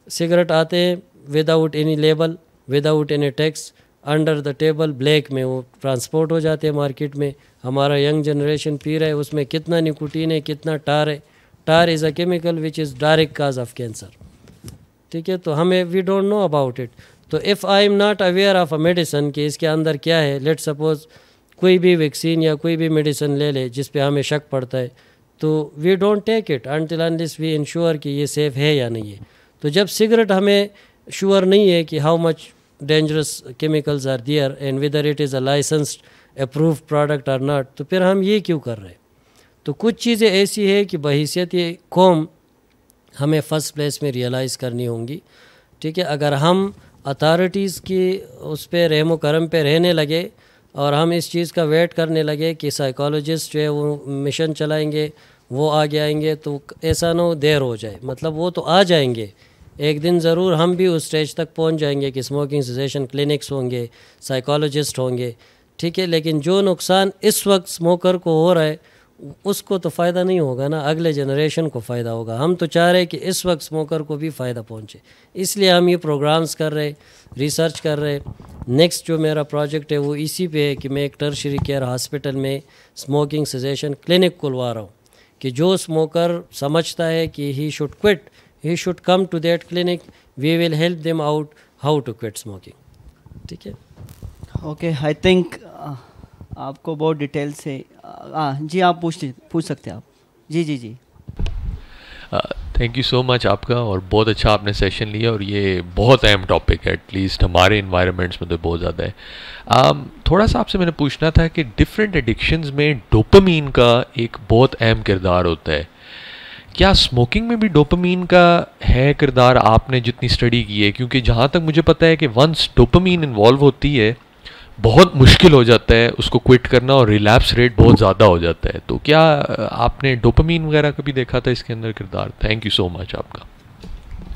سگریٹ آتے ہیں without any label, without any tax, under the table black میں وہ ٹرانسپورٹ ہو جاتے ہیں مارکیٹ میں. ہمارا ینگ جنریشن پی رہا ہے, اس میں کتنا نکوٹین ہے, کتنا ٹار ہے. Tar is a chemical which is direct cause of cancer. ٹھیک ہے, تو ہمیں we don't know about it. تو if I am not aware of a medicine کہ اس کے اندر کیا ہے, لیٹ سپوز کوئی بھی ویکسین یا کوئی بھی میڈیسن لے لے جس پہ ہمیں شک پڑتا ہے, تو we don't take it until unless we ensure کہ یہ سیف ہے یا نہیں ہے. تو جب سگریٹ ہمیں شور نہیں ہے کہ how much dangerous chemicals are there and whether it is a licensed approved product اور ناٹ, تو پھر ہم یہ کیوں کر رہے ہیں. تو کچھ چیزیں ایسی ہے کہ بحیثیت قوم ہمیں فرسٹ پلیس میں ریئلائز کرنی ہوں گی. ٹھیک ہے, اگر ہم اتھارٹیز کی اس پہ رحم و کرم پہ رہنے لگے اور ہم اس چیز کا ویٹ کرنے لگے کہ سائیکالوجسٹ جو ہے وہ مشن چلائیں گے, وہ آگے آئیں گے, تو ایسا نہ ہو دیر ہو جائے. مطلب وہ تو آ جائیں گے ایک دن ضرور, ہم بھی اس اسٹیج تک پہنچ جائیں گے کہ اسموکنگ سیسیشن کلینکس ہوں گے, سائیکالوجسٹ ہوں گے. ٹھیک ہے, لیکن جو نقصان اس وقت اسموکر کو ہو رہا ہے اس کو تو فائدہ نہیں ہوگا نا, اگلے جنریشن کو فائدہ ہوگا. ہم تو چاہ رہے ہیں کہ اس وقت اسموکر کو بھی فائدہ پہنچے, اس لیے ہم یہ پروگرامز کر رہے, ریسرچ کر رہے. نیکسٹ جو میرا پروجیکٹ ہے وہ اسی پہ ہے کہ میں ایک ٹرشری کیئر ہاسپٹل میں اسموکنگ سیسیشن کلینک کھلوا رہا ہوں, کہ جو اسموکر سمجھتا ہے کہ he should quit, he should come to that clinic, we will help them out how to quit smoking. ٹھیک ہے, اوکے, آئی تھنک آپ کو بہت ڈیٹیل سے جی آپ پوچھ سکتے ہیں آپ. جی تھینک یو سو مچ آپ کا, اور بہت اچھا آپ نے سیشن لیا, اور یہ بہت اہم ٹاپک ہے, ایٹ لیسٹ ہمارے انوائرمنٹس میں تو بہت زیادہ ہے. تھوڑا سا آپ سے میں نے پوچھنا تھا کہ ڈفرینٹ ایڈکشنز میں ڈوپامین کا ایک بہت اہم کردار ہوتا ہے. کیا اسموکنگ میں بھی ڈوپامین کا ہے کردار, آپ نے جتنی اسٹڈی کی ہے؟ کیونکہ جہاں تک مجھے پتہ ہے کہ ونس ڈوپامین انوالو ہوتی ہے بہت مشکل ہو جاتا ہے اس کو کوئٹ کرنا, اور ریلیپس ریٹ بہت زیادہ ہو جاتا ہے. تو کیا آپ نے ڈوپامین وغیرہ کا بھی دیکھا تھا اس کے اندر کردار؟ تھینک یو سو مچ آپ کا.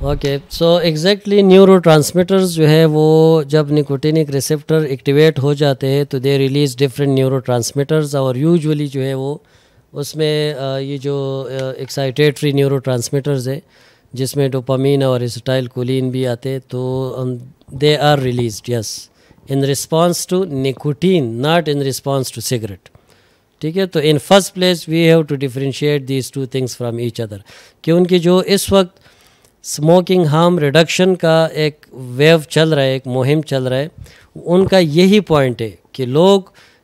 Okay, so exactly neuro transmitters جو ہے وہ جب نکوٹینک ریسیپٹر ایکٹیویٹ ہو جاتے ہیں تو دے ریلیز ڈفرینٹ نیورو ٹرانسمیٹرز, اور یوزولی جو ہے وہ اس میں یہ جو ایکسائٹیٹری نیورو ٹرانسمیٹرز ہے جس میں ڈوپامین اور اسٹائل کولین بھی آتے, تو they are released yes in response to nicotine, not in response to cigarette. ٹھیک ہے, تو in first place we have to differentiate these two things from each other, کہ ان کی جو اس وقت smoking harm reduction کا ایک ویو چل رہا ہے, ایک مہم چل رہا ہے, ان کا یہی پوائنٹ ہے کہ لوگ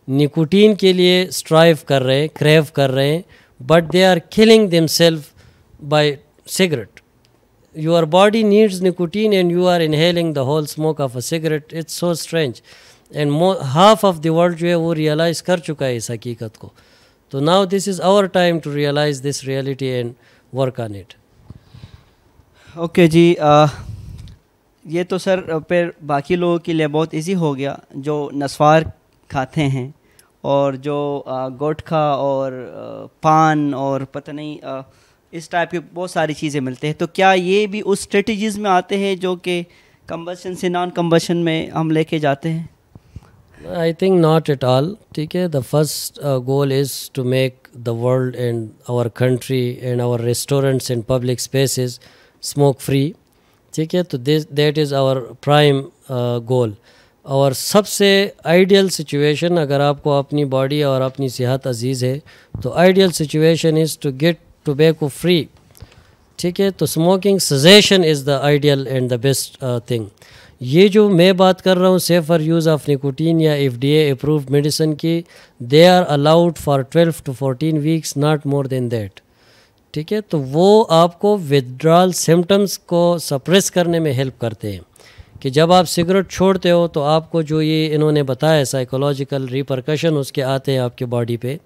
نکوٹین کے لیے اسٹرائیو کر رہے ہیں, کریو کر رہے ہیں, but they are killing themself by cigarette. Your body needs nicotine and you are inhaling the whole smoke of a cigarette. It's so strange. And half of the world جو ہے وہ realize کر چکا ہے اس حقیقت کو. تو now this is our time to realize this reality and work on it. Okay جی, یہ تو سر پھر باقی لوگوں کے لیے بہت ایزی ہو گیا جو نسوار کھاتے ہیں اور جو گٹکا اور پان اور پتہ نہیں اس ٹائپ کی بہت ساری چیزیں ملتے ہیں. تو کیا یہ بھی اس اسٹریٹجیز میں آتے ہیں جو کہ کمبشن سے نان کمبشن میں ہم لے کے جاتے ہیں؟ I think not at all. ٹھیک ہے, the first goal is to make the world and our country and our restaurants and public spaces smoke free. ٹھیک ہے, تو that is our prime goal. اور سب سے آئیڈیل سچویشن اگر آپ کو اپنی باڈی اور اپنی صحت عزیز ہے تو ideal situation is to get tobacco free. ٹھیک ہے, تو smoking cessation is the ideal and the best thing. یہ جو میں بات کر رہا ہوں سیفر یوز آف نکوٹین یا FDA اپرووڈ میڈیسن کی, they are allowed for 12 to 14 weeks, not more than that. ٹھیک ہے, تو وہ آپ کو ودڈرال سمٹمس کو سپریس کرنے میں ہیلپ کرتے ہیں کہ جب آپ سگریٹ چھوڑتے ہو تو آپ کو جو یہ انہوں نے بتایا سائیکولوجیکل ریپرکشن اس کے آتے ہیں آپ کے باڈی پہ.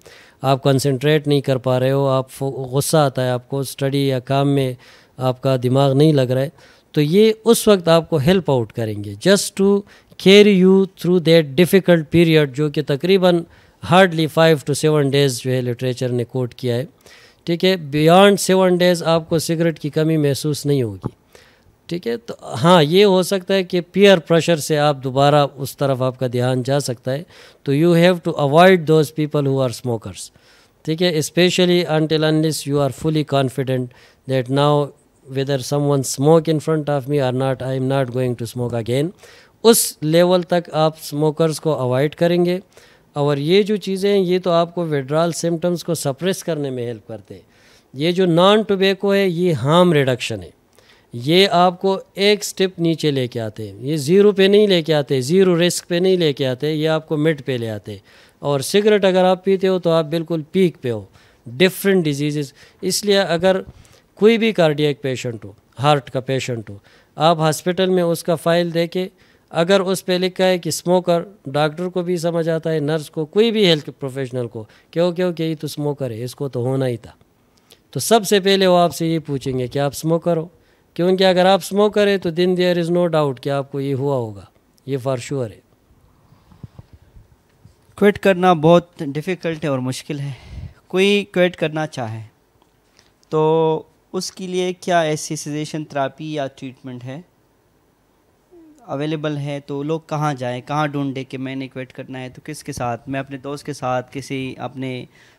آپ کنسنٹریٹ نہیں کر پا رہے ہو, آپ غصہ آتا ہے آپ کو, اسٹڈی یا کام میں آپ کا دماغ نہیں لگ رہا ہے, تو یہ اس وقت آپ کو ہیلپ آؤٹ کریں گے just to carry you through that difficult period جو کہ تقریباً ہارڈلی 5 to 7 days جو ہے لٹریچر نے کوٹ کیا ہے. ٹھیک ہے, بیانڈ 7 days آپ کو سگریٹ کی کمی محسوس نہیں ہوگی. ٹھیک ہے, تو ہاں یہ ہو سکتا ہے کہ پیئر پریشر سے آپ دوبارہ اس طرف آپ کا دھیان جا سکتا ہے, تو you have to avoid those people who are smokers. ٹھیک ہے, especially until unless you are fully confident that now whether someone smoke in front of me or not, I am not going to smoke again. اس level تک آپ smokers کو avoid کریں گے. اور یہ جو چیزیں ہیں یہ تو آپ کو وڈرال سمٹمس کو سپریس کرنے میں ہیلپ کرتے ہیں. یہ جو نان ٹوبیکو ہے یہ ہارم ریڈکشن ہے, یہ آپ کو ایک سٹیپ نیچے لے کے آتے ہیں. یہ زیرو پہ نہیں لے کے آتے, زیرو رسک پہ نہیں لے کے آتے, یہ آپ کو مڈ پہ لے آتے. اور سگریٹ اگر آپ پیتے ہو تو آپ بالکل پیک پہ ہو, ڈفرینٹ ڈیزیزز. اس لیے اگر کوئی بھی کارڈیاک پیشنٹ ہو, ہارٹ کا پیشنٹ ہو, آپ ہاسپٹل میں اس کا فائل دے کے اگر اس پہ لکھا ہے کہ اسموکر, ڈاکٹر کو بھی سمجھ آتا ہے, نرس کو, کوئی بھی ہیلتھ پروفیشنل کو کہ یہ تو اسموکر ہے, اس کو تو ہونا ہی تھا. تو سب سے پہلے وہ آپ سے یہ پوچھیں گے کہ آپ اسموکر ہو, کیونکہ اگر آپ اسموکر ہے تو دین دیئر از نو ڈاؤٹ کہ آپ کو یہ ہوا ہوگا, یہ فار شیور ہے. کوئٹ کرنا بہت ڈیفیکلٹ ہے اور مشکل ہے. کوئی کوئٹ کرنا چاہے تو اس کے لیے کیا ایسی سجیشن تھراپی یا ٹریٹمنٹ ہے اویلیبل ہے؟ تو لوگ کہاں جائیں, کہاں ڈھونڈیں کہ میں نے کوئٹ کرنا ہے تو کس کے ساتھ؟ میں اپنے دوست کے ساتھ, کسی اپنے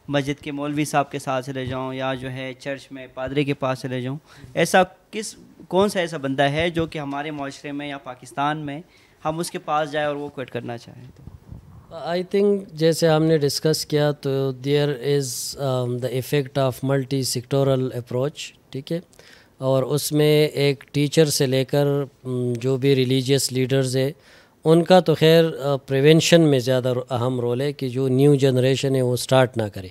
مسجد کے مولوی صاحب کے ساتھ چلے جاؤں, یا جو ہے چرچ میں پادری کے پاس چلے جاؤں؟ ایسا کون سا ایسا بندہ ہے جو کہ ہمارے معاشرے میں یا پاکستان میں ہم اس کے پاس جائیں اور وہ کوئٹ کرنا چاہیں؟ تو آئی تھنک جیسے ہم نے ڈسکس کیا تو there is the effect of multi sectoral approach. ٹھیک ہے, اور اس میں ایک ٹیچر سے لے کر جو بھی ریلیجیس لیڈرز ہے ان کا تو خیر پریونشن میں زیادہ اہم رول ہے کہ جو نیو جنریشن ہے وہ سٹارٹ نہ کرے.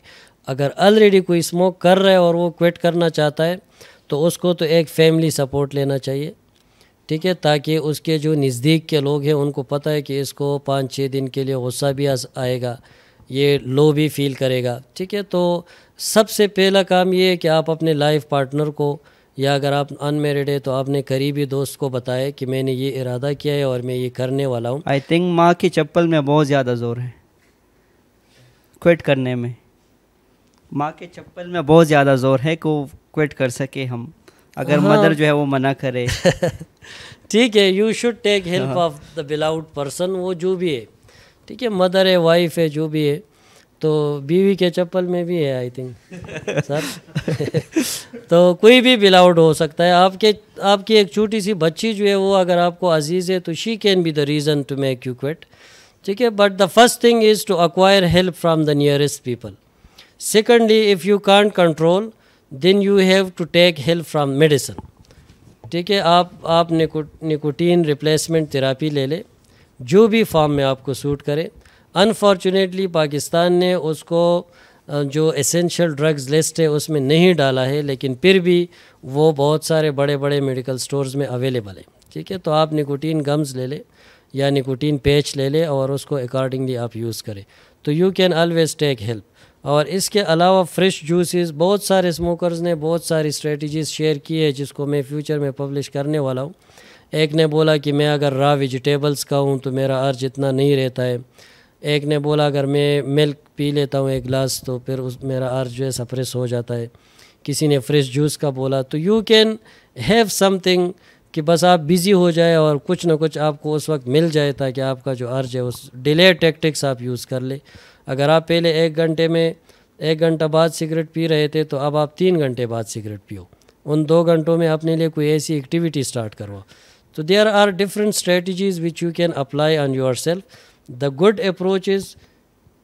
اگر آلریڈی کوئی اسموک کر رہا ہے اور وہ کوئٹ کرنا چاہتا ہے تو اس کو تو ایک فیملی سپورٹ لینا چاہیے. ٹھیک ہے, تاکہ اس کے جو نزدیک کے لوگ ہیں ان کو پتہ ہے کہ اس کو 5-6 دن کے لیے غصہ بھی آئے گا, یہ لو بھی فیل کرے گا. ٹھیک ہے, تو سب سے پہلا کام یہ ہے کہ آپ اپنے لائف پارٹنر کو, یا اگر آپ ان میرڈ ہے تو اپنے قریبی دوست کو بتائے کہ میں نے یہ ارادہ کیا ہے اور میں یہ کرنے والا ہوں. آئی تھنک ماں کی چپل میں بہت زیادہ زور ہے کوئٹ کرنے میں. ماں کے چپل میں بہت زیادہ زور ہے کہ وہ کوئٹ کر سکے ہم, اگر مدر جو ہے وہ منع کرے. ٹھیک ہے, you should take help of the beloved person, وہ جو بھی ہے. ٹھیک ہے, مدر ہے, وائف ہے, جو بھی ہے. تو بیوی کے چپل میں بھی ہے آئی تھنک سر. تو کوئی بھی بلاؤڈ ہو سکتا ہے. آپ کی ایک چھوٹی سی بچی جو ہے وہ اگر آپ کو عزیز ہے تو she can be the reason to make you quit. ٹھیک ہے, but the first thing is to acquire help from the nearest people. Secondly, if you can't control then you have to take help from medicine. ٹھیک ہے, آپ nicotine replacement therapy لے لیں جو بھی form میں آپ کو سوٹ کرے. انفارچونیٹلی پاکستان نے اس کو جو اسینشل ڈرگز لسٹ ہے اس میں نہیں ڈالا ہے، لیکن پھر بھی وہ بہت سارے بڑے بڑے میڈیکل سٹورز میں اویلیبل ہے. ٹھیک ہے، تو آپ نکوٹین گمز لے لیں یا نکوٹین پیچ لے لیں اور اس کو اکارڈنگلی آپ یوز کریں، تو you can always take help. اور اس کے علاوہ فریش جوسز، بہت سارے اسموکرز نے بہت ساری اسٹریٹجیز شیئر کی ہے جس کو میں فیوچر میں پبلش کرنے والا ہوں. ایک نے بولا کہ میں اگر را ویجیٹیبلز کھاؤں تو میرا ارج اتنا نہیں رہتا ہے. ایک نے بولا اگر میں ملک پی لیتا ہوں ایک گلاس تو پھر میرا ارج جو ہے سپریس ہو جاتا ہے. کسی نے فریش جوس کا بولا. تو you can have some thing کہ بس آپ بزی ہو جائے اور کچھ نہ کچھ آپ کو اس وقت مل جائے تاکہ آپ کا جو ارج ہے اس ڈیلے ٹیکٹکس آپ یوز کر لیں. اگر آپ پہلے 1 گھنٹہ بعد سگریٹ پی رہے تھے تو اب آپ 3 گھنٹے بعد سگریٹ پیو. ان 2 گھنٹوں میں اپنے لیے کوئی ایسی ایکٹیویٹی سٹارٹ کرو. تو there are different strategies which you can apply on yourself. The good approach is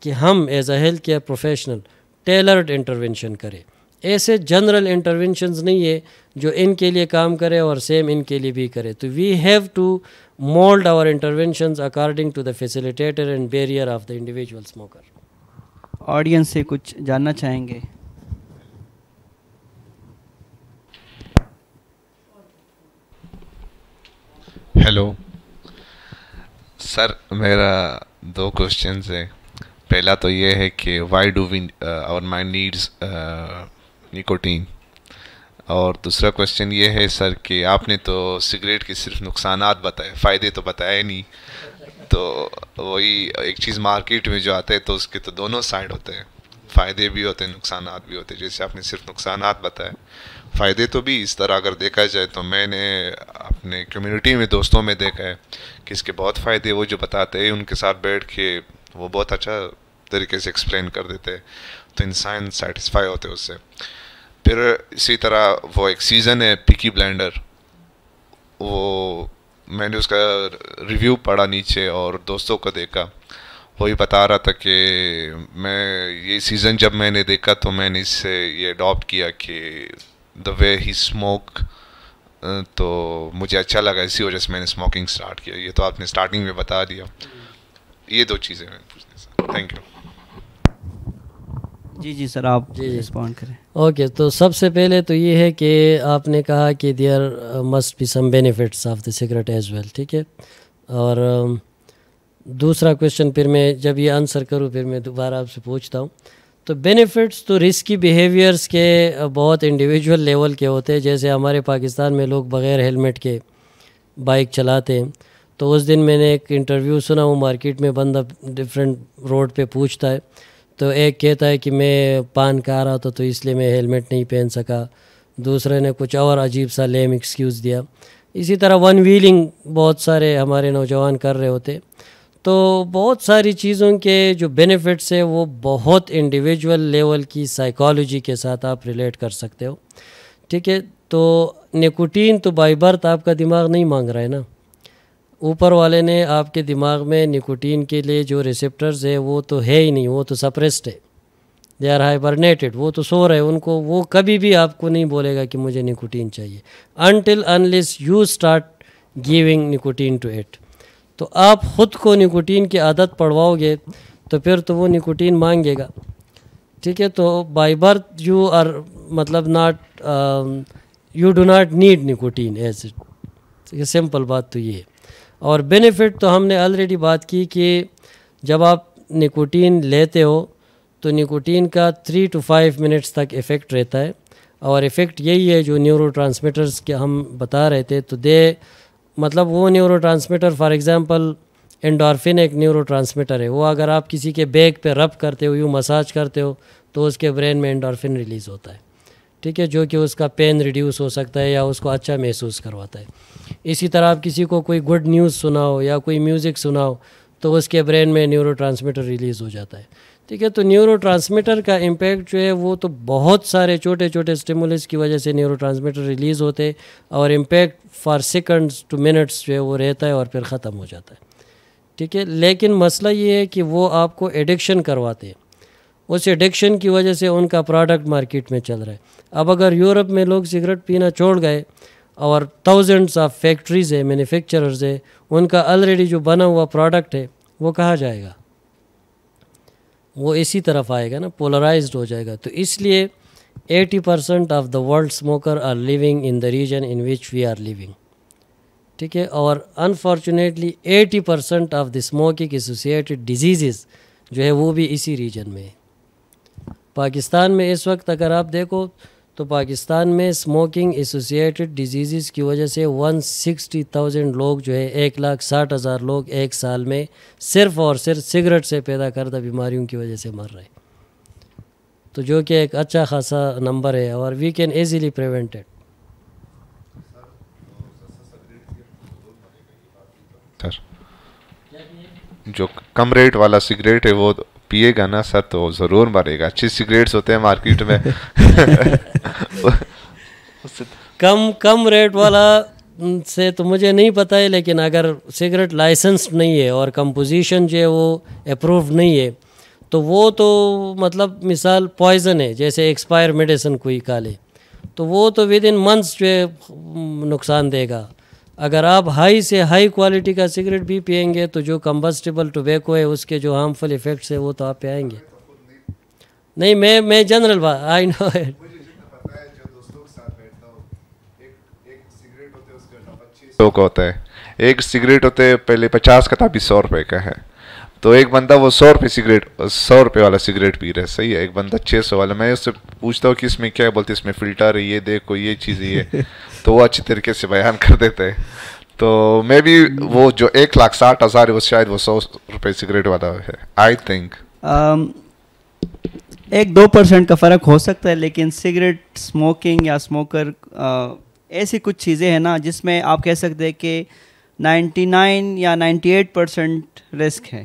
کہ ہم as a health care professional tailored intervention کریں. ایسے جنرل انٹرونشنز نہیں ہے جو ان کے لیے کام کرے اور سیم ان کے لیے بھی کرے. تو we have to mould our interventions according to the facilitator and barrier of the individual smoker. Audience سے کچھ جاننا چاہیں گے؟ ہیلو سر، میرا 2 کوشچنز ہیں. پہلا تو یہ ہے کہ why do we our mind needs nicotine, اور دوسرا کوشچن یہ ہے سر کہ آپ نے تو سگریٹ کے صرف نقصانات بتائے، فائدے تو بتائے نہیں. تو وہی ایک چیز مارکیٹ میں جو آتا ہے تو اس کے تو دونوں سائڈ ہوتے ہیں، فائدے بھی ہوتے ہیں نقصانات بھی ہوتے ہیں. جیسے آپ نے صرف نقصانات بتائے، فائدے تو بھی اس طرح اگر دیکھا جائے تو میں نے اپنے کمیونٹی میں دوستوں میں دیکھا ہے کہ اس کے بہت فائدے وہ جو بتاتے ہیں ان کے ساتھ بیٹھ کے وہ بہت اچھا طریقے سے ایکسپلین کر دیتے ہیں، تو انسان سیٹسفائی ہوتے اس سے. پھر اسی طرح وہ ایک سیزن ہے پیکی بلائنڈر، وہ میں نے اس کا ریویو پڑھا نیچے اور دوستوں کو دیکھا، وہی بتا رہا تھا کہ میں یہ سیزن جب میں نے دیکھا تو میں نے اس سے یہ اڈاپٹ کیا کہ دا وے ہی اسموک، تو مجھے اچھا لگا، اسی وجہ سے میں نے اسموکنگ اسٹارٹ کیا. یہ تو آپ نے اسٹارٹنگ میں بتا دیا. یہ 2 چیزیں میں پوچھنے سے. Thank you. جی سر آپ رسپونڈ کریں. اوکے، تو سب سے پہلے تو یہ ہے کہ آپ نے کہا کہ there must be some benefits of the cigarette as well. ٹھیک ہے، اور دوسرا کویشچن پھر میں جب یہ آنسر کروں پھر میں دوبارہ آپ سے پوچھتا ہوں. تو بینیفٹس تو رسکی بیہیویئرس کے بہت انڈیویجول لیول کے ہوتے ہیں. جیسے ہمارے پاکستان میں لوگ بغیر ہیلمٹ کے بائک چلاتے ہیں. تو اس دن میں نے ایک انٹرویو سنا، وہ مارکیٹ میں بندہ ڈفرینٹ روڈ پہ پوچھتا ہے، تو ایک کہتا ہے کہ میں پان کھا رہا تھا تو اس لیے میں ہیلمٹ نہیں پہن سکا، دوسرے نے کچھ اور عجیب سا لیم ایکسکیوز دیا. اسی طرح ون ویلنگ بہت سارے ہمارے نوجوان کر رہے ہوتے. تو بہت ساری چیزوں کے جو بینیفٹس ہے وہ بہت انڈیویجول لیول کی سائیکالوجی کے ساتھ آپ ریلیٹ کر سکتے ہو. ٹھیک ہے، تو نکوٹین تو بائی برتھ آپ کا دماغ نہیں مانگ رہا ہے نا، اوپر والے نے آپ کے دماغ میں نکوٹین کے لیے جو ریسیپٹرز ہے وہ تو ہے ہی نہیں، وہ تو سپریسڈ ہے، دے آر ہائبرنیٹڈ، وہ تو سو رہے. ان کو وہ کبھی بھی آپ کو نہیں بولے گا کہ مجھے نکوٹین چاہیے until unless you start giving nicotine to it. تو آپ خود کو نکوٹین کی عادت پڑواؤ گے تو پھر تو وہ نکوٹین مانگے گا. ٹھیک ہے، تو بائی برتھ یو آر مطلب not you do not need nicotine as it. Simple بات تو یہ ہے. اور بینیفٹ تو ہم نے آلریڈی بات کی کہ جب آپ نکوٹین لیتے ہو تو نکوٹین کا 3 to 5 منٹس تک ایفیکٹ رہتا ہے، اور ایفیکٹ یہی ہے جو نیورو ٹرانسمیٹرز کے ہم بتا رہے تھے. تو مطلب وہ neuro transmitter for example endorphin ایک نیورو ٹرانسمیٹر ہے، وہ اگر آپ کسی کے بیک پہ رب کرتے ہو، یوں مساج کرتے ہو تو اس کے برین میں انڈورفن ریلیز ہوتا ہے. ٹھیک ہے، جو کہ اس کا پین ریڈیوس ہو سکتا ہے یا اس کو اچھا محسوس کرواتا ہے. اسی طرح آپ کسی کو کوئی گڈ نیوز سناؤ یا کوئی میوزک سناؤ تو اس کے برین میں نیورو ٹرانسمیٹر ریلیز ہو جاتا ہے. ٹھیک ہے، تو نیورو ٹرانسمیٹر کا امپیکٹ جو ہے وہ تو بہت سارے چھوٹے چھوٹے اسٹیمولس کی وجہ سے نیورو ٹرانسمیٹر ریلیز ہوتے، اور impact for seconds two minutes جو ہے وہ رہتا ہے اور پھر ختم ہو جاتا ہے. ٹھیک ہے، لیکن مسئلہ یہ ہے کہ وہ آپ کو ایڈکشن کرواتے ہیں. اس ایڈکشن کی وجہ سے ان کا پروڈکٹ مارکیٹ میں چل رہا ہے. اب اگر یورپ میں لوگ سگریٹ پینا چھوڑ گئے اور تھاؤزنڈس آف فیکٹریز ہے، مینوفیکچررز ہے، ان کا آلریڈی جو بنا ہوا پروڈکٹ ہے وہ کہاں جائے گا؟ وہ اسی طرف آئے گا نا, پولرائزڈ ہو جائے گا. تو اس لیے 80% of the world smoker are living in the region in which we are living. ٹھیک ہے, اور unfortunately 80% of the smoking associated diseases جو ہے وہ بھی اسی ریجن میں ہے. پاکستان میں اس وقت اگر آپ دیکھو تو پاکستان میں اسموکنگ ایسوسیٹڈ ڈیزیزز کی وجہ سے 160,000 لوگ جو ہے 1,60,000 لوگ ایک سال میں صرف اور صرف سگریٹ سے پیدا کردہ بیماریوں کی وجہ سے مر رہے ہیں, تو جو کہ ایک اچھا خاصا نمبر ہے اور we can easily prevent it. جو کم ریٹ والا سگریٹ ہے وہ پیے گا نا سر تو ضرور مرے گا. اچھی سگریٹس ہوتے ہیں مارکیٹ میں. کم ریٹ والا سے تو مجھے نہیں پتہ ہے, لیکن اگر سگریٹ لائسنسڈ نہیں ہے اور کمپوزیشن جو ہے وہ اپرووڈ نہیں ہے تو وہ تو مطلب مثال پوائزن ہے, جیسے ایکسپائر میڈیسن کوئی کھا لے تو وہ تو ود ان منتھس جو ہے نقصان دے گا. اگر آپ ہائی سے ہائی کوالٹی کا سگریٹ بھی پئیں گے تو جو کمبسٹیبل ٹوبیکو ہے اس کے جو ہارمفل ایفیکٹس ہیں وہ تو آپ پہ آئیں گے. نہیں میں جنرل بات آئی نو اٹ. ہوتا ہے ایک سگریٹ ہوتے پہلے 50 کا تھا, ابھی 100 روپے کا ہے. تو ایک بندہ وہ 100 روپے والا سگریٹ پی رہا ہے, صحیح ہے. ایک بندہ 600 والا. میں اس سے پوچھتا ہوں کہ اس میں کیا ہے, بولتے اس میں فلٹر ہے, یہ دیکھو یہ چیز ہے, تو وہ اچھی طریقے سے بیان کر دیتے ہیں. تو میں بھی وہ جو 1,60,000 ہے وہ شاید وہ 100 روپے سگریٹ والا ہے. آئی تھنک 1-2% کا فرق ہو سکتا ہے, لیکن سگریٹ اسموکنگ یا اسموکر ایسی کچھ چیزیں ہیں نا جس میں آپ کہہ سکتے ہیں کہ 99 یا 98% رسک ہے,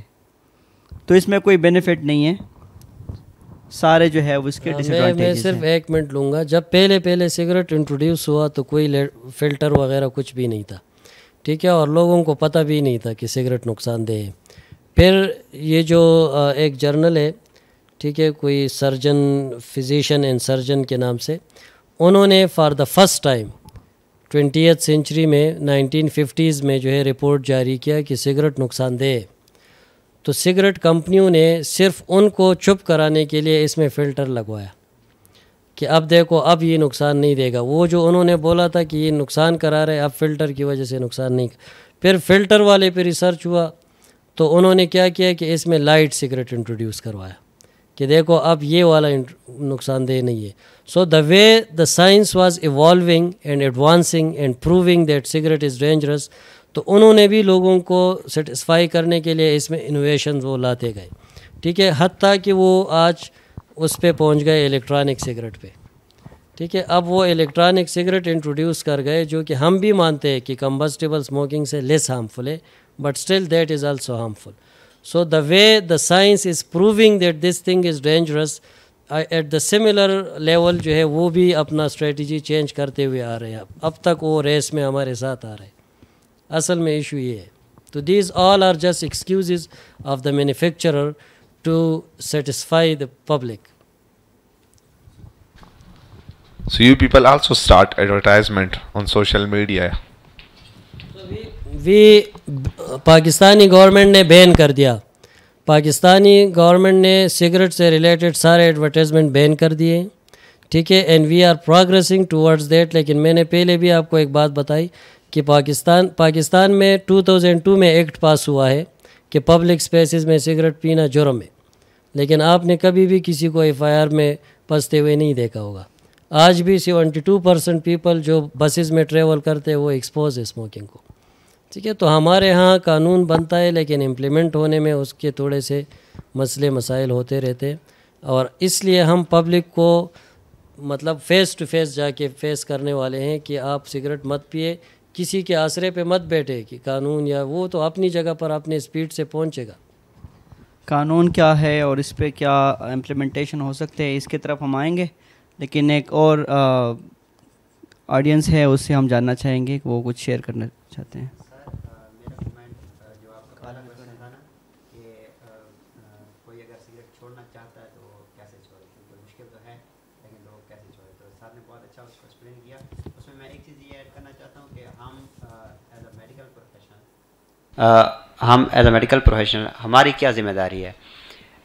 تو اس میں کوئی بینیفٹ نہیں ہے. سارے جو ہے اس کے ڈس ایڈوانٹیجز ہیں. میں صرف 1 منٹ لوں گا. جب پہلے سگریٹ انٹروڈیوس ہوا تو کوئی فلٹر وغیرہ کچھ بھی نہیں تھا, ٹھیک ہے, اور لوگوں کو پتہ بھی نہیں تھا کہ سگریٹ نقصان دہ ہے. پھر یہ جو ایک جرنل ہے, ٹھیک ہے, کوئی سرجن فزیشین اینڈ سرجن کے نام سے, انہوں نے for the first time 20th century میں 1950s میں جو ہے رپورٹ جاری کیا کہ سگریٹ نقصان دہ ہے. تو سگریٹ کمپنیوں نے صرف ان کو چپ کرانے کے لیے اس میں فلٹر لگوایا کہ اب دیکھو اب یہ نقصان نہیں دے گا. وہ جو انہوں نے بولا تھا کہ یہ نقصان کرا رہے, اب فلٹر کی وجہ سے نقصان نہیں. پھر فلٹر والے پہ ریسرچ ہوا تو انہوں نے کیا کیا کہ اس میں لائٹ سگریٹ انٹروڈیوس کروایا کہ دیکھو اب یہ والا نقصان دہ نہیں ہے. So the way the science was evolving and advancing and proving that cigarette is dangerous, تو انہوں نے بھی لوگوں کو سیٹسفائی کرنے کے لیے اس میں انوویشنز وہ لاتے گئے, ٹھیک ہے, حتیٰ کہ وہ آج اس پہ پہنچ گئے الیکٹرانک سگریٹ پہ, ٹھیک ہے. اب وہ الیکٹرانک سگریٹ انٹروڈیوس کر گئے جو کہ ہم بھی مانتے ہیں کہ کمبسٹیبل اسموکنگ سے لیس ہارمفل ہے, but still that is also harmful. So the way the science is proving that this thing is dangerous, at the similar level جو ہے وہ بھی اپنا اسٹریٹجی چینج کرتے ہوئے آ رہے ہیں. اب تک وہ ریس میں ہمارے ساتھ آ رہے ہیں. اصل میں ایشو یہ ہے. تو these all are just excuses of the manufacturer to satisfy the public. So you people also start advertisement on social media. Pakistani government نے بین کر دیا. پاکستانی گورنمنٹ نے سگریٹ سے ریلیٹڈ سارے ایڈورٹائزمنٹ بین کر دیے, ٹھیک ہے, and we are progressing towards that. لیکن میں نے پہلے بھی آپ کو ایک بات بتائی کہ پاکستان میں 2002 میں ایکٹ پاس ہوا ہے کہ پبلک اسپیسز میں سگریٹ پینا جرم ہے, لیکن آپ نے کبھی بھی کسی کو FIR میں پھنستے ہوئے نہیں دیکھا ہوگا. آج بھی 72% پیپل جو بسز میں ٹریول کرتے ہیں وہ ایکسپوز ہے اسموکنگ کو, ٹھیک ہے. تو ہمارے ہاں قانون بنتا ہے لیکن امپلیمنٹ ہونے میں اس کے تھوڑے سے مسئلے مسائل ہوتے رہتے, اور اس لیے ہم پبلک کو مطلب فیس ٹو فیس جا کے فیس کرنے والے ہیں کہ آپ سگریٹ مت پیے, کسی کے آسرے پہ مت بیٹھے کہ قانون یا وہ تو اپنی جگہ پر اپنے اسپیڈ سے پہنچے گا. قانون کیا ہے اور اس پہ کیا امپلیمنٹیشن ہو سکتے ہیں اس کی طرف ہم آئیں گے, لیکن ایک اور آڈینس ہے اس سے ہم جاننا چاہیں گے کہ وہ کچھ شیئر کرنا چاہتے ہیں. ہم ایز اے میڈیکل پروفیشنل ہماری کیا ذمہ داری ہے.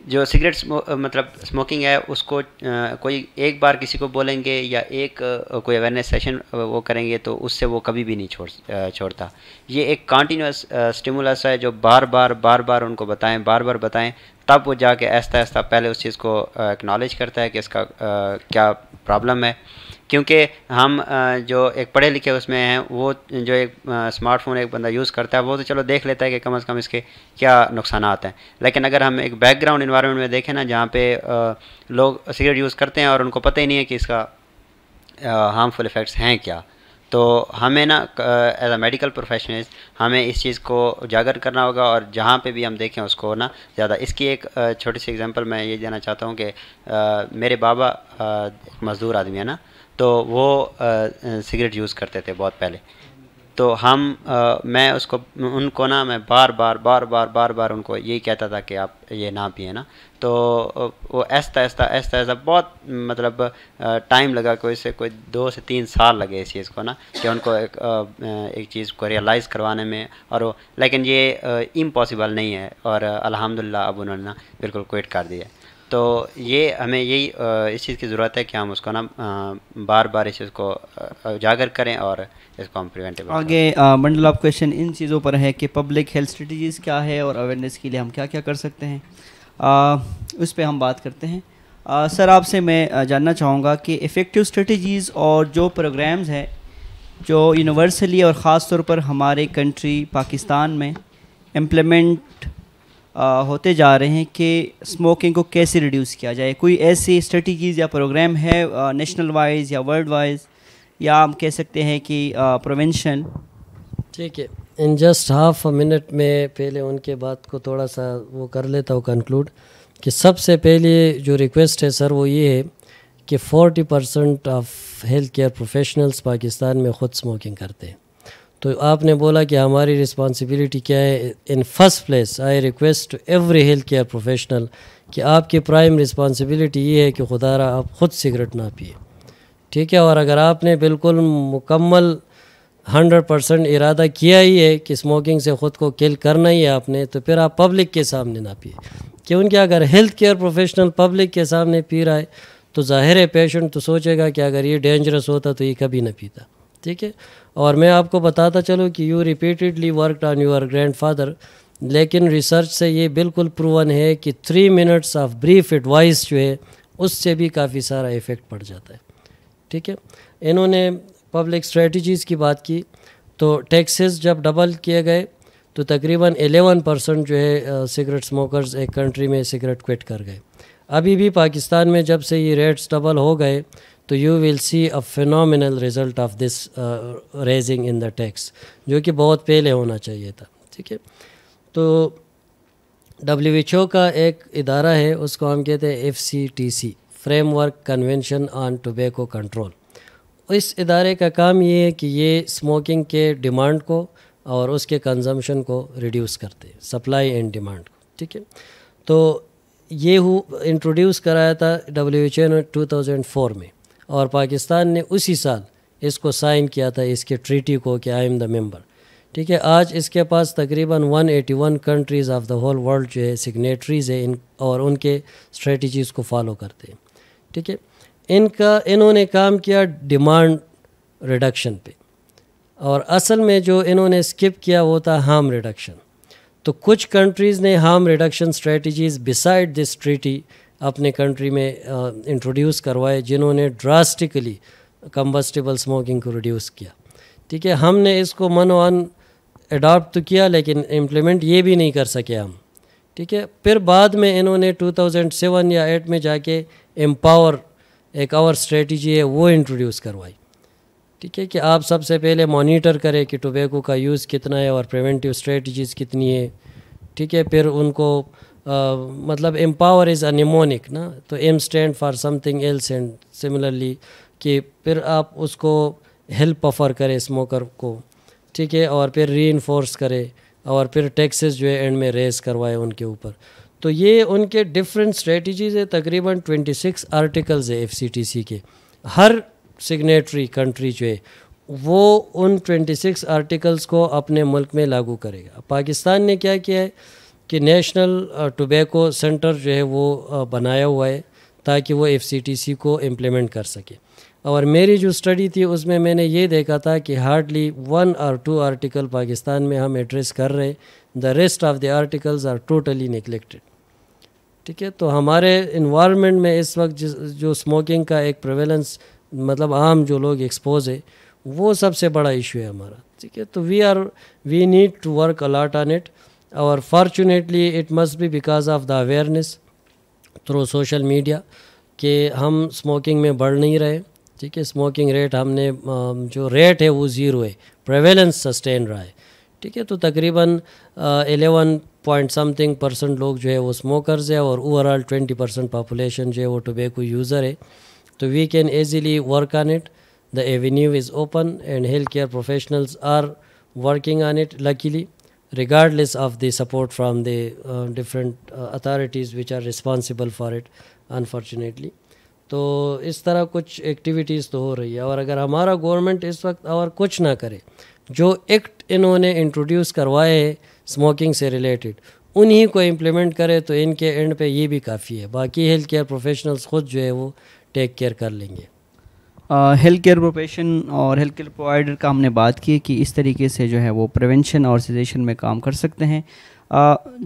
جو سگریٹ مطلب اسموکنگ ہے اس کو کوئی ایک بار کسی کو بولیں گے یا ایک کوئی اویئرنیس سیشن وہ کریں گے تو اس سے وہ کبھی بھی نہیں چھوڑتا. یہ ایک کانٹینیوس اسٹیمولس ہے جو بار بار ان کو بتائیں تب وہ جا کے آہستہ آہستہ پہلے اس چیز کو اکنالج کرتا ہے کہ اس کا کیا پرابلم ہے. کیونکہ ہم جو ایک پڑھے لکھے اس میں ہیں وہ جو ایک اسمارٹ فون ایک بندہ یوز کرتا ہے وہ تو چلو دیکھ لیتا ہے کہ کم از کم اس کے کیا نقصانات ہیں, لیکن اگر ہم ایک بیک گراؤنڈ انوائرمنٹ میں دیکھیں نا جہاں پہ لوگ سگریٹ یوز کرتے ہیں اور ان کو پتہ ہی نہیں ہے کہ اس کا ہارمفل ایفیکٹس ہیں کیا, تو ہمیں نا ایز اے میڈیکل پروفیشنلز ہمیں اس چیز کو اجاگر کرنا ہوگا, اور جہاں پہ بھی ہم دیکھیں اس کو نا زیادہ. اس کی ایک چھوٹی سی ایگزامپل میں یہ دینا چاہتا ہوں کہ میرے بابا ایک مزدور آدمی ہے نا, تو وہ سگریٹ یوز کرتے تھے بہت پہلے, تو میں ان کو نا میں بار بار ان کو یہی کہتا تھا کہ آپ یہ نہ پئیں نا, تو وہ ایستا بہت مطلب ٹائم لگا, کوئی 2 سے 3 سال لگے اس چیز کو نا کہ ان کو ایک چیز کو ریئلائز کروانے میں, اور وہ لیکن یہ امپاسبل نہیں ہے, اور الحمدللہ اب انہوں نے نا بالکل کوئٹ کر دیا. تو یہ ہمیں یہی اس چیز کی ضرورت ہے کہ ہم اس کو نا بار اس چیز کو اجاگر کریں اور اس کو ہم پریونٹیبل. آگے بنڈل آف کویشچن ان چیزوں پر ہے کہ پبلک ہیلتھ اسٹریٹجیز کیا ہے اور اویئرنیس کے لیے ہم کیا کر سکتے ہیں, اس پہ ہم بات کرتے ہیں. سر آپ سے میں جاننا چاہوں گا کہ افیکٹو اسٹریٹجیز اور جو پروگرامز ہیں جو یونیورسلی اور خاص طور پر ہمارے کنٹری پاکستان میں امپلیمنٹ ہوتے جا رہے ہیں کہ اسموکنگ کو کیسے ریڈیوس کیا جائے, کوئی ایسی اسٹریٹجیز یا پروگرام ہے نیشنل وائز یا ورلڈ وائز, یا ہم کہہ سکتے ہیں کہ پریونشن. ٹھیک ہے, in just half a minute میں پہلے ان کے بات کو تھوڑا سا وہ کر لیتا ہوں کنکلوڈ, کہ سب سے پہلے جو ریکویسٹ ہے سر وہ یہ ہے کہ 40% of health care professionals Pakistan میں خود اسموکنگ کرتے ہیں. تو آپ نے بولا کہ ہماری رسپانسبلٹی کیا ہے. In first place I request to every health care professional کہ آپ کی پرائم رسپانسبلٹی یہ ہے کہ خدا را آپ خود سگریٹ نہ پیے, ٹھیک ہے. اور اگر آپ نے بالکل مکمل 100% ارادہ کیا ہی ہے کہ اسموکنگ سے خود کو کل کرنا ہی ہے آپ نے, تو پھر آپ پبلک کے سامنے نہ پیے, کیونکہ اگر ہیلتھ کیئر پروفیشنل پبلک کے سامنے پی رہا ہے تو ظاہر ہے پیشنٹ تو سوچے گا کہ اگر یہ ڈینجرس ہوتا تو یہ کبھی نہ پیتا, ٹھیک ہے. اور میں آپ کو بتاتا چلوں کہ you repeatedly worked on your grand father, لیکن ریسرچ سے یہ بالکل پروون ہے کہ 3 منٹس آف بریف ایڈوائس جو ہے اس سے بھی کافی سارا ایفیکٹ پڑ جاتا ہے, ٹھیک ہے. انہوں نے پبلک اسٹریٹجیز کی بات کی, تو ٹیکسز جب ڈبل کیے گئے تو تقریباً 11% جو ہے سگریٹ اسموکرز ایک کنٹری میں سگریٹ کوئٹ کر گئے. ابھی بھی پاکستان میں جب سے یہ ریٹس ڈبل ہو گئے تو you will see a phenomenal result of this raising in the tax, جو کہ بہت پہلے ہونا چاہیے تھا, ٹھیک ہے. تو WHO کا ایک ادارہ ہے, اس کو ہم کہتے ہیں FCTC, framework convention on tobacco control. اس ادارے کا کام یہ ہے کہ یہ اسموکنگ کے ڈیمانڈ کو اور اس کے کنزمپشن کو ریڈیوس کرتے, سپلائی اینڈ ڈیمانڈ کو, ٹھیک ہے. تو یہ انٹروڈیوس کرایا تھا WHO نے 2004 میں, اور پاکستان نے اسی سال اس کو سائن کیا تھا, اس کے ٹریٹی کو, کہ آئی ایم دا ممبر, ٹھیک ہے. آج اس کے پاس تقریباً 181 countries of the whole world جو ہے سگنیٹریز ہیں اور ان کے اسٹریٹجیز کو فالو کرتے ہیں, ٹھیک ہے. انہوں نے کام کیا ڈیمانڈ ریڈکشن پہ, اور اصل میں جو انہوں نے اسکپ کیا وہ تھا ہارم ریڈکشن. تو کچھ کنٹریز نے harm reduction strategies beside this treaty اپنے کنٹری میں انٹروڈیوس کروائے, جنہوں نے ڈراسٹکلی کمبسٹیبل اسموکنگ کو ریڈیوس کیا, ٹھیک ہے. ہم نے اس کو من ون اڈاپٹ تو کیا لیکن امپلیمنٹ یہ بھی نہیں کر سکے ہم, ٹھیک ہے. پھر بعد میں انہوں نے 2007 یا 8 میں جا کے امپاور ایک اور اسٹریٹجی ہے وہ انٹروڈیوس کروائی, ٹھیک ہے, کہ آپ سب سے پہلے مانیٹر کریں کہ ٹوبیکو کا یوز کتنا ہے اور پریونٹیو اسٹریٹجیز کتنی ہے, ٹھیک ہے. پھر ان کو مطلب امپاور از اے نیمونک نا, تو M stand for something else, and similarly کہ پھر آپ اس کو ہیلپ آفر کرے اسموکر کو, ٹھیک ہے, اور پھر ری انفورس کرے, اور پھر ٹیکسز جو ہے اینڈ میں ریز کروائے ان کے اوپر. تو یہ ان کے ڈفرینٹ اسٹریٹجیز ہے, تقریباً 26 آرٹیکلز ہے FCTC کے. ہر سگنیٹری کنٹری جو ہے وہ ان 26 آرٹیکلز کو اپنے ملک میں لاگو کرے گا. پاکستان نے کیا کیا ہے کہ نیشنل ٹوبیکو سینٹر جو ہے وہ بنایا ہوا ہے تاکہ وہ FCTC کو امپلیمنٹ کر سکے. اور میری جو اسٹڈی تھی اس میں نے یہ دیکھا تھا کہ ہارڈلی 1 or 2 آرٹیکل پاکستان میں ہم ایڈریس کر رہے, the rest of the articles are totally neglected. ٹھیک ہے, تو ہمارے انوائرمنٹ میں اس وقت جو اسموکنگ کا ایک پریویلنس مطلب عام جو لوگ ایکسپوز ہے وہ سب سے بڑا ایشو ہے ہمارا. ٹھیک ہے, تو we need to work a lot on it, اور fortunately it must be because of the awareness through social media کہ ہم اسموکنگ میں بڑھ نہیں رہے. ٹھیک ہے, اسموکنگ ریٹ ہم نے جو ریٹ ہے وہ 0 ہے, پریویلنس سسٹین رہا ہے. ٹھیک ہے, تو تقریباً 11% لوگ جو ہے وہ اسموکرز ہے, اور اوور آل 20% پاپولیشن جو ہے وہ ٹوبیکو یوزر ہے. تو we can easily work on it, the avenue is open and health care professionals are working on it likely regardless of the support from the different authorities which are responsible for it unfortunately. تو اس طرح کچھ activities تو ہو رہی ہے, اور اگر ہمارا government اس وقت اور کچھ نہ کرے, جو ایکٹ انہوں نے انٹروڈیوس کروائے ہیں اسموکنگ سے ریلیٹڈ انہی کو امپلیمنٹ کرے تو ان کے اینڈ پہ یہ بھی کافی ہے. باقی ہیلتھ کیئر پروفیشنلز خود جو ہے وہ ٹیک کیئر کر لیں گے. ہیلتھ کیئر پروفیشن اور ہیلتھ کیئر پرووائڈر کا ہم نے بات کی کہ اس طریقے سے جو ہے وہ پریونشن اور سیزیشن میں کام کر سکتے ہیں.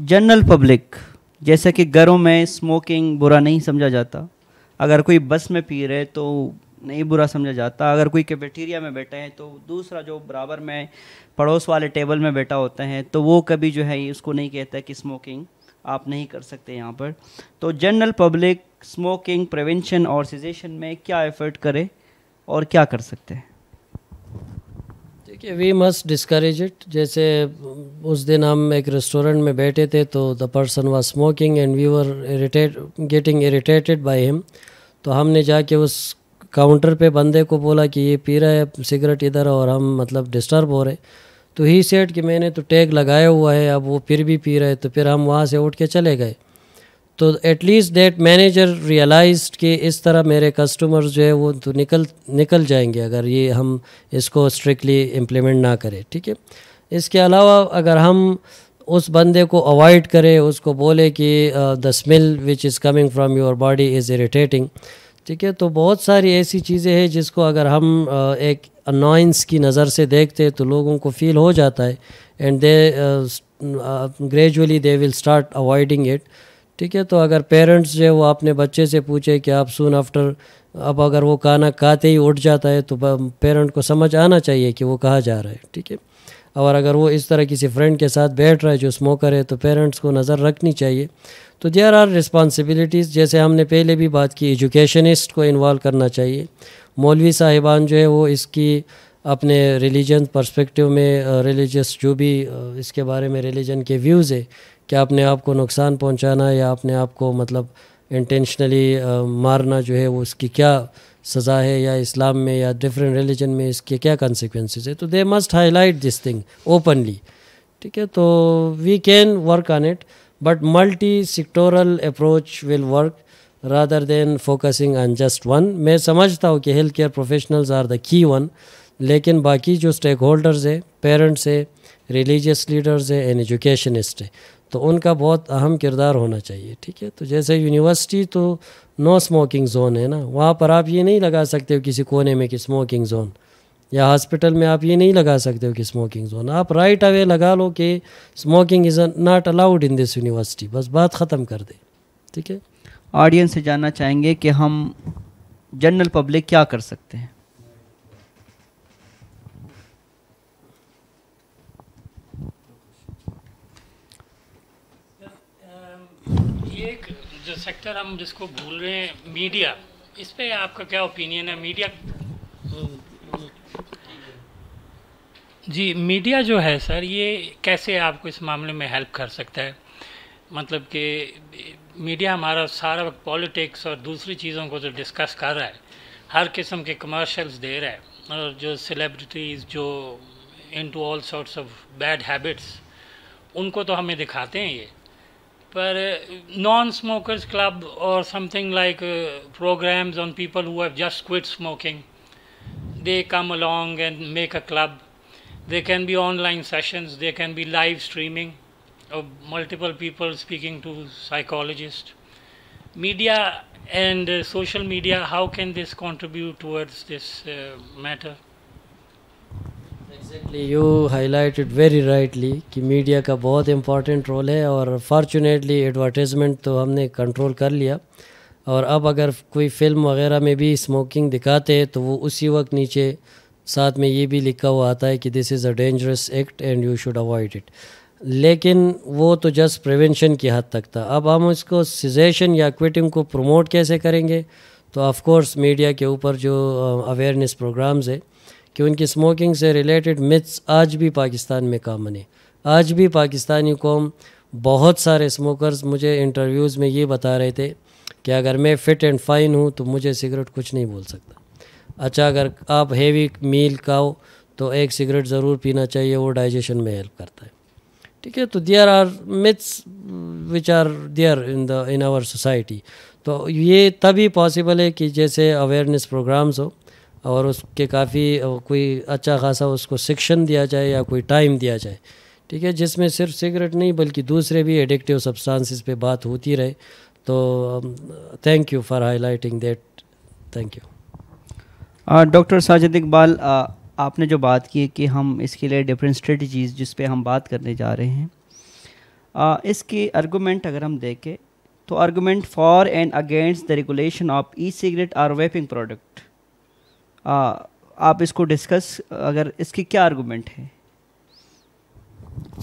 جنرل پبلک, جیسا کہ گھروں میں اسموکنگ برا نہیں سمجھا جاتا, اگر کوئی بس میں پی رہے تو نہیں برا سمجھا جاتا, اگر کوئی کیفیٹیریا میں بیٹھا ہے تو دوسرا جو برابر میں پڑوس والے ٹیبل میں بیٹھا ہوتا ہے تو وہ کبھی جو ہے اس کو نہیں کہتا کہ اسموکنگ آپ نہیں کر سکتے یہاں پر. تو جنرل پبلک اسموکنگ پریونشن اور سیزیشن میں کیا ایفرٹ کرے اور کیا کر سکتے ہیں؟ دیکھیے, وی مسٹ ڈسکریج اٹ. جیسے اس دن ہم ایک ریسٹورینٹ میں بیٹھے تھے تو the person was smoking and we were getting irritated by him. تو ہم نے جا کے اس کاؤنٹر پہ بندے کو بولا کہ یہ پی رہا ہے سگریٹ ادھر اور ہم مطلب ڈسٹرب ہو رہے. تو ہی سیٹ کہ میں نے تو ٹیگ لگایا ہوا ہے, اب وہ پھر بھی پی رہے. تو پھر ہم وہاں سے اٹھ کے چلے گئے. تو at least that manager realised کہ اس طرح میرے کسٹمرز جو ہے وہ تو نکل جائیں گے اگر یہ ہم اس کو اسٹرکٹلی امپلیمنٹ نہ کریں. ٹھیک ہے, اس کے علاوہ اگر ہم اس بندے کو اوائڈ کرے, اس کو بولے کہ the smell which is coming from your body is irritating. ٹھیک ہے, تو بہت ساری ایسی چیزیں ہیں جس کو اگر ہم ایک انوائنس کی نظر سے دیکھتے تو لوگوں کو فیل ہو جاتا ہے and they gradually they will start avoiding it. ٹھیک ہے, تو اگر پیرنٹس جو ہے وہ اپنے بچے سے پوچھے کہ آپ سون آفٹر, اب اگر وہ کھانا کھاتے ہی اٹھ جاتا ہے تو پیرنٹ کو سمجھ آنا چاہیے کہ وہ کہاں جا رہا ہے. ٹھیک ہے, اور اگر وہ اس طرح کسی فرینڈ کے ساتھ بیٹھ رہا ہے جو اسموکر ہے تو پیرنٹس کو نظر رکھنی چاہیے. تو دیر آر رسپانسبلٹیز, جیسے ہم نے پہلے بھی بات کی, ایجوکیشنسٹ کو انوالو کرنا چاہیے. مولوی صاحبان جو ہے وہ اس کی اپنے ریلیجن پرسپیکٹیو میں ریلیجس جو بھی اس کے بارے میں ریلیجن کے ویوز ہے کہ اپنے آپ کو نقصان پہنچانا یا اپنے آپ کو مطلب انٹینشنلی مارنا جو ہے وہ اس کی کیا سزا ہے, یا اسلام میں یا ڈفرینٹ ریلیجن میں اس کے کیا کنسیکوینسز ہے. تو they must highlight this thing openly. ٹھیک ہے, تو we can work on it, but multi sectoral approach will work rather than focusing on just one. میں سمجھتا ہوں کہ health care professionals are the key one, لیکن باقی جو اسٹیک ہولڈرز ہے, پیرنٹس ہے, ریلیجیس لیڈرز ہے اینڈ ایجوکیشنسٹ ہے, تو ان کا بہت اہم کردار ہونا چاہیے. ٹھیک ہے, تو جیسے یونیورسٹی تو نو اسموکنگ زون ہے نا, وہاں پر آپ یہ نہیں لگا سکتے ہو کسی کونے میں کہ اسموکنگ زون, یا ہاسپٹل میں آپ یہ نہیں لگا سکتے ہو کہ اسموکنگ زون. آپ رائٹ اوے لگا لو کہ smoking is not allowed in this university, بس بات ختم کر دیں. ٹھیک ہے, آڈینس سے جاننا چاہیں گے کہ ہم جنرل پبلک کیا کر سکتے ہیں. ایک جو سیکٹر ہم جس کو بھول رہے ہیں, میڈیا, اس پہ آپ کا کیا اوپینین ہے؟ میڈیا جی, میڈیا جو ہے سر, یہ کیسے آپ کو اس معاملے میں ہیلپ کر سکتا ہے؟ مطلب کہ میڈیا ہمارا سارا وقت پالیٹکس اور دوسری چیزوں کو جو ڈسکس کر رہا ہے, ہر قسم کے کمرشلز دے رہا ہے, اور جو سیلیبریٹیز جو into all sorts of bad habits, ان کو تو ہمیں دکھاتے ہیں یہ, پر نان اسموکرز کلب اور some thing like programs on people who have just quit smoking, they come along and make a club. There can be online sessions, there can be live streaming, multiple people speaking to psychologists. Media and social media, how can this contribute towards this matter? Exactly, you highlighted very rightly کہ media کا بہت important role ہے, اور fortunately advertisement تو ہم نے control کر لیا, اور اب اگر کوئی فلم وغیرہ میں بھی اسموکنگ دکھاتے ہیں تو وہ اسی وقت نیچے ساتھ میں یہ بھی لکھا ہوا آتا ہے کہ this is a dangerous act and you should avoid it. لیکن وہ تو جسٹ پریونشن کی حد تک تھا. اب ہم اس کو سیزیشن یا کوئٹنگ کو پروموٹ کیسے کریں گے؟ تو آف کورس میڈیا کے اوپر جو اویئرنیس پروگرامز ہے کہ ان کی اسموکنگ سے ریلیٹڈ متس آج بھی پاکستان میں کامن ہے. آج بھی پاکستانی قوم, بہت سارے اسموکرز مجھے انٹرویوز میں یہ بتا رہے تھے کہ اگر میں فٹ اینڈ فائن ہوں تو مجھے سگریٹ کچھ نہیں بول سکتا. اچھا, اگر آپ ہیوی میل کھاؤ تو ایک سگریٹ ضرور پینا چاہیے, وہ ڈائجیشن میں ہیلپ کرتا ہے. ٹھیک ہے, تو there are myths which are there in our society. تو یہ تبھی پاسبل ہے کہ جیسے اویئرنیس پروگرامز ہو اور اس کے کافی کوئی اچھا خاصا اس کو سیکشن دیا جائے یا کوئی ٹائم دیا جائے, ٹھیک ہے, جس میں صرف سگریٹ نہیں بلکہ دوسرے بھی ایڈکٹیو سبسٹانسز پہ بات ہوتی رہے. تو thank you for high lighting that. Thank you. Doctor Sajid Iqbal, آپ نے جو بات کی کہ ہم اس کے لیے ڈفرینٹ اسٹریٹجیز جس پہ ہم بات کرنے جا رہے ہیں, اس کی آرگومنٹ اگر ہم دیکھیں تو argument for and against the regulation of e cigarette اور ویپنگ پروڈکٹ, آپ اس کو ڈسکس, اگر اس کی کیا آرگومنٹ ہے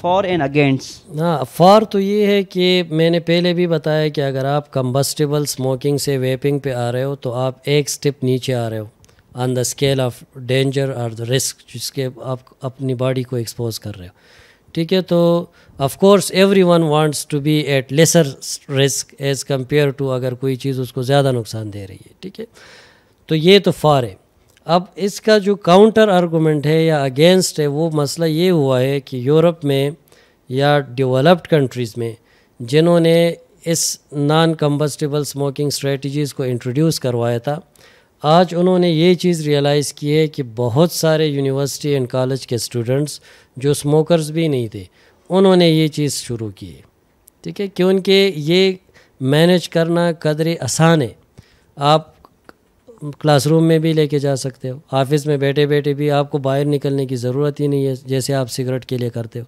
فار اینڈ اگینسٹ؟ ہاں, فار تو یہ ہے کہ میں نے پہلے بھی بتایا کہ اگر آپ کمبسٹیبل اسموکنگ سے ویپنگ پہ آ رہے ہو تو آپ ایک سٹیپ نیچے آ رہے ہو آن دا اسکیل آف ڈینجر اور دا رسک جس کے آپ اپنی باڈی کو ایکسپوز کر رہے ہو. ٹھیک ہے, تو of course everyone wants to be at lesser risk as compared to اگر کوئی چیز اس کو زیادہ نقصان دے رہی ہے. ٹھیک ہے, تو یہ تو فار ہے. اب اس کا جو کاؤنٹر آرگومنٹ ہے یا اگینسٹ ہے, وہ مسئلہ یہ ہوا ہے کہ یورپ میں یا ڈیولپڈ کنٹریز میں جنہوں نے اس نان کمبسٹیبل اسموکنگ اسٹریٹجیز کو انٹروڈیوس کروایا تھا, آج انہوں نے یہ چیز ریئلائز کی ہے کہ بہت سارے یونیورسٹی اینڈ کالج کے اسٹوڈنٹس جو اسموکرز بھی نہیں تھے, انہوں نے یہ چیز شروع کی ہے. ٹھیک ہے, کیونکہ یہ مینیج کرنا قدرے آسان ہے. آپ کلاس روم میں بھی لے کے جا سکتے ہو, آفس میں بیٹھے بیٹھے بھی آپ کو باہر نکلنے کی ضرورت ہی نہیں ہے جیسے آپ سگریٹ کے لیے کرتے ہو.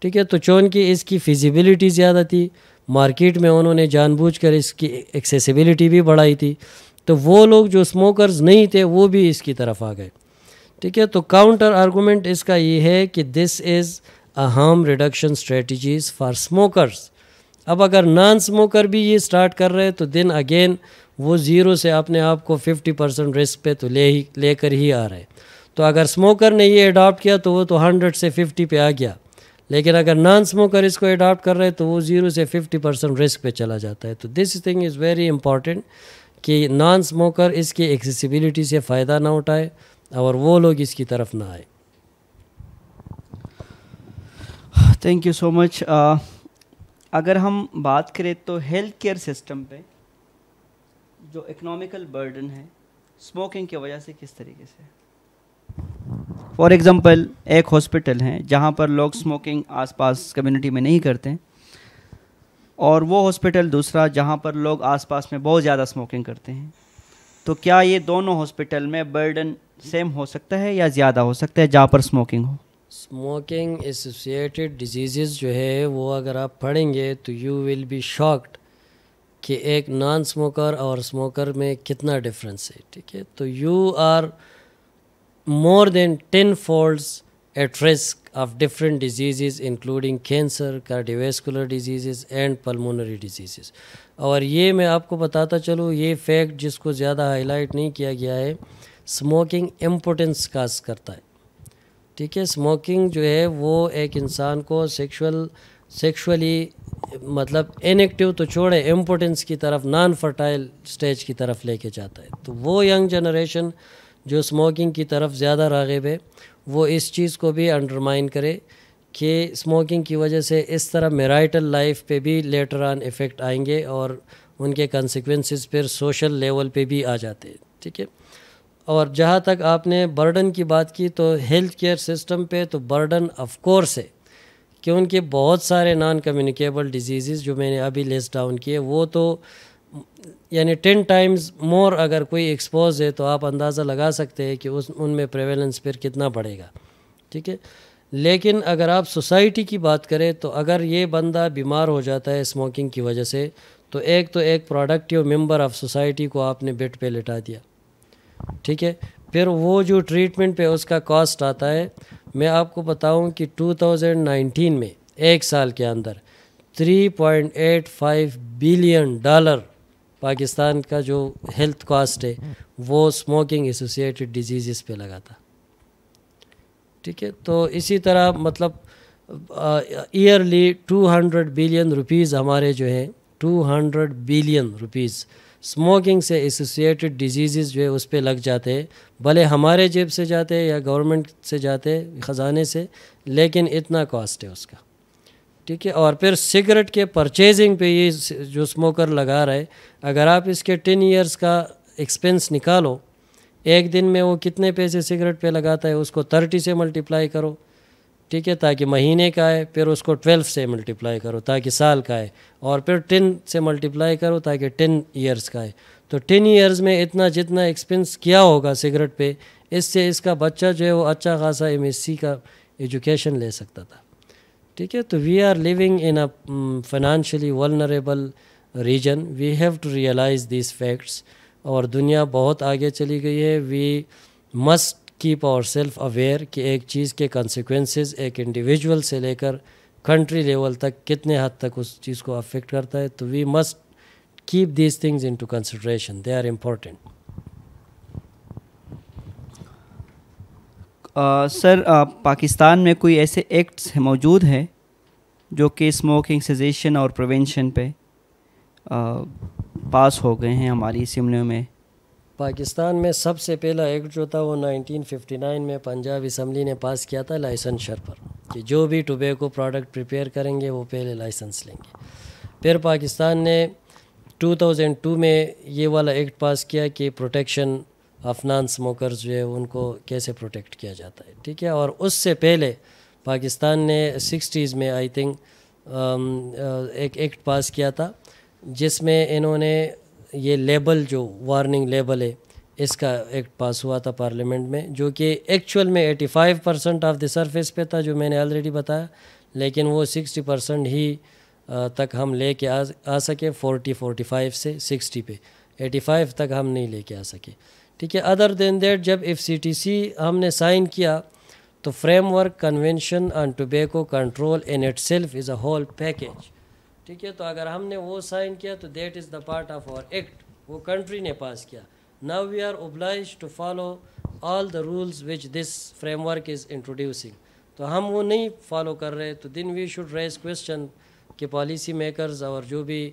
ٹھیک ہے, تو چونکہ اس کی فیزیبلٹی زیادہ تھی, مارکیٹ میں انہوں نے جان بوجھ کر اس کی ایکسیسیبلٹی بھی بڑھائی تھی, تو وہ لوگ جو اسموکرز نہیں تھے وہ بھی اس کی طرف آ گئے. ٹھیک ہے, تو کاؤنٹر آرگومنٹ اس کا یہ ہے کہ this is a harm reduction strategies for smokers. اب اگر نان اسموکر بھی یہ اسٹارٹ کر رہے تو دین اگین وہ زیرو سے اپنے آپ کو 50% رسک پہ تو لے کر ہی آ رہے. تو اگر اسموکر نے یہ اڈاپٹ کیا تو وہ تو 100 سے 50 پہ آ گیا, لیکن اگر نان اسموکر اس کو اڈاپٹ کر رہے تو وہ 0 سے 50% رسک پہ چلا جاتا ہے. تو this thing is very important کہ نان اسموکر اس کی ایکسیسیبلٹی سے فائدہ نہ اٹھائے اور وہ لوگ اس کی طرف نہ آئے. تھینک یو سو مچ. اگر ہم بات کریں تو ہیلتھ کیئر سسٹم پہ جو اکنامیکل برڈن ہے اسموکنگ کی وجہ سے کس طریقے سے, فار ایگزامپل ایک ہاسپٹل ہے جہاں پر لوگ اسموکنگ آس پاس کمیونٹی میں نہیں کرتے, اور وہ ہاسپٹل دوسرا جہاں پر لوگ آس پاس میں بہت زیادہ اسموکنگ کرتے ہیں, تو کیا یہ دونوں ہاسپٹل میں برڈن سیم ہو سکتا ہے یا زیادہ ہو سکتا ہے جہاں پر اسموکنگ ہو؟ اسموکنگ ایسوسیٹیڈ ڈیزیزز جو ہے وہ اگر آپ پڑھیں گے تو یو ول بی شاکڈ کہ ایک نان اسموکر اور اسموکر میں کتنا ڈفرینس ہے. ٹھیک ہے, تو you are more than 10 folds at risk of different diseases including cancer, cardiovascular diseases and pulmonary diseases. اور یہ میں آپ کو بتاتا چلوں, یہ فیکٹ جس کو زیادہ ہائی لائٹ نہیں کیا گیا ہے, اسموکنگ امپوٹنس کاز کرتا ہے. ٹھیک ہے, اسموکنگ جو ہے وہ ایک انسان کو سیکشولی مطلب انیکٹیو تو چھوڑے, امپوٹنس کی طرف, نان فرٹائل سٹیج کی طرف لے کے جاتا ہے. تو وہ ینگ جنریشن جو اسموکنگ کی طرف زیادہ راغب ہے وہ اس چیز کو بھی انڈرمائن کرے کہ اسموکنگ کی وجہ سے اس طرح میرائٹل لائف پہ بھی لیٹر آن افیکٹ آئیں گے اور ان کے کنسیکوینسز پھر سوشل لیول پہ بھی آ جاتے ہیں. ٹھیک ہے, اور جہاں تک آپ نے برڈن کی بات کی تو ہیلتھ کیئر سسٹم پہ تو برڈن آف کورس ہے کہ ان کے بہت سارے نان کمیونیکیبل ڈیزیزز جو میں نے ابھی لسٹ ڈاؤن کیے وہ تو یعنی 10 ٹائمز مور اگر کوئی ایکسپوز ہے تو آپ اندازہ لگا سکتے ہیں کہ ان میں پریویلنس پھر کتنا بڑھے گا. ٹھیک ہے. لیکن اگر آپ سوسائٹی کی بات کریں تو اگر یہ بندہ بیمار ہو جاتا ہے اسموکنگ کی وجہ سے تو ایک پروڈکٹیو ممبر آف سوسائٹی کو آپ نے بیڈ پہ لٹا دیا. ٹھیک ہے. پھر وہ جو ٹریٹمنٹ پہ اس کا کاسٹ آتا ہے, میں آپ کو بتاؤں کہ 2019 میں ایک سال کے اندر $3.85 بلین پاکستان کا جو ہیلتھ کاسٹ ہے وہ اسموکنگ ایسوسیٹڈ ڈیزیزز پہ لگا تھا. ٹھیک ہے. تو اسی طرح مطلب ایئرلی 200 بلین روپیز ہمارے جو ہیں 200 بلین روپیز اسموکنگ سے ایسوسیٹڈ ڈیزیزز جو ہے اس پہ لگ جاتے ہیں, بھلے ہمارے جیب سے جاتے ہیں یا گورنمنٹ سے جاتے ہیں خزانے سے, لیکن اتنا کاسٹ ہے اس کا. ٹھیک ہے. اور پھر سگریٹ کے پرچیزنگ پہ یہ جو اسموکر لگا رہا ہے, اگر آپ اس کے 10 ایئرس کا ایکسپنس نکالو, ایک دن میں وہ کتنے پیسے سگریٹ پہ لگاتا ہے اس کو 30 سے ملٹیپلائی کرو. ٹھیک ہے. تاکہ مہینے کا ہے, پھر اس کو 12 سے ملٹیپلائی کرو تاکہ سال کا ہے, اور پھر 10 سے ملٹیپلائی کرو تاکہ 10 ایئرس کا ہے. تو 10 ایئرز میں اتنا جتنا ایکسپنس کیا ہوگا سگریٹ پہ, اس سے اس کا بچہ جو ہے وہ اچھا خاصا MSc کا ایجوکیشن لے سکتا تھا. ٹھیک ہے. تو we are living in a financially vulnerable region. We have to realise these facts. اور دنیا بہت آگے چلی گئی ہے. We must keep ourself aware کہ ایک چیز کے کنسیکوینسز ایک انڈیویجول سے لے کر کنٹری لیول تک کتنے حد تک اس چیز کو افیکٹ کرتا ہے. تو we must keep these things into consideration, they are important. Sir Pakistan میں کوئی ایسے ایکٹس موجود ہیں جو کہ اسموکنگ سیزیشن اور پریونشن پہ پاس ہو گئے ہیں ہماری اسمبلیوں میں؟ پاکستان میں سب سے پہلا ایکٹ جو تھا وہ 1959 میں پنجاب اسمبلی نے پاس کیا تھا لائسنسر پر, کہ جو بھی ٹوبیکو پروڈکٹ پریپیئر کریں گے وہ پہلے لائسنس لیں گے. پھر پاکستان نے 2002 میں یہ والا ایکٹ پاس کیا کہ پروٹیکشن آف نان اسموکرز جو ہے ان کو کیسے پروٹیکٹ کیا جاتا ہے. ٹھیک ہے. اور اس سے پہلے پاکستان نے 60s میں آئی تھنک ایک ایکٹ پاس کیا تھا جس میں انہوں نے یہ لیبل جو وارننگ لیبل ہے اس کا ایکٹ پاس ہوا تھا پارلیمنٹ میں, جو کہ ایکچوئل میں 85% آف دی سرفیس پہ تھا جو میں نے آلریڈی بتایا, لیکن وہ 60% ہی تک ہم لے کے آ سکے. 45 سے 60 پہ 85 تک ہم نہیں لے کے آ سکے. ٹھیک ہے. ادر دین دیٹ جب FCTC ہم نے سائن کیا تو frame work convention on tobacco control in itself is a whole package. ٹھیک ہے. تو اگر ہم نے وہ سائن کیا تو that is the part of our act, وہ کنٹری نے پاس کیا. Now we are obliged to follow all the rules which this framework is introducing. تو ہم وہ نہیں فالو کر رہے تو then we should raise question کہ پالیسی میکرز اور جو بھی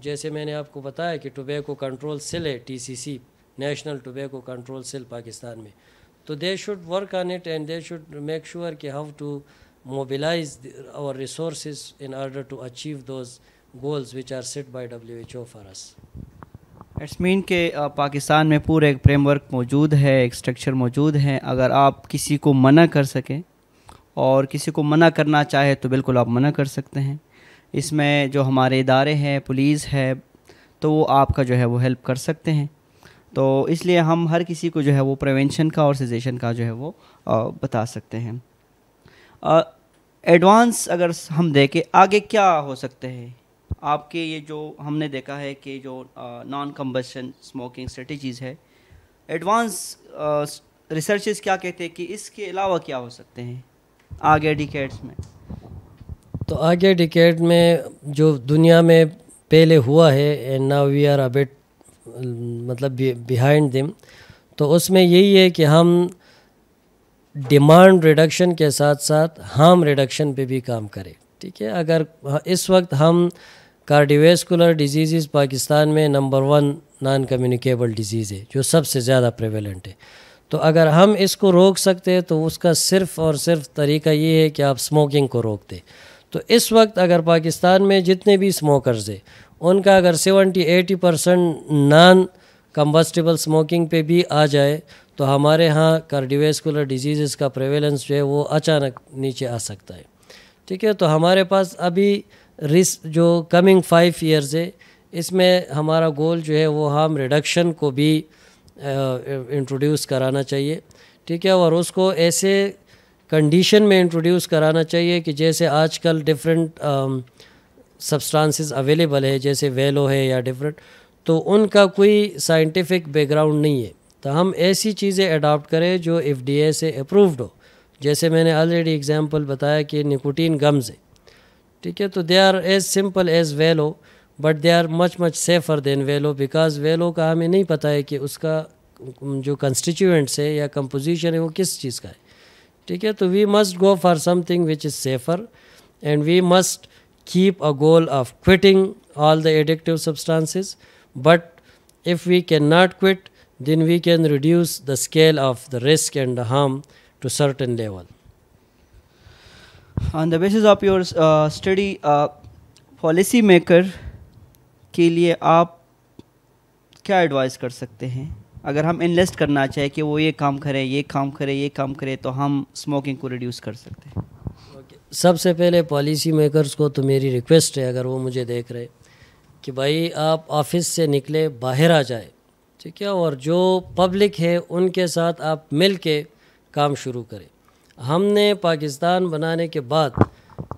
جیسے میں نے آپ کو بتایا کہ ٹوبیکو کنٹرول سیل ہے TCC, national tobacco control cell Pakistan میں, تو they should work on it and they should make sure کہ how to mobilize our resources in order to achieve those goals which are set by WHO for us. It's mean کہ پاکستان میں پورا ایک frame work موجود ہے, ایک structure موجود ہے. اگر آپ کسی کو منع کر سکیں اور کسی کو منع کرنا چاہے تو بالکل آپ منع کر سکتے ہیں. اس میں جو ہمارے ادارے ہیں, پولیس ہے, تو وہ آپ کا جو ہے وہ ہیلپ کر سکتے ہیں. تو اس لیے ہم ہر کسی کو جو ہے وہ پریونشن کا اور سیزیشن کا جو ہے وہ بتا سکتے ہیں. ایڈوانس اگر ہم دیکھیں آگے کیا ہو سکتے ہیں آپ کے, یہ جو ہم نے دیکھا ہے کہ جو نان کمبشن اسموکنگ اسٹریٹجیز ہے, ایڈوانس ریسرچز کیا کہتے ہیں کہ اس کے علاوہ کیا ہو سکتے ہیں آگے ڈیکیڈز میں؟ تو آگے ڈیکیڈ میں جو دنیا میں پہلے ہوا ہے and now we are a but مطلب بیہائنڈ دیم, تو اس میں یہی ہے کہ ہم ڈیمانڈ ریڈکشن کے ساتھ ساتھ ہارم ریڈکشن پہ بھی کام کریں. ٹھیک ہے. اگر اس وقت ہم کارڈیوویسکولر ڈیزیزز پاکستان میں نمبر 1 نان کمیونیکیبل ڈیزیز ہے جو سب سے زیادہ پریویلنٹ ہے, تو اگر ہم اس کو روک سکتے ہیں تو اس کا صرف اور صرف طریقہ یہ ہے کہ آپ اسموکنگ کو روک دیں. تو اس وقت اگر پاکستان میں جتنے بھی اسموکرز ہیں ان کا اگر 70-80% نان کمبسٹیبل اسموکنگ پہ بھی آ جائے تو ہمارے ہاں کارڈیوویسکولر ڈیزیزز کا پریویلنس جو ہے وہ اچانک نیچے آ سکتا ہے. ٹھیک ہے. تو ہمارے پاس ابھی جو کمنگ 5 ایئرز ہے اس میں ہمارا گول جو ہے وہ ہارم ریڈکشن کو بھی انٹروڈیوس کرانا چاہیے. ٹھیک ہے, اور اس کو ایسے کنڈیشن میں انٹروڈیوس کرانا چاہیے کہ جیسے آج کل ڈفرینٹ سبسٹانسز اویلیبل ہے, جیسے ویلو ہے یا ڈفرینٹ, تو ان کا کوئی سائنٹیفک بیک گراؤنڈ نہیں ہے. تو ہم ایسی چیزیں اڈاپٹ کریں جو FDA سے اپرووڈ ہو. جیسے میں نے آلریڈی ایگزامپل بتایا کہ نکوٹین گمز ہے. ٹھیک ہے, تو they are as simple as Velo but they are much safer than Velo, because Velo کا ہمیں نہیں پتہ ہے کہ اس کا جو کنسٹیچوئنٹس ہے یا کمپوزیشن ہے وہ کس چیز کا ہے. ٹھیک ہے, تو we must go for something which is safer and we must keep a goal of quitting all the addictive substances, but if we cannot quit, then we can reduce the scale of the risk and the harm to certain level. On the basis of your study, policy maker کے لیے آپ کیا advise کر سکتے ہیں اگر ہم invest کرنا چاہیں کہ وہ یہ کام کرے, یہ کام کرے, یہ کام کرے, تو ہم اسموکنگ کو ریڈیوس کر سکتے ہیں؟ سب سے پہلے پالیسی میکرز کو تو میری ریکویسٹ ہے, اگر وہ مجھے دیکھ رہے, کہ بھائی آپ آفس سے نکلے باہر آ جائے. ٹھیک ہے, اور جو پبلک ہے ان کے ساتھ آپ مل کے کام شروع کریں. ہم نے پاکستان بنانے کے بعد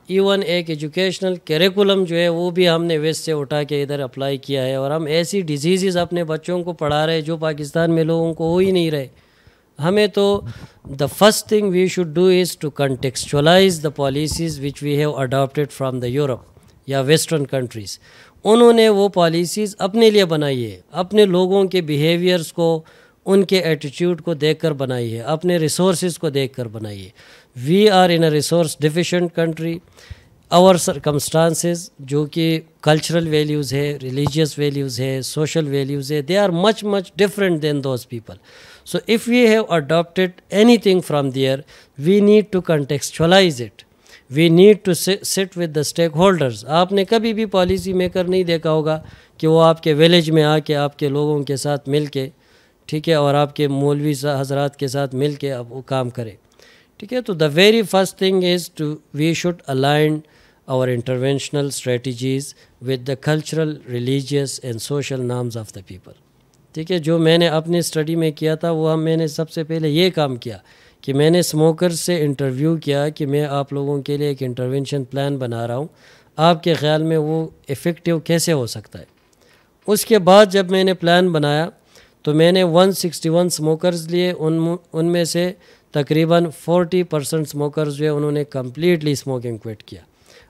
ایون ایک ایجوکیشنل کیریکولم جو ہے وہ بھی ہم نے ویسٹ سے اٹھا کے ادھر اپلائی کیا ہے, اور ہم ایسی ڈیزیزز اپنے بچوں کو پڑھا رہے جو پاکستان میں لوگوں کو ہو ہی نہیں رہے. ہمیں تو the first thing we should do is to contextualize the policies which we have adopted from the Europe یا ویسٹرن کنٹریز. انہوں نے وہ پالیسیز اپنے لیے بنائی ہے, اپنے لوگوں کے بیہیویئرس کو, ان کے ایٹیٹیوڈ کو دیکھ کر بنائی ہے, اپنے ریسورسز کو دیکھ کر بنائی ہے. We are in a resource deficient country. اور سرکمسٹانسز جو کہ کلچرل ویلیوز ہے, ریلیجیس ویلیوز ہے, سوشل ویلیوز ہے, they are much different than those people. So if we have adopted anything from there, we need to contextualize it. We need to sit with the stakeholders. آپ نے کبھی بھی policy maker نہیں دیکھا ہوگا کہ وہ آپ کے ویلیج میں آ کے آپ کے لوگوں کے ساتھ مل کے, ٹھیک ہے, اور آپ کے مولوی حضرات کے ساتھ مل کے اب وہ کام کرے. ٹھیک ہے, تو the very first thing is we should align our interventional strategies with the cultural, religious and social norms of the people. ٹھیک ہے, جو میں نے اپنی اسٹڈی میں کیا تھا وہ میں نے سب سے پہلے یہ کام کیا کہ میں نے اسموکر سے انٹرویو کیا کہ میں آپ لوگوں کے لیے ایک انٹرونشن پلان بنا رہا ہوں, آپ کے خیال میں وہ افیکٹو کیسے ہو سکتا ہے. اس کے بعد جب میں نے پلان بنایا تو میں نے 161 اسموکرز لیے, ان میں سے تقریباً 40% اسموکرز جو ہے انہوں نے کمپلیٹلی اسموکنگ کوئٹ کیا,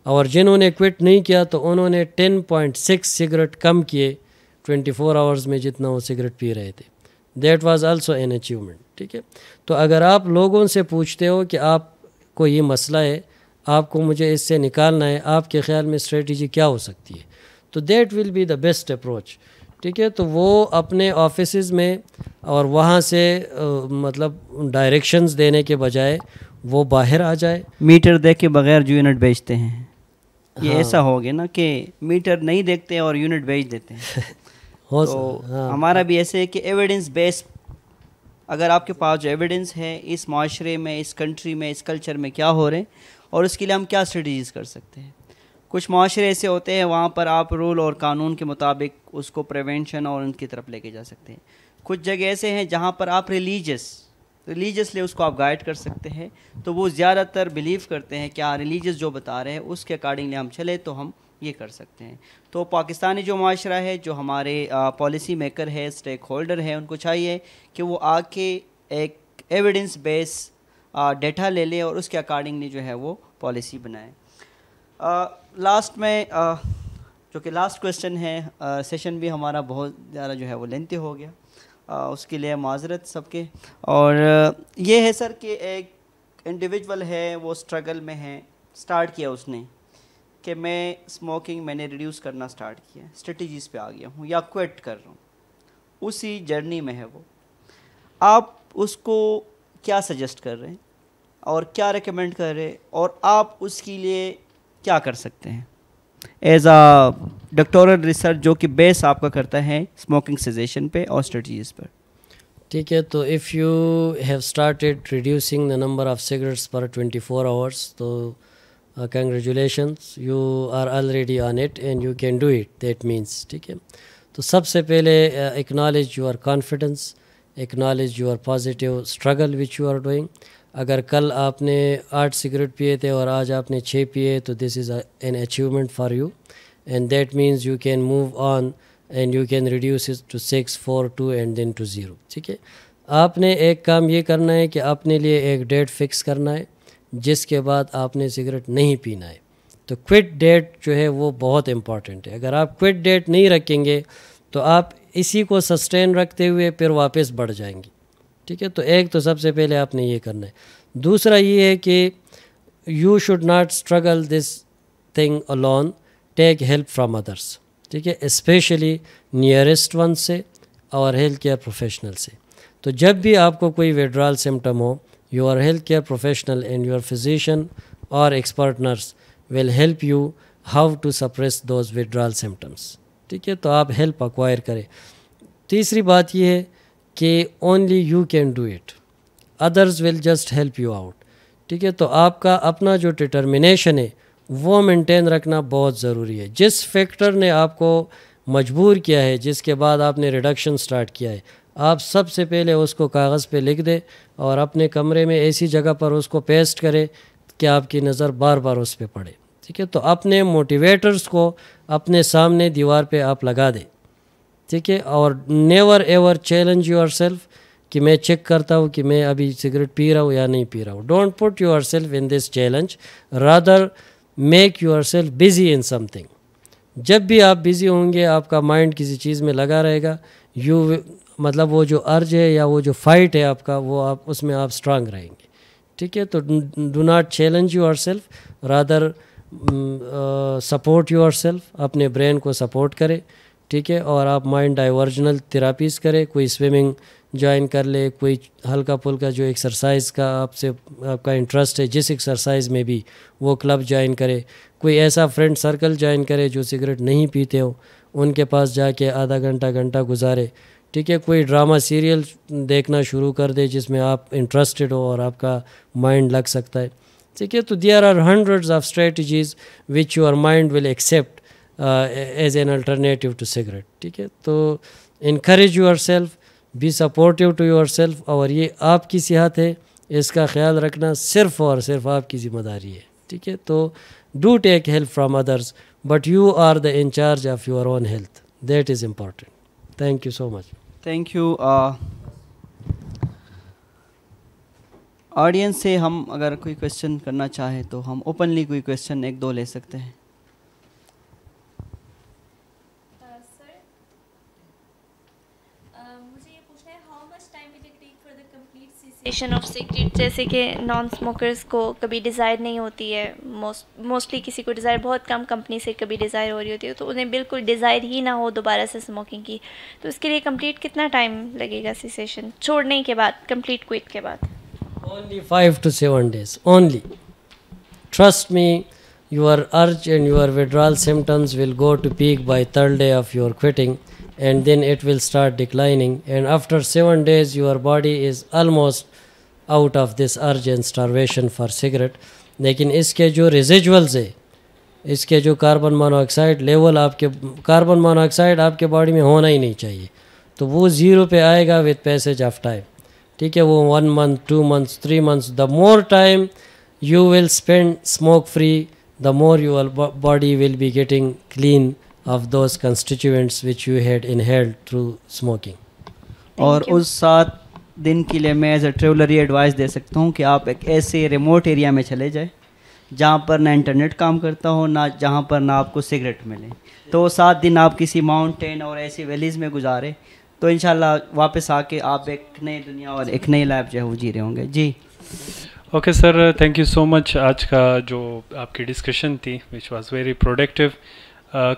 اور جنہوں نے کوئٹ نہیں کیا تو انہوں نے 10.6 سگریٹ کم کیے 24 آورز میں جتنا وہ سگریٹ پی رہے تھے. That was also an achievement. ٹھیک ہے, تو اگر آپ لوگوں سے پوچھتے ہو کہ آپ کو یہ مسئلہ ہے, آپ کو مجھے اس سے نکالنا ہے, آپ کے خیال میں اسٹریٹجی کیا ہو سکتی ہے, تو that will be the best approach. ٹھیک ہے, تو وہ اپنے آفیسز میں اور وہاں سے مطلب ڈائریکشنز دینے کے بجائے وہ باہر آ جائے. میٹر دیکھ کے بغیر جو یونٹ بیچتے ہیں, یہ ایسا ہو گیا نا کہ میٹر نہیں دیکھتے اور یونٹ بیچ دیتے ہیں. تو ہمارا بھی ایسے ہے کہ ایویڈنس بیس, اگر آپ کے پاس جو ایویڈنس ہے اس معاشرے میں, اس کنٹری میں, اس کلچر میں کیا ہو رہے ہیں اور اس کے لیے ہم کیا اسٹریٹجیز کر سکتے ہیں. کچھ معاشرے ایسے ہوتے ہیں وہاں پر آپ رول اور قانون کے مطابق اس کو پریونشن اور ان کی طرف لے کے جا سکتے ہیں. کچھ جگہ ایسے ہیں جہاں پر آپ ریلیجیسلی اس کو آپ گائیڈ کر سکتے ہیں, تو وہ زیادہ تر بلیو کرتے ہیں کہ ریلیجیس جو بتا رہے ہیں اس کے اکارڈنگلی ہم چلے تو ہم یہ کر سکتے ہیں. تو پاکستانی جو معاشرہ ہے, جو ہمارے پالیسی میکر ہے, اسٹیک ہولڈر ہے, ان کو چاہیے کہ وہ آ کے ایک ایویڈنس بیس ڈیٹا لے لیں اور اس کے اکارڈنگلی جو ہے وہ پالیسی بنائیں. لاسٹ میں جو کہ لاسٹ کویسچن ہے, سیشن بھی ہمارا بہت زیادہ جو ہے وہ لینتھی ہو گیا, اس کے لیے معذرت سب کے. اور یہ ہے سر کہ ایک انڈیویجول ہے, وہ اسٹرگل میں ہے, اسٹارٹ کیا اس نے کہ میں اسموکنگ میں نے ریڈیوس کرنا اسٹارٹ کیا, اسٹریٹجیز پہ آ گیا ہوں یا کوئٹ کر رہا ہوں, اسی جرنی میں ہے وہ. آپ اس کو کیا سجیسٹ کر رہے ہیں اور کیا ریکمینڈ کر رہے ہیں, اور آپ اس کے لیے کیا کر سکتے ہیں ایز اے ڈاکٹورل ریسرچ جو کہ بیس آپ کا کرتا ہے اسموکنگ سیزیشن پہ اور اسٹریٹجیز پر. ٹھیک ہے, تو if you have started reducing the number of cigarettes پر 24 آورس, تو congratulations, you are already on it and you can do it, that means. ٹھیک ہے, تو سب سے پہلے acknowledge your confidence, acknowledge your positive struggle which you are doing. اگر کل آپ نے 8 سگریٹ پیے تھے اور آج آپ نے 6 پیے تو this is an achievement for you, and that means you can move on and you can reduce it to 6, 4, 2 and then to 0. ٹھیک ہے, آپ نے ایک کام یہ کرنا ہے کہ اپنے لیے ایک ڈیٹ فکس کرنا ہے جس کے بعد آپ نے سگریٹ نہیں پینا ہے. تو کوئٹ ڈیٹ جو ہے وہ بہت امپورٹنٹ ہے. اگر آپ کوئٹ ڈیٹ نہیں رکھیں گے تو آپ اسی کو سسٹین رکھتے ہوئے پھر واپس بڑھ جائیں گے. ٹھیک ہے, تو ایک تو سب سے پہلے آپ نے یہ کرنا ہے. دوسرا یہ ہے کہ you should not struggle this thing alone, take help from ادرس. ٹھیک ہے, اسپیشلی نیئرسٹ ون سے اور ہیلتھ کیئر پروفیشنل سے. تو جب بھی آپ کو کوئی ویڈرال سمٹم ہو, your health care professional and your physician اور expert nurse will help you how to suppress those withdrawal symptoms. ٹھیک ہے, تو آپ ہیلپ اکوائر کریں. تیسری بات یہ ہے کہ only you can do it, others will just help you out. ٹھیک ہے, تو آپ کا اپنا جو ڈٹرمنیشن ہے وہ مینٹین رکھنا بہت ضروری ہے. جس فیکٹر نے آپ کو مجبور کیا ہے, جس کے بعد آپ نے ریڈکشن سٹارٹ کیا ہے, آپ سب سے پہلے اس کو کاغذ پہ لکھ دیں اور اپنے کمرے میں ایسی جگہ پر اس کو پیسٹ کرے کہ آپ کی نظر بار بار اس پہ پڑے. ٹھیک ہے, تو اپنے موٹیویٹرز کو اپنے سامنے دیوار پہ آپ لگا دیں. ٹھیک ہے, اور never ever challenge your self کہ میں چیک کرتا ہوں کہ میں ابھی سگریٹ پی رہا ہوں یا نہیں پی رہا ہوں. Don't put your self in this challenge, rather make your self busy in some thing. جب بھی آپ بزی ہوں گے آپ کا مائنڈ کسی چیز میں لگا رہے گا, مطلب وہ جو ارج ہے یا وہ جو فائٹ ہے آپ کا, وہ آپ اس میں آپ اسٹرانگ رہیں گے. ٹھیک ہے, تو do not challenge your self, rather support your self, اپنے برین کو سپورٹ کرے. ٹھیک ہے, اور آپ مائنڈ ڈائیورجنل تھراپیز کرے, کوئی سوئمنگ جوائن کر لے, کوئی ہلکا پھلکا جو ایکسرسائز کا آپ کا انٹرسٹ ہے جس ایکسرسائز میں بھی, وہ کلب جوائن کرے. کوئی ایسا فرینڈ سرکل جوائن کرے جو سگریٹ نہیں پیتے ہو, ان کے پاس جا کے آدھا گھنٹہ گزارے. ٹھیک ہے, کوئی ڈرامہ سیریل دیکھنا شروع کر دے جس میں آپ انٹرسٹڈ ہو اور آپ کا مائنڈ لگ سکتا ہے. ٹھیک ہے, تو there are hundreds of strategies which your mind will accept as an alternative to cigarette. ٹھیک ہے, تو encourage yourself, be supportive to yourself, اور یہ آپ کی صحت ہے, اس کا خیال رکھنا صرف اور صرف آپ کی ذمہ داری ہے. ٹھیک ہے, تو do take help from others but you are the in charge of your own health, that is important. Thank you so much. Thank you. Audience سے ہم اگر کوئی کویشچن کرنا چاہیں تو ہم اوپنلی کوئی کویشچن 1-2 لے سکتے ہیں. سیشن آف سگریٹ, جیسے کہ نان اسموکرز کو کبھی ڈیزائر نہیں ہوتی ہے, موسٹلی کسی کو ڈیزائر بہت کم کمپنی سے کبھی ڈیزائر ہو رہی ہوتی ہے, تو انہیں بالکل ڈیزائر ہی نہ ہو دوبارہ سے اسموکنگ کی, تو اس کے لیے کمپلیٹ کتنا ٹائم لگے گا سیشن چھوڑنے کے بعد, کمپلیٹ کوئٹ کے بعد؟ Only 5 to 7 days only. Trust me, your urge and your withdrawal symptoms will go to peak by 3rd day of your quitting, and then it will start declining, and after 7 days your body is almost out of this urge and starvation for cigarette. لیکن اس کے جو ریزیجولز ہے, اس کے جو carbon monoxide level, آپ کے carbon monoxide آپ کے باڈی میں ہونا ہی نہیں چاہیے, تو وہ 0 پہ آئے گا with passage of time. ٹھیک ہے, وہ 1 month, 2 months, 3 months, the more time you will spend smoke free, the more your body will be getting clean of those constituents which you had inhaled through smoking. اور اس 7 دن کے لیے میں as a traveller یہ advice دے سکتا ہوں کہ آپ ایک ایسے ریموٹ ایریا میں چلے جائیں جہاں پر نہ انٹرنیٹ کام کرتا ہو, نہ جہاں پر نہ آپ کو سگریٹ ملے. تو 7 دن آپ کسی ماؤنٹین اور ایسی ویلیز میں گزارے تو انشاءاللہ واپس آ کے آپ ایک نئی دنیا اور ایک نئی لائف جو ہے وہ جی رہے ہوں گے. جی okay sir, thank you so much. آج کا جو آپ کی ڈسکشن تھی وچ واز ویری پروڈکٹیو,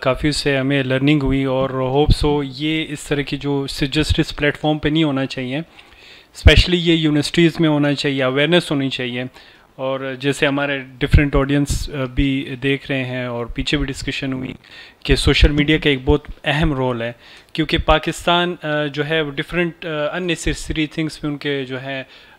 کافی اس سے ہمیں لرننگ ہوئی, اور ہوپ سو یہ اس طرح کی جو جسٹ اس پلیٹ فارم پہ نہیں ہونا چاہیے, اسپیشلی یہ یونیورسٹیز میں ہونا چاہیے, اویئرنیس ہونی چاہیے. اور جیسے ہمارے ڈفرینٹ آڈینس بھی دیکھ رہے ہیں اور پیچھے بھی ڈسکشن ہوئی کہ سوشل میڈیا کا ایک بہت اہم رول ہے, کیونکہ پاکستان جو ہے وہ ڈفرینٹ اننیسیسری تھنگس میں ان کے جو ہے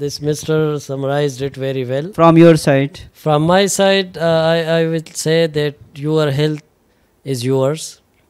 This Mr. summarized it very well. From your side? From my side, I will say that your health is yours,